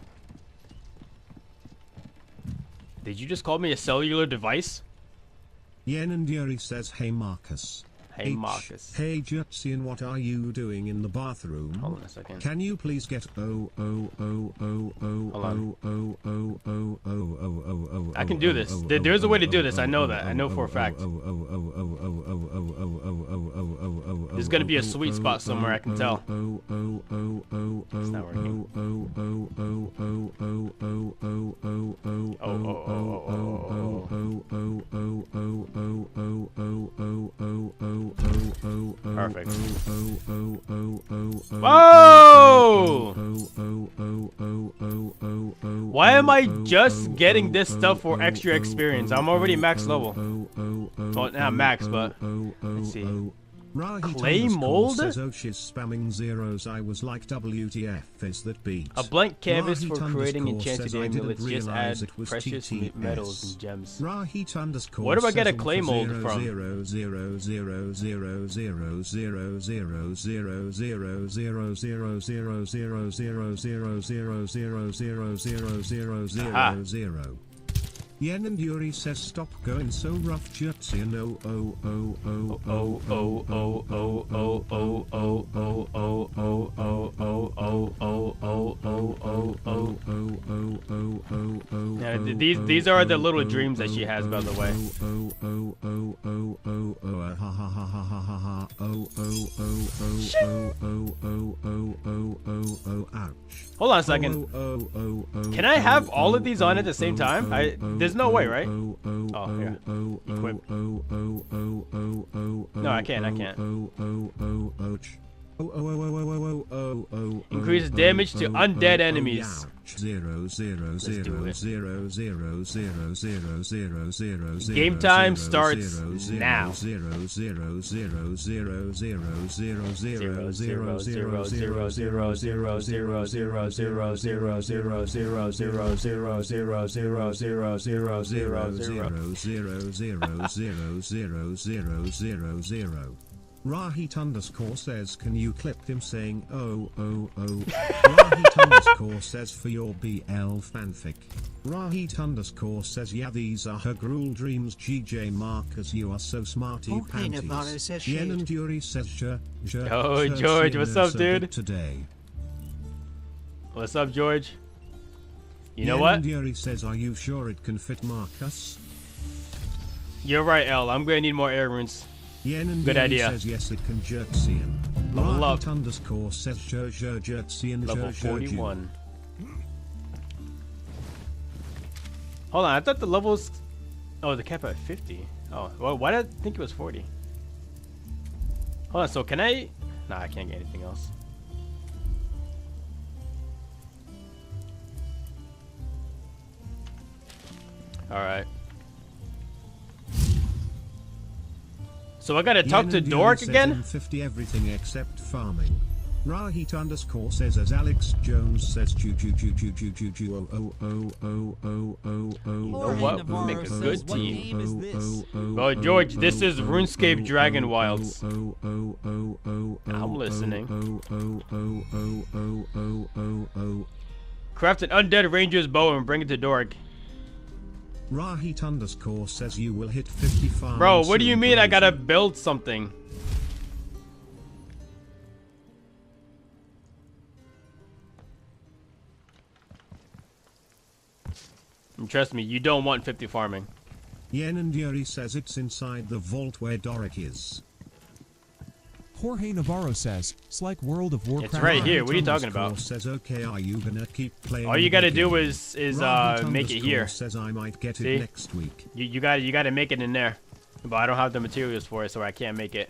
Did you just call me a cellular device? Yen and Yuri says, hey Marcus. Hey Marcus. Hey Jutsi, and what are you doing in the bathroom? Hold on a second. Can you please get I can do this. There's a way to do this. I know that. I know for a fact. There's gonna be a sweet spot somewhere. I can tell. It's not working. Perfect. Whoa! Why am I just getting this stuff for extra experience? I'm already max level. Well, not max, but let's see. Clay mold? Says, oh, she's spamming zeros. I was like, WTF is that beat? A blank canvas for creating enchanted amulets. Just add precious metals and gems. Rahit underscore Where do I get a clay mold from? Yen and Yuri says stop going so rough, Jutsi, and these are the little dreams that she has, by the way. Hold on a second. Can I have all of these on at the same time? There's no way, right? Oh, yeah. Equip. No, I can't. Increase damage to undead enemies. Game time starts now. 00000000000000000. Rahit underscore says, can you clip him saying oh oh oh? Rahit underscore says, for your BL fanfic. Rahit underscore says, yeah, these are her gruel dreams. GJ Marcus, you are so smarty panties. Yen and Yuri says, oh, George, what's up, dude? Today. What's up, George? You know Yen what? And Yuri says, are you sure it can fit Marcus? You're right, L. I'm gonna need more air runes. Yen and Good idea. Says yes, it can Jerksian. Level up. Underscore says Jerksian. Level 41. Hold on, I thought the levels. Oh, the cap at 50. Oh, well, why did I think it was 40? Hold on, so can I? Nah, I can't get anything else. All right. So I gotta talk to Dork again? 50 everything except farming. Rahit underscore says, as Alex Jones says, oh oh oh oh oh oh oh. You know what? We make a good team. Oh, George, this is RuneScape Dragon Wilds. I'm listening. Craft an undead ranger's bow and bring it to Dork. Rahit underscore says, you will hit 55. Bro, what do you mean I gotta build something? And trust me, you don't want 50 farming. Yen and Yuri says it's inside the vault where Doric is. Jorge Navarro says, it's like World of Warcraft. It's right here. What are you talking about? Says, okay, are you gonna keep playing? All you gotta do is make it here. Says I might get See? it next week. You gotta make it in there. But I don't have the materials for it, so I can't make it.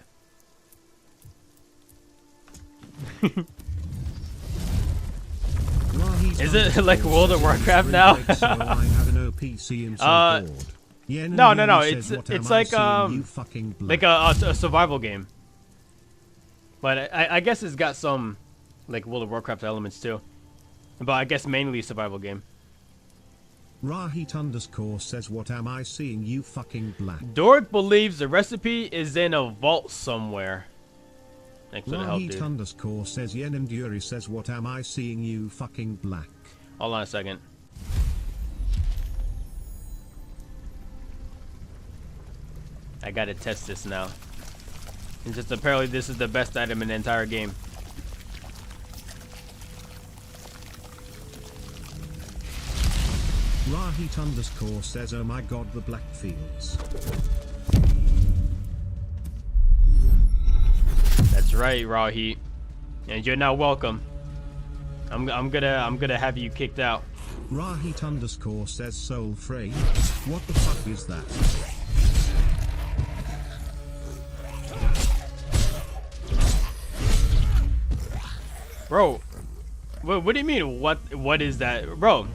Is it like World of Warcraft now? No. It's like a survival game. But I guess it's got some like World of Warcraft elements too. But I guess mainly survival game. Rahit underscore says, what am I seeing, you fucking black? Dork believes the recipe is in a vault somewhere. Thanks for the help, dude. Rahit underscore says, Yen and Yuri says, what am I seeing, you fucking black? Hold on a second. I gotta test this now. And just apparently this is the best item in the entire game. Rahit underscore says, oh my god, the black fields. That's right, Rahit. And you're not welcome. I'm gonna have you kicked out. Rahit underscore says, Soul Frey. What the fuck is that? Bro, what do you mean? What is that, bro?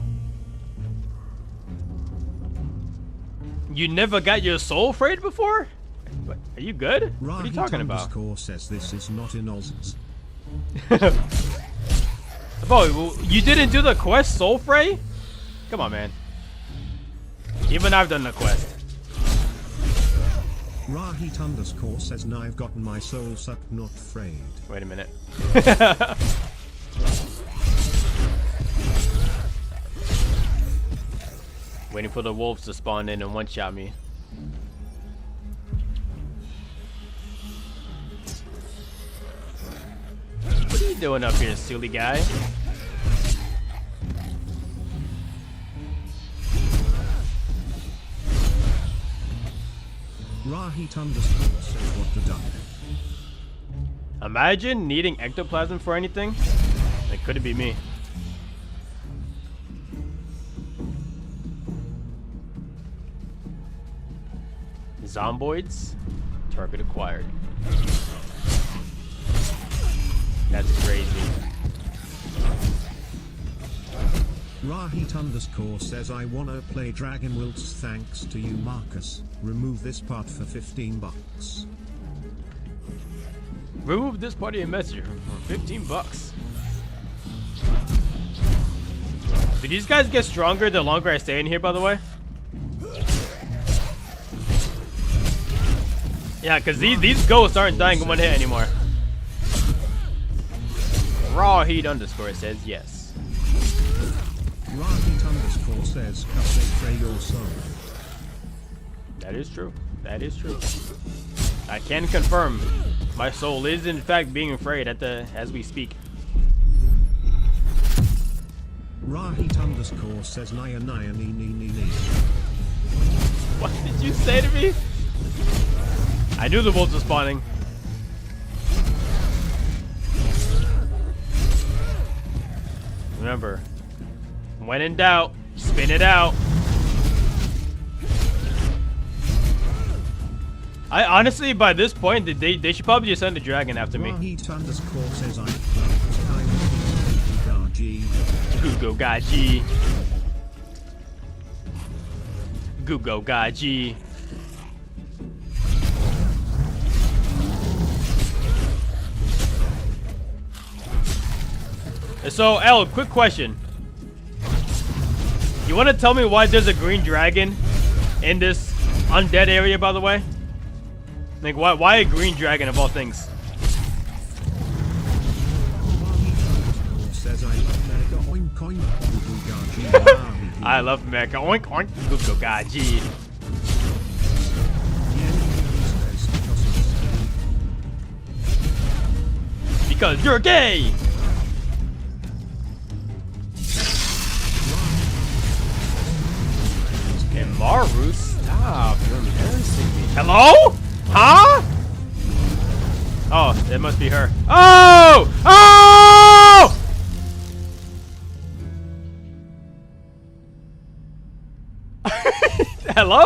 You never got your soul frayed before? What, are you good? Rahit what are you talking about? Underscore says this is not in Oz. Bro, you didn't do the quest soul fray? Come on, man. Even I've done the quest. Rahit underscore says, now I've gotten my soul sucked, not frayed. Wait a minute. Waiting for the wolves to spawn in and one-shot me. What are you doing up here, silly guy? Rahit underscore says, what the duck? Imagine needing ectoplasm for anything. Like, could it be me? Zomboids. Target acquired. That's crazy. Rahit underscore says I wanna play Dragon Wilts thanks to you Marcus. Remove this part for 15 bucks. Remove this part of your messenger for 15 bucks. Do these guys get stronger the longer I stay in here, by the way? Yeah, because these ghosts aren't dying in one hit anymore. Raw Heat underscore says yes. Rahit underscore says pray your soul. That is true. That is true. I can confirm my soul is in fact being afraid as we speak. Rahit underscore says naya naya nee nee nee nee. What did you say to me? I knew the wolves were spawning. Remember, when in doubt, spin it out. I honestly, by this point, they should probably just send a dragon after me. Rahit underscore says I Gugo Gaji. Gugo Gaji. So, El, quick question. You want to tell me why there's a green dragon in this undead area, by the way? Like, why a green dragon of all things? I love America. Oink oink. Gugo Gaji. Because you're gay. And Maru, stop. You're embarrassing me. Hello? Huh? Oh, that must be her. Oh! Oh! Hello?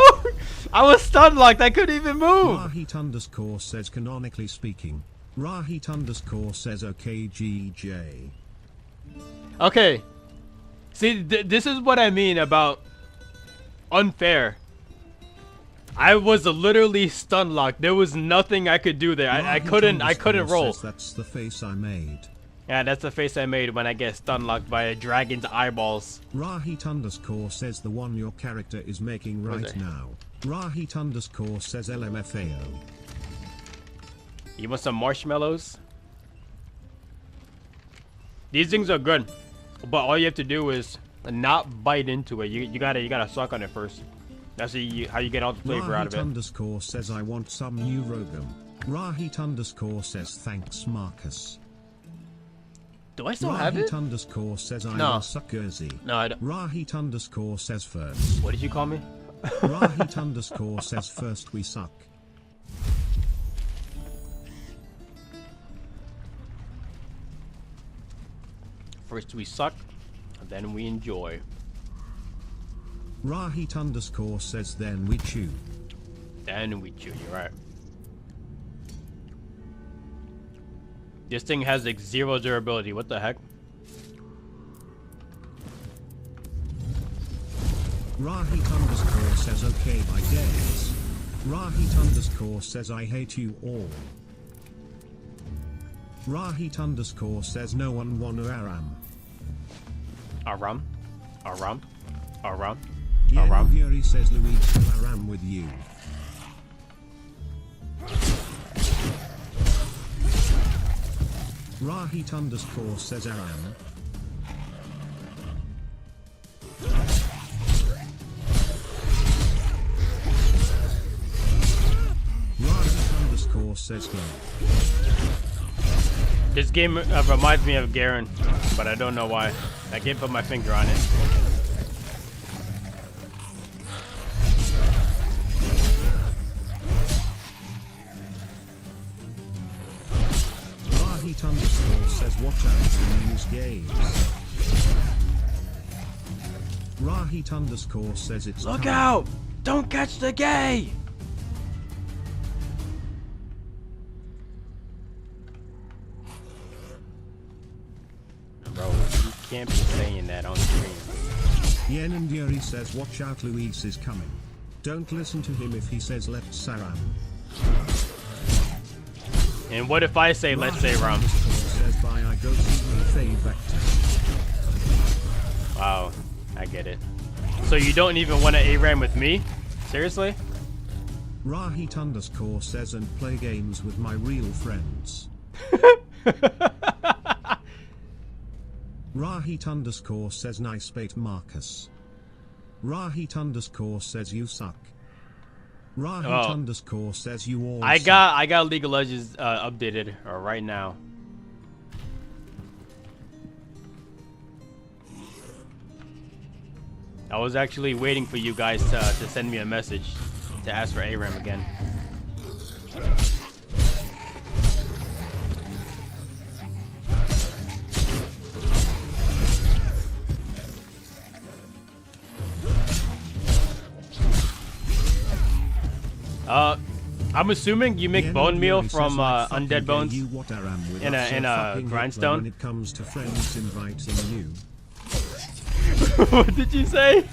I was stun locked. I couldn't even move. Rahit underscore says canonically speaking. Rahit underscore says okay GJ. Okay. See, this is what I mean about unfair. I was literally stun locked. There was nothing I could do there. I couldn't roll. That's the face I made. Yeah, that's the face I made when I get stun locked by a dragon's eyeballs. Rahit underscore says the one your character is making right now. Rahit underscore says LMFAO. You want some marshmallows? These things are good, but all you have to do is not bite into it. You gotta suck on it first. That's how you get all the flavor out of it. Rahit underscore says I want some new Rogum. Rahit underscore says thanks Marcus. Do I still have it? Rahit underscore says I No. will suck Jersey. No, I don't. Rahit underscore says first. What did you call me? Rahit underscore says first we suck. First we suck, then we enjoy. Rahit underscore says then we chew. Then we chew, you're right. This thing has like 0 durability, what the heck? Rahit underscore says okay my days. Rahit underscore says I hate you all. Rahit underscore says no one wanna Aram. Aram? Aram? Aram? Aram? Yuri says Luigi will Aram with you. Rahit underscore says Aram. Rahit underscore says go. This game reminds me of Garen, but I don't know why. I can't put my finger on it. Rahit underscore says watch out for news games. Rahit underscore says it's Look time. out! Don't catch the gay! can't be saying that on stream. Yen and Yuri says watch out, Luis is coming. Don't listen to him if he says let's Saram. And what if I say let's say Ram? Says bye, I go see Vector. Wow, I get it. So you don't even want to ARAM with me? Seriously? Rahit underscore says and play games with my real friends. Rahit underscore says nice bait Marcus. Rahit underscore says you suck. Rahit underscore says you all I suck. got League of Legends updated right now. I was actually waiting for you guys to send me a message to ask for ARAM again. I'm assuming you make bone meal from undead bones in a grindstone. When it comes to friends inviting you. What did you say?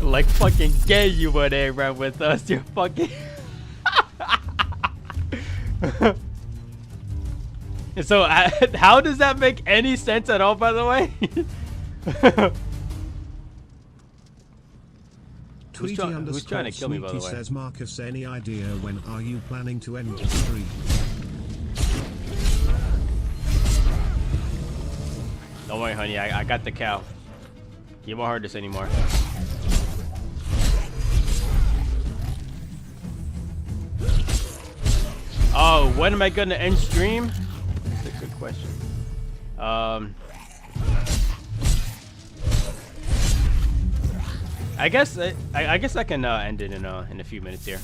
Like fucking gay you would ARAM with us, you fucking. So how does that make any sense at all, by the way? Who's trying to kill me, by the way? Says Marcus, any idea when are you planning to end the stream? Don't worry, honey. I got the cow. You won't hurt us anymore. Oh, when am I gonna end stream? That's a good question. I guess I can end it in a few minutes here.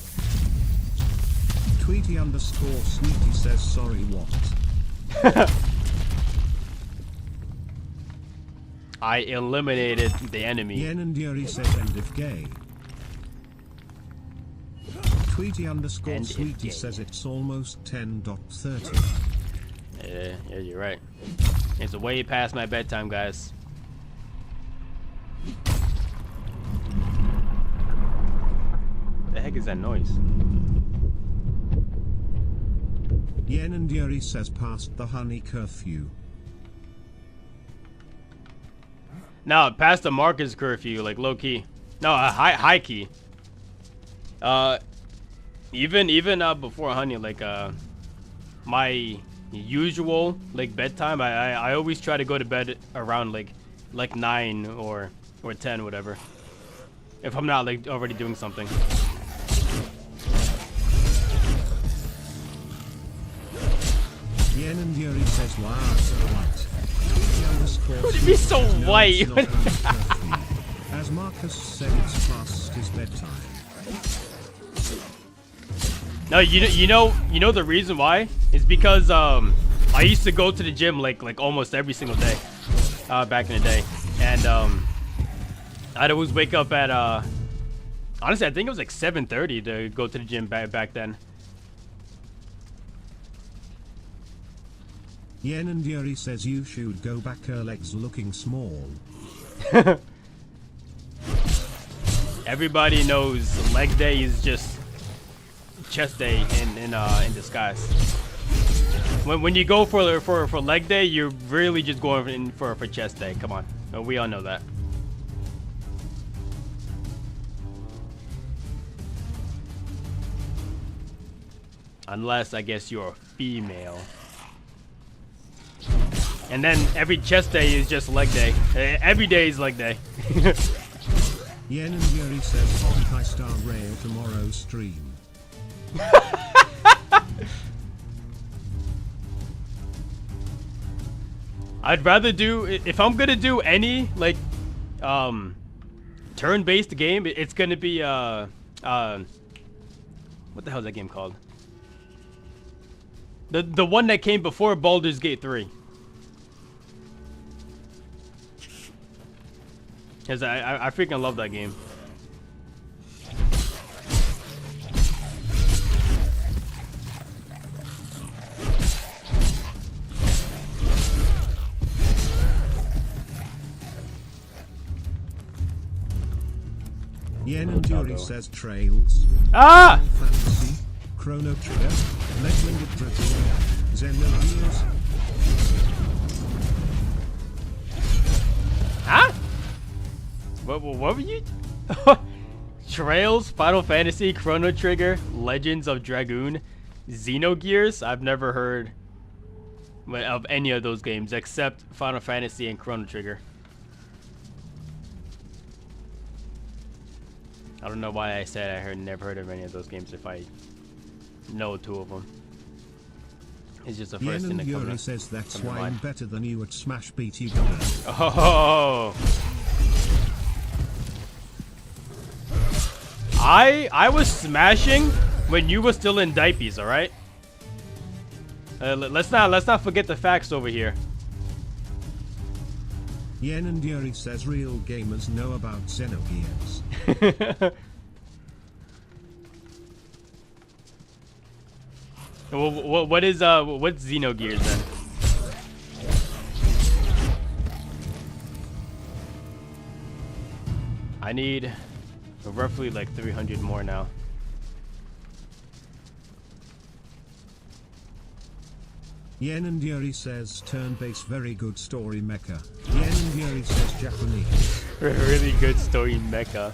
Tweety underscore Sweetie says sorry what? I eliminated the enemy. Yen and Yuri says end if gay. Tweety underscore End Sweetie says it's almost 10:30. Yeah, you're right. It's way past my bedtime, guys. What the heck is that noise? Yen and Yuri says past the honey curfew. No, past the Marcus curfew, like low key. No, high key. Even before honey, like my usual like bedtime, I always try to go to bed around like 9 or 10, whatever. If I'm not like already doing something. Yen and Yuri says wow, so white. What do you mean so white? As Marcus said, it's past his bedtime. No, you know the reason why is because I used to go to the gym like almost every single day back in the day, and I'd always wake up at honestly I think it was like 7:30 to go to the gym back then. Yen and Yuri says you should go back, her legs looking small. Everybody knows leg day is just chest day in disguise. When you go for leg day, you're really just going in for chest day. Come on, we all know that. Unless I guess you're a female. And then every chest day is just leg day. Every day is leg day. Yen and Yuri says Honkai Star Rail tomorrow's stream. I'd rather do, if I'm gonna do any like turn-based game, it's gonna be what the hell is that game called? The one that came before Baldur's Gate 3. Cause I freaking love that game. Yuri says Trails. Ah! Fantasy, Chrono Trigger, Legend of Dragoon, Xenogears. Huh? What were you? Trails, Final Fantasy, Chrono Trigger, Legends of Dragoon, Xenogears. I've never heard of any of those games except Final Fantasy and Chrono Trigger. I don't know why I said never heard of any of those games if I know 2 of them. It's just the first thing that comes Yuri up. says that's why I'm better than you at Smash Beat you guys. Oh. I was smashing when you were still in diapers, all right? Let's not forget the facts over here. Yen and Yuri says real gamers know about Xenogears. Well, what's Xenogears then? I need roughly like 300 more now. Yen and Yuri says turn-based very good story mecha. Yen and Yuri says Japanese. Really good story mecha.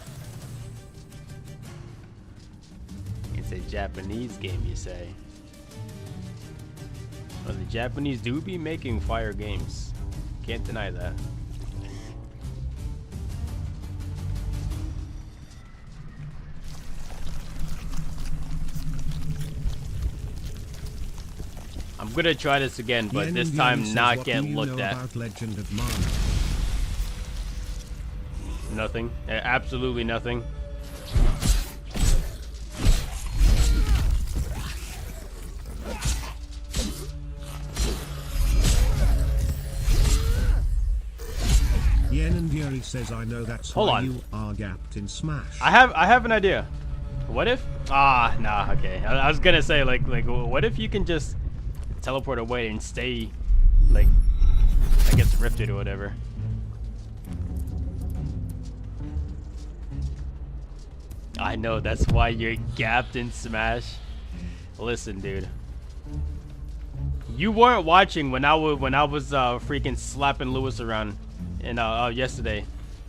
It's a Japanese game, you say? Well, the Japanese do be making fire games. Can't deny that. I'm gonna try this again, but this time not get looked at. Legend of Mana? Nothing. Absolutely nothing. Yen and Yuri says I know that's Hold why on. you are gapped in Smash. I have an idea. What if? Nah. Okay. I was gonna say like what if you can just teleport away and stay, like, I guess rifted or whatever. I know that's why you're gapped in Smash. Listen, dude. You weren't watching when I was freaking slapping Lewis around in yesterday.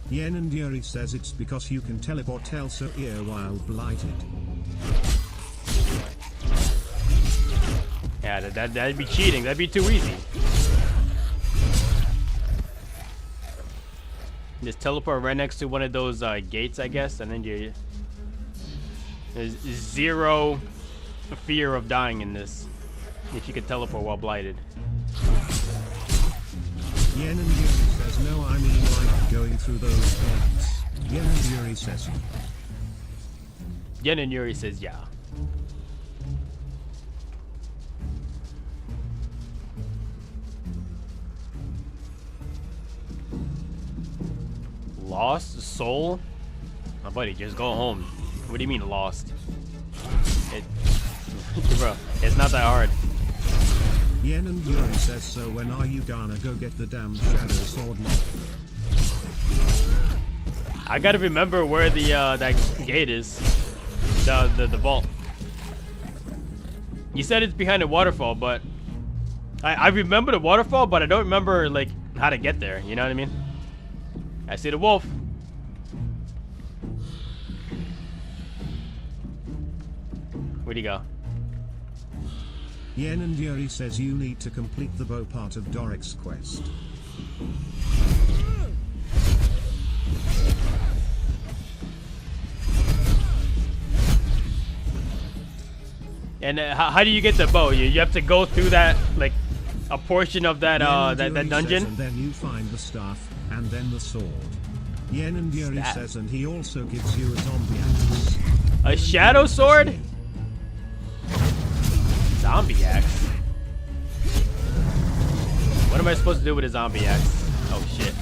Yen and Yuri says it's because you can teleport Elsa here while blighted. Yeah, that'd be cheating. That'd be too easy. Just teleport right next to one of those gates, I guess, and then there's zero fear of dying in this if you could teleport while blighted. Yen and Yuri says no, I mean like going through those gates. Yen and Yuri says Yen and Yuri says yeah. Lost soul? My buddy, just go home. What do you mean lost? Bro, it's not that hard. Yen and Yuri says so when are you gonna go get the damn shadow sword? I gotta remember where the that gate is. The vault. You said it's behind a waterfall, but I remember the waterfall, but I don't remember like how to get there, you know what I mean? I see the wolf. Where'd he go? Yen and Yuri says you need to complete the bow part of Doric's quest. And how do you get the bow? You have to go through that, like, a portion of that that dungeon? And then you find the staff, and then the sword. Yen and Yuri says, and he also gives you a zombie axe. A shadow sword? Zombie axe? What am I supposed to do with a zombie axe? Oh shit.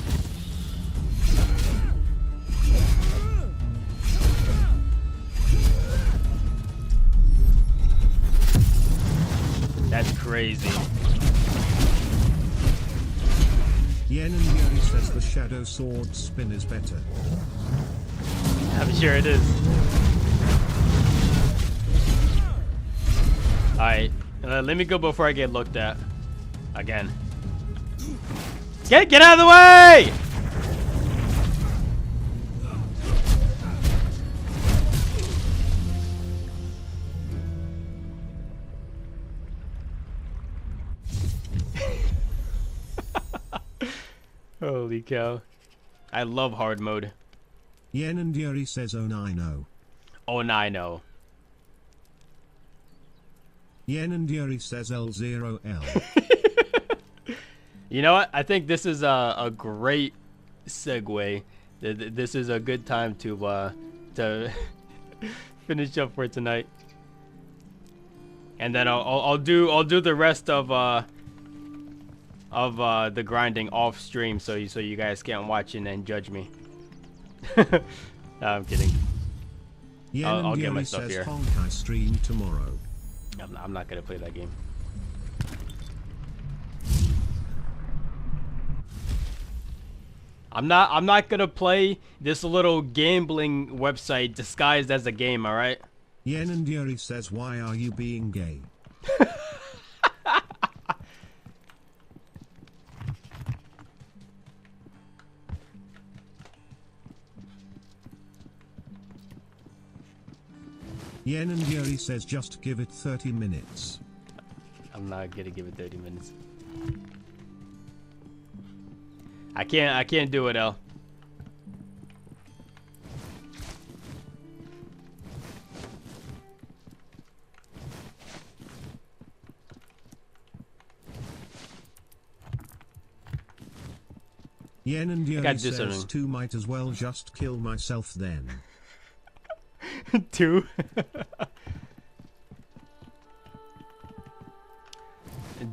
That's crazy. Yen and Yuri says the shadow sword spin is better. I'm sure it is. Alright, let me go before I get looked at. Again. Get out of the way! Holy cow. I love hard mode. Yen and Yuri says, oh, I know. Oh, I know. Yen and Yuri says L0L. You know what? I think this is a great segue. This is a good time to finish up for tonight. And then I'll do the rest of the grinding off stream, so you guys can't watch and then judge me. No, I'm kidding. I'll get my stuff here. Honkai stream tomorrow. I'm not gonna play that game. I'm not gonna play this little gambling website disguised as a game. All right. Yen and Yuri says, why are you being gay? Yen and Yuri says, just give it 30 minutes. I'm not gonna give it 30 minutes. I can't do it, L. Yen and Yuri says, two might as well just kill myself then. Two?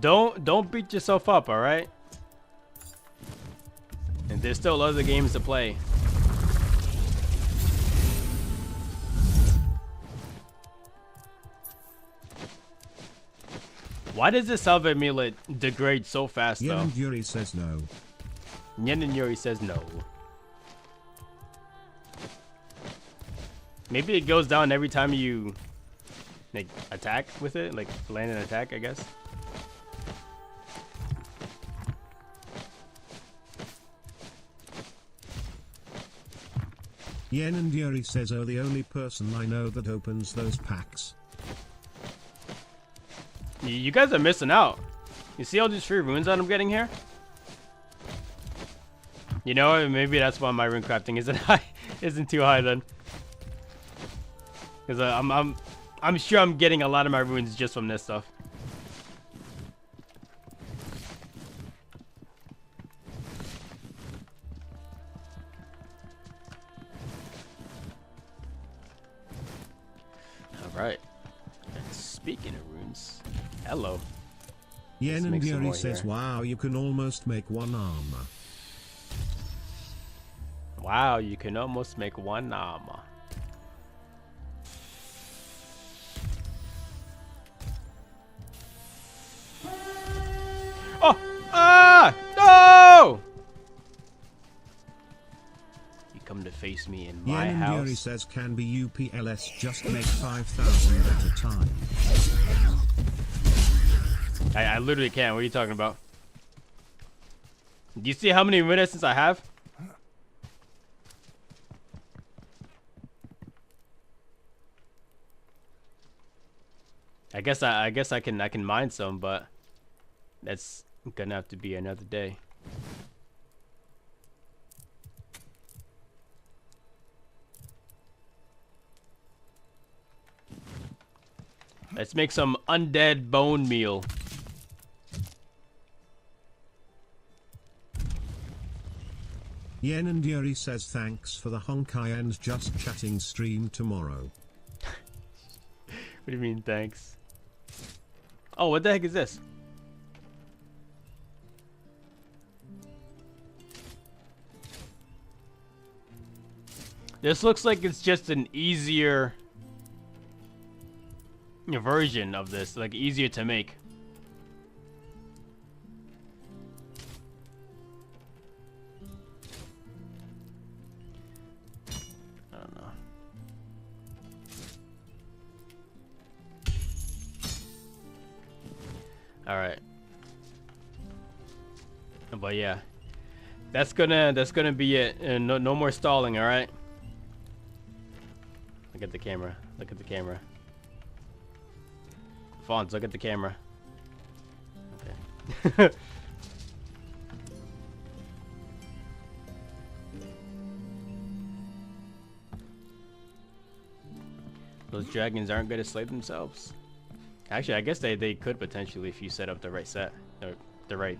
Don't beat yourself up, all right? And there's still other games to play. Why does this salve amulet degrade so fast, though? Yen and Yuri says no. Yen and Yuri says no. Maybe it goes down every time you like attack with it, like land an attack, I guess. Yen and Yuri says, oh, the only person I know that opens those packs. You guys are missing out. You see all these free runes that I'm getting here? You know, maybe that's why my rune crafting isn't too high then. Because I'm sure I'm getting a lot of my runes just from this stuff. All right. And speaking of runes, hello. Yen and Yuri says, here. Wow, you can almost make one armor. Wow, you can almost make one armor. Oh! Ah! No! You come to face me in my Yen house. and Yuri says, can be UPLS, just make 5,000 at a time. I literally can't. What are you talking about? Do you see how many Renaissance I have? I guess I can mine some, but that's gonna have to be another day. Let's make some undead bone meal. Yen and Yuri says, thanks for the Honkai and just chatting stream tomorrow. What do you mean, thanks? Oh, what the heck is this? This looks like it's just an easier version of this, like easier to make. I don't know. All right. But yeah, that's gonna be it. And no more stalling. All right. Look at the camera. Look at the camera. Fonz, look at the camera. Okay. Those dragons aren't going to slay themselves. Actually, I guess they could potentially if you set up the right set or the right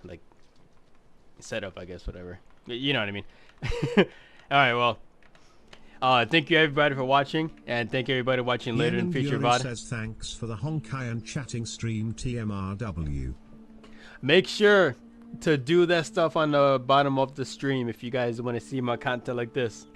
like setup, I guess, whatever. You know what I mean. All right, well, thank you everybody for watching, and thank you everybody watching later in future VOD. Says thanks for the Honkai and chatting stream TMRW. Make sure to do that stuff on the bottom of the stream if you guys want to see my content like this.